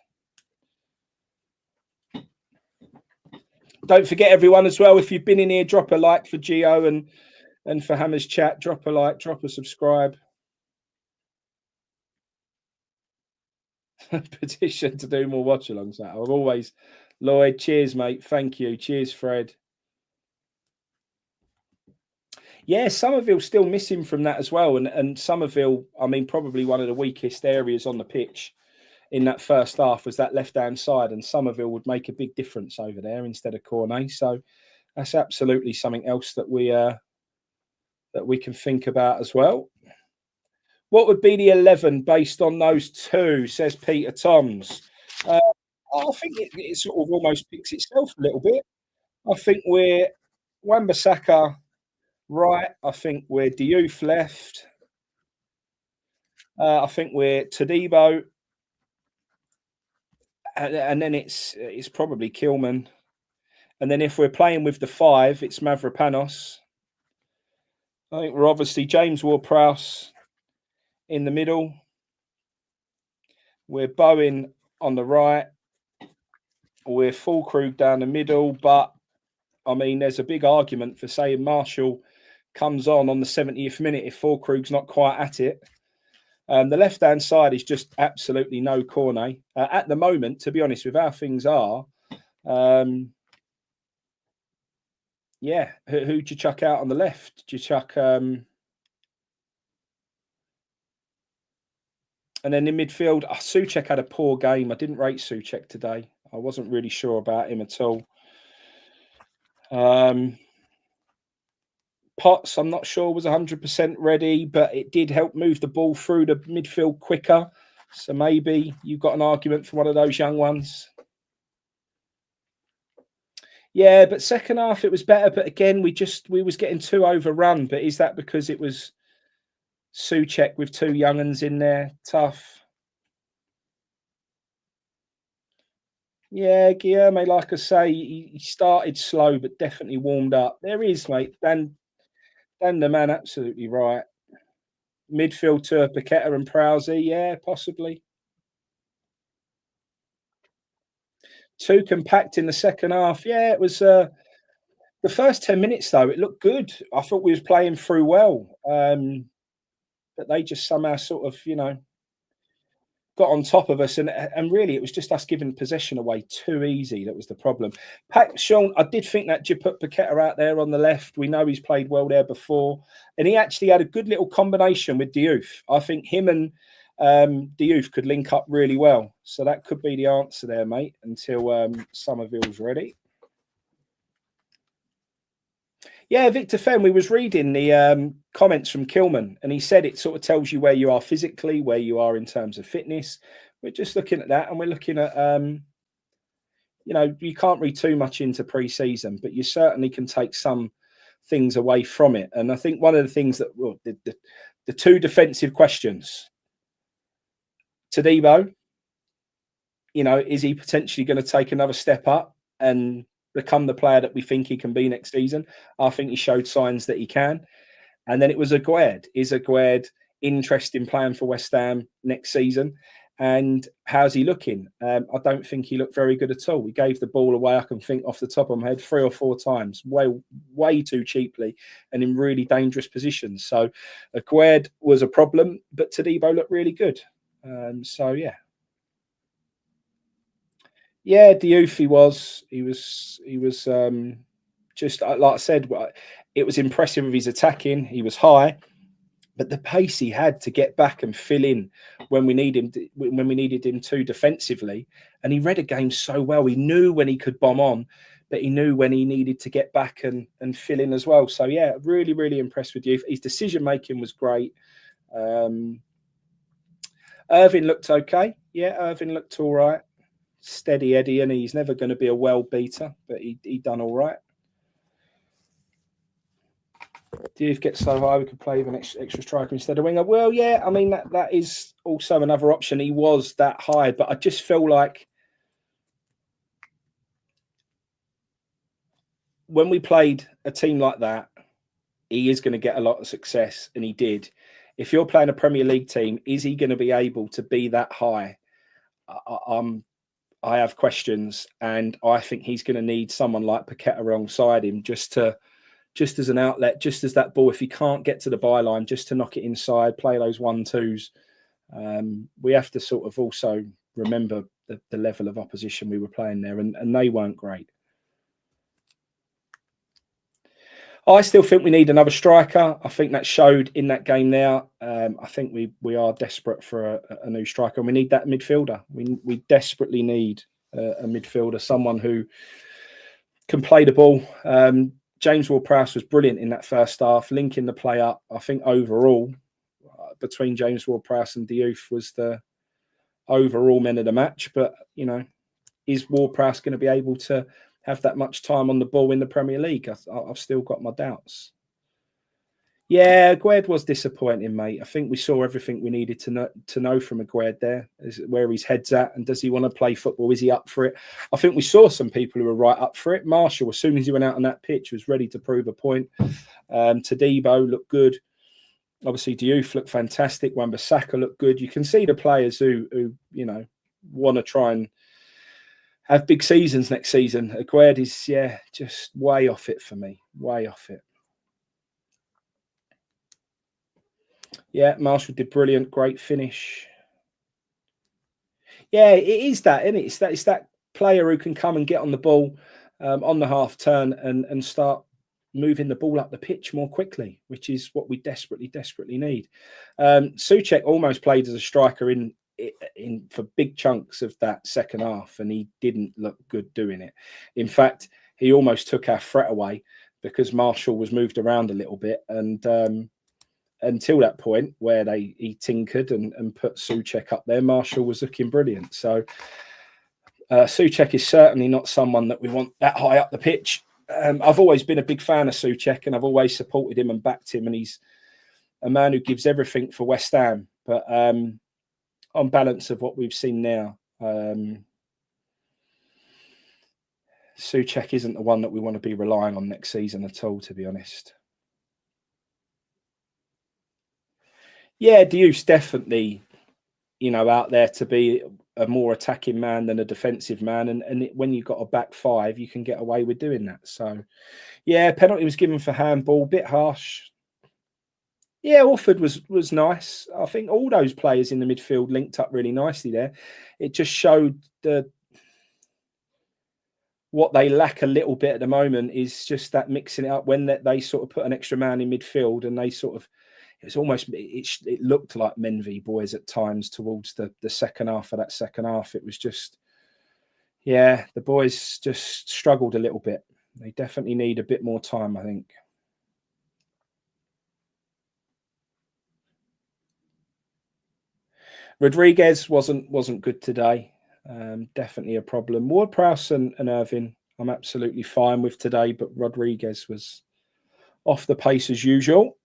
Don't forget, everyone, as well, if you've been in here, drop a like for Gio and for Hammer's chat. Drop a like, drop a subscribe. Petition to do more watch alongs. That I've always, Lloyd. Cheers, mate. Thank you. Cheers, Fred. Yeah, Somerville's still missing from that as well, and Somerville, I mean, probably one of the weakest areas on the pitch in that first half was that left-hand side, and Somerville would make a big difference over there instead of Cornet. So that's absolutely something else that we can think about as well. What would be the 11 based on those two, says Peter Toms? I think it sort of almost picks itself a little bit. I think we're Wan-Bissaka right. I think we're Diouf left. I think we're Todibo. And then it's probably Kilman. And then if we're playing with the 5, it's Mavropanos. I think we're obviously James Ward-Prowse in the middle. We're Bowen on the right. We're Fulkrug down the middle. But, I mean, there's a big argument for saying Marshall comes on the 70th minute if Fulkrug's not quite at it. The left-hand side is just absolutely no Cornet. At the moment, to be honest, with how things are, yeah, who'd you chuck out on the left? Do you chuck... and then in midfield, Souček had a poor game. I didn't rate Souček today. I wasn't really sure about him at all. Potts, I'm not sure was 100% ready, but it did help move the ball through the midfield quicker. So maybe you've got an argument for one of those young ones. Yeah, but second half it was better. But again, we was getting too overrun. But is that because it was Souček with two young'uns in there? Tough. Yeah, Guilherme, like I say, he started slow, but definitely warmed up. There is, mate. Dan the man, absolutely right. Midfield to Paqueta and Prowse, yeah, possibly. Too compact in the second half. Yeah, it was the first 10 minutes, though, it looked good. I thought we was playing through well. But they just somehow sort of, got on top of us, and really it was just us giving possession away too easy. That was the problem. Sean, I did think that you put Paqueta out there on the left. We know he's played well there before, and he actually had a good little combination with Diouf. I think him and Diouf could link up really well, so that could be the answer there, mate, until Somerville's ready. Yeah, Victor Fenn, we was reading the comments from Kilman, and he said it sort of tells you where you are physically, where you are in terms of fitness. We're just looking at that, and we're looking at, you can't read too much into pre-season, but you certainly can take some things away from it. And I think one of the things that, well, the two defensive questions, Todibo, is he potentially going to take another step up and become the player that we think he can be next season? I think he showed signs that he can. And then it was Aguerd. Is Aguerd interested in playing for West Ham next season? And how's he looking? I don't think he looked very good at all. We gave the ball away, I can think off the top of my head, 3 or 4 times, way too cheaply and in really dangerous positions. So Aguerd was a problem, but Todibo looked really good. So, yeah. Yeah, Diouf, he was just like I said, it was impressive with his attacking. He was high, but the pace he had to get back and fill in when we needed him to defensively, and he read a game so well. He knew when he could bomb on, but he knew when he needed to get back and fill in as well. So yeah, really, really impressed with you. His decision making was great. Irvin looked okay. Yeah, Irvin looked all right. Steady Eddie, and he's never going to be a well beater, but he done all right. Diouf gets so high we could play with an extra striker instead of winger. Well, yeah, I mean that is also another option. He was that high, but I just feel like when we played a team like that, he is going to get a lot of success, and he did. If you're playing a Premier League team, is he going to be able to be that high? I have questions, and I think he's going to need someone like Paqueta alongside him just as an outlet, just as that ball, if he can't get to the byline, just to knock it inside, play those 1-2s. We have to sort of also remember the level of opposition we were playing there, and they weren't great. I still think we need another striker. I think that showed in that game there. I think we are desperate for a new striker, and we need that midfielder. We desperately need a midfielder, someone who can play the ball. James Ward-Prowse was brilliant in that first half, linking the play up. I think overall, between James Ward-Prowse and Diouf was the overall men of the match. But, is Ward-Prowse going to be able to have that much time on the ball in the Premier League? I've still got my doubts. Yeah, Aguerd was disappointing, mate. I think we saw everything we needed to know from Aguerd there, where his head's at, and does he want to play football? Is he up for it? I think we saw some people who were right up for it. Marshall, as soon as he went out on that pitch, was ready to prove a point. Todibo looked good. Obviously, Diouf looked fantastic. Wan-Bissaka looked good. You can see the players who want to try and have big seasons next season. Aguerd is, just way off it for me. Way off it. Yeah, Marshall did brilliant. Great finish. Yeah, it is that, isn't it? It's that player who can come and get on the ball on the half turn and start moving the ball up the pitch more quickly, which is what we desperately need. Souček almost played as a striker in for big chunks of that second half, and he didn't look good doing it. In fact, he almost took our threat away because Marshall was moved around a little bit, and until that point where he tinkered and put Souček up there, Marshall was looking brilliant. So Souček is certainly not someone that we want that high up the pitch. I've always been a big fan of Souček, and I've always supported him and backed him, and he's a man who gives everything for West Ham. But on balance of what we've seen now, Souček isn't the one that we want to be relying on next season at all, to be honest. Yeah, Diouf's definitely, out there to be a more attacking man than a defensive man. And when you've got a back five, you can get away with doing that. So, yeah, penalty was given for handball, bit harsh. Yeah, Orford was nice. I think all those players in the midfield linked up really nicely there. It just showed what they lack a little bit at the moment is just that mixing it up when they sort of put an extra man in midfield, and they sort of, it looked like men v boys at times towards the second half of that second half. It was just, the boys just struggled a little bit. They definitely need a bit more time, I think. Rodriguez wasn't good today. Definitely a problem. Ward-Prowse and Irvin, I'm absolutely fine with today, but Rodriguez was off the pace as usual.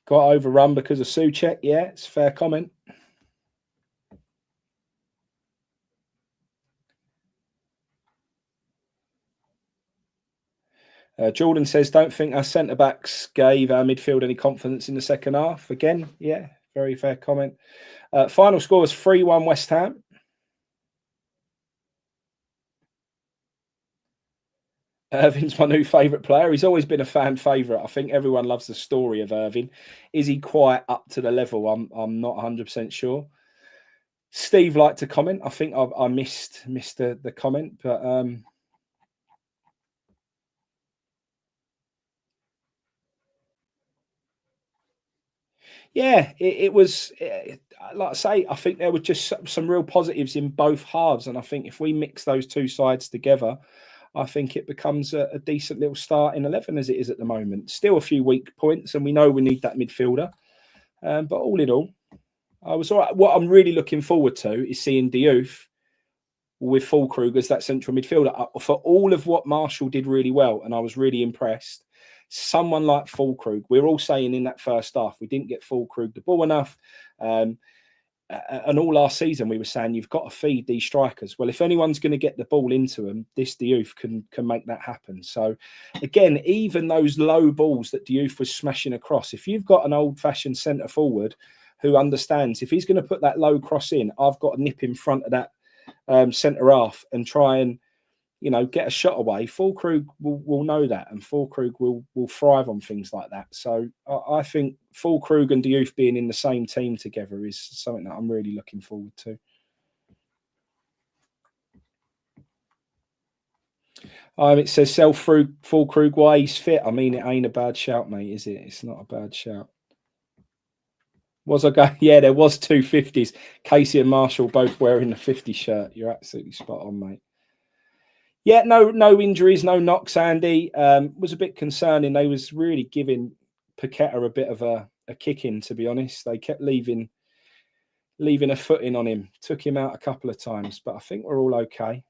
Got overrun because of Souček. Yeah, it's a fair comment. Jordan says, don't think our centre-backs gave our midfield any confidence in the second half. Again, yeah, very fair comment. Final score was 3-1 West Ham. Irving's my new favourite player. He's always been a fan favourite. I think everyone loves the story of Irving. Is he quite up to the level? I'm not 100% sure. Steve liked to comment. I think I missed the comment, but yeah, it was, like I say, I think there were just some real positives in both halves. And I think if we mix those two sides together, I think it becomes a decent little starting 11 as it is at the moment. Still a few weak points, and we know we need that midfielder. But all in all, I was all right. What I'm really looking forward to is seeing Diouf with Fulkrug as that central midfielder. For all of what Marshall did really well, and I was really impressed, someone like Fulkrug, we're all saying in that first half, we didn't get Fulkrug the ball enough. And all last season, we were saying you've got to feed these strikers. Well, if anyone's going to get the ball into them, this Diouf can make that happen. So, again, even those low balls that Diouf was smashing across, if you've got an old-fashioned centre forward who understands if he's going to put that low cross in, I've got to nip in front of that centre half and try and get a shot away. Fulkrug will know that, and Fulkrug will thrive on things like that. So I think Fulkrug and Diouf being in the same team together is something that I'm really looking forward to. It says sell through Fulkrug while he's fit. I mean, it ain't a bad shout, mate, is it? It's not a bad shout. Was I going? Yeah, there was 250s. Casey and Marshall both wearing the 50 shirt. You're absolutely spot on, mate. Yeah, no injuries, no knocks, Andy. Was a bit concerning. They was really giving Paqueta a bit of a kick-in, to be honest. They kept leaving a footing on him. Took him out a couple of times, but I think we're all okay.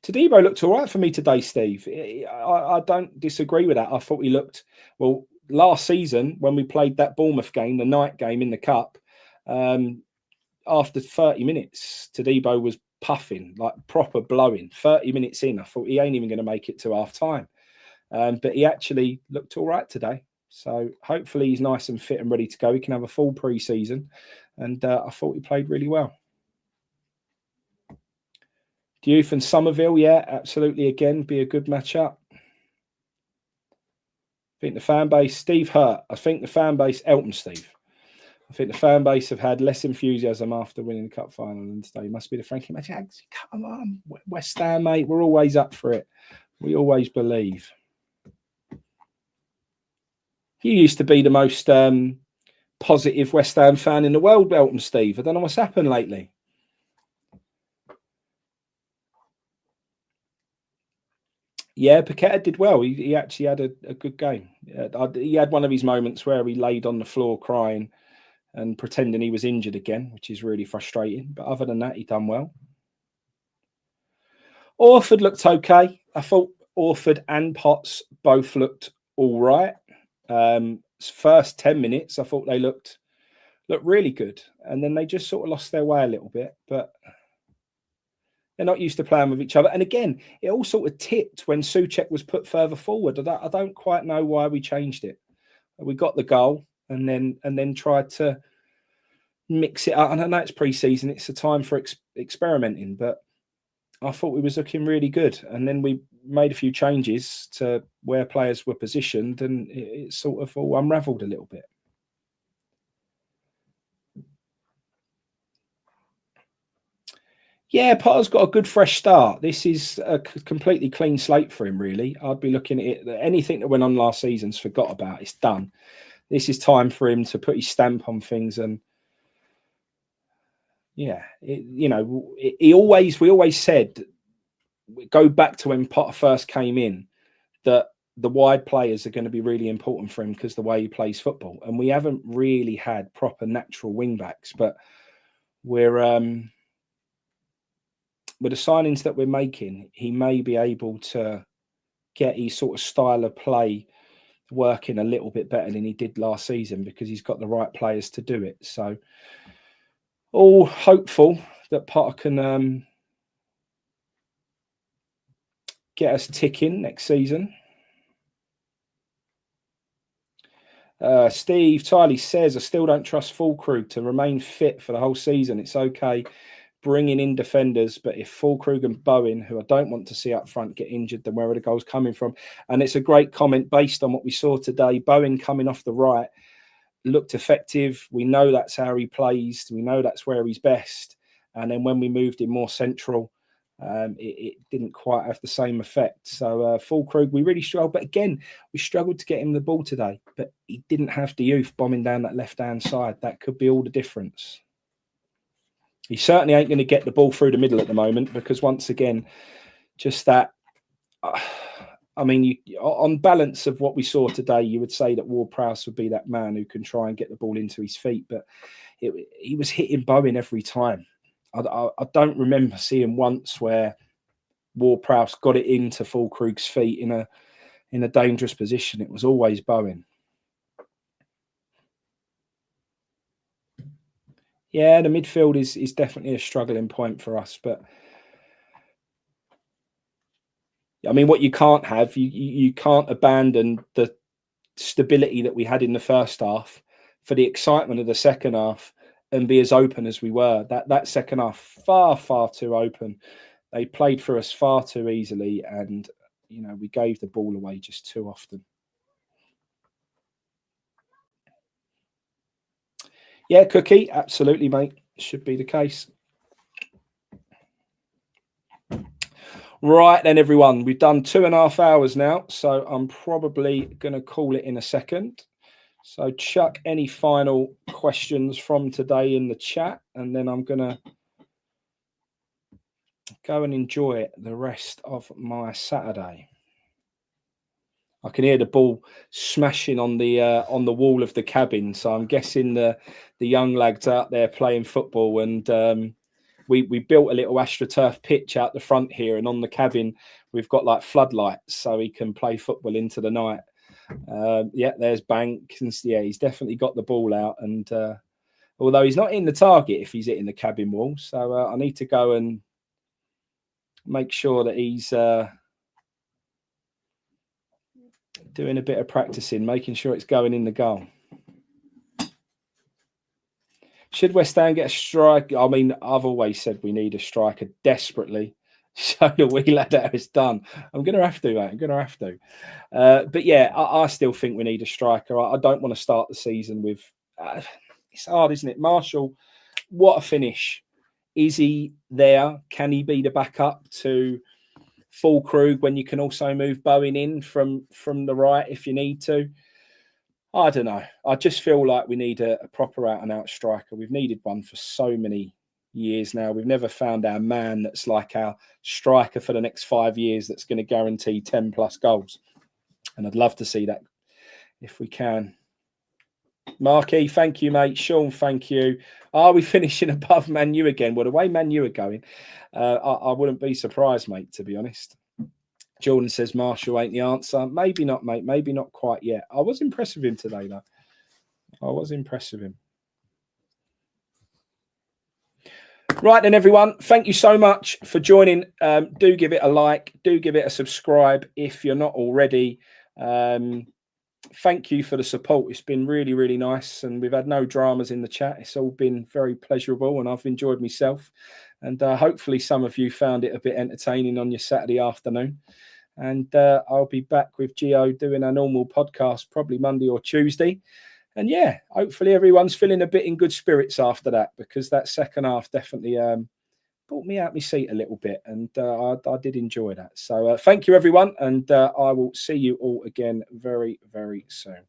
Tadibo looked all right for me today, Steve. I don't disagree with that. I thought he looked, well, last season when we played that Bournemouth game, the night game in the Cup, after 30 minutes, Tadibo was puffing, like proper blowing. 30 minutes in, I thought he ain't even going to make it to half time. But he actually looked all right today. So hopefully he's nice and fit and ready to go. He can have a full pre-season. And I thought he played really well. Diouf and Somerville, yeah, absolutely. Again, be a good matchup. I think the fan base, Steve Hurt. I think the fan base, Elton Steve. I think the fan base have had less enthusiasm after winning the cup final than today. Must be the Frankie match. Come on, West Ham, mate. We're always up for it. We always believe. You used to be the most positive West Ham fan in the world, Elton Steve. I don't know what's happened lately. Yeah, Paqueta did well. He actually had a good game. He had one of his moments where he laid on the floor crying and pretending he was injured again, which is really frustrating. But other than that, he done well. Orford looked okay. I thought Orford and Potts both looked all right. First 10 minutes, I thought they looked really good. And then they just sort of lost their way a little bit. But they're not used to playing with each other. And again, it all sort of tipped when Souček was put further forward. I don't quite know why we changed it. We got the goal and then tried to mix it up. And I know it's pre-season, it's a time for experimenting, but I thought we was looking really good. And then we made a few changes to where players were positioned, and it sort of all unravelled a little bit. Yeah, Potter's got a good fresh start. This is a completely clean slate for him, really. I'd be looking at it. Anything that went on last season's forgot about. It's done. This is time for him to put his stamp on things. And yeah, we always said, go back to when Potter first came in, that the wide players are going to be really important for him because the way he plays football. And we haven't really had proper natural wing backs, but with the signings that we're making, he may be able to get his sort of style of play working a little bit better than he did last season because he's got the right players to do it. So all hopeful that Potter can get us ticking next season. Steve Tiley says, I still don't trust Fulkrug to remain fit for the whole season. It's okay bringing in defenders, but if Fulkrug and Bowen, who I don't want to see up front, get injured, then where are the goals coming from? And it's a great comment based on what we saw today. Bowen coming off the right looked effective. We know that's how he plays. We know that's where he's best. And then when we moved him more central, it didn't quite have the same effect. So Fulkrug, we really struggled. But again, we struggled to get him the ball today. But he didn't have the youth bombing down that left-hand side. That could be all the difference. He certainly ain't going to get the ball through the middle at the moment because, once again, just that... I mean, on balance of what we saw today, you would say that Ward-Prowse would be that man who can try and get the ball into his feet. But he was hitting Bowen every time. I don't remember seeing once where Ward-Prowse got it into Fulkrug's feet in a dangerous position. It was always Bowen. Yeah, the midfield is definitely a struggling point for us. But I mean, what you can't have, you can't abandon the stability that we had in the first half for the excitement of the second half and be as open as we were. That second half, far too open. They played for us far too easily, and we gave the ball away just too often. Yeah, Cookie, absolutely, mate. Should be the case. Right then, everyone, we've done 2.5 hours now, so I'm probably going to call it in a second. So chuck any final questions from today in the chat, and then I'm going to go and enjoy the rest of my Saturday. I can hear the ball smashing on the wall of the cabin, so I'm guessing the young lads out there playing football. And we built a little AstroTurf pitch out the front here, and on the cabin we've got like floodlights so he can play football into the night. Yeah, there's Bank. Yeah, he's definitely got the ball out, and although he's not in the target if he's hitting the cabin wall, so I need to go and make sure that he's doing a bit of practicing, making sure it's going in the goal. Should West Ham get a striker? I mean, I've always said we need a striker desperately. So the wee lad how it's done. I'm going to have to, mate. I'm going to have to. But yeah, I still think we need a striker. I don't want to start the season with... it's hard, isn't it? Marshall, what a finish. Is he there? Can he be the backup to Fulkrug when you can also move Bowen in from the right if you need to? I don't know. I just feel like we need a proper out-and-out striker. We've needed one for so many years now. We've never found our man that's like our striker for the next 5 years that's going to guarantee 10 plus goals. And I'd love to see that if we can. Marky, thank you, mate. Sean, thank you. Are we finishing above Man U again? Well, the way Man U are going, I wouldn't be surprised, mate, to be honest. Jordan says Marshall ain't the answer. Maybe not, mate. Maybe not quite yet. I was impressed with him today, though. I was impressed with him. Right then, everyone. Thank you so much for joining. Do give it a like. Do give it a subscribe if you're not already. Thank you for the support. It's been really, really nice. And we've had no dramas in the chat. It's all been very pleasurable and I've enjoyed myself. And hopefully some of you found it a bit entertaining on your Saturday afternoon. And I'll be back with Gio doing our normal podcast probably Monday or Tuesday. And yeah, hopefully everyone's feeling a bit in good spirits after that, because that second half definitely brought me out my seat a little bit. And I did enjoy that. So thank you, everyone. And I will see you all again very, very soon.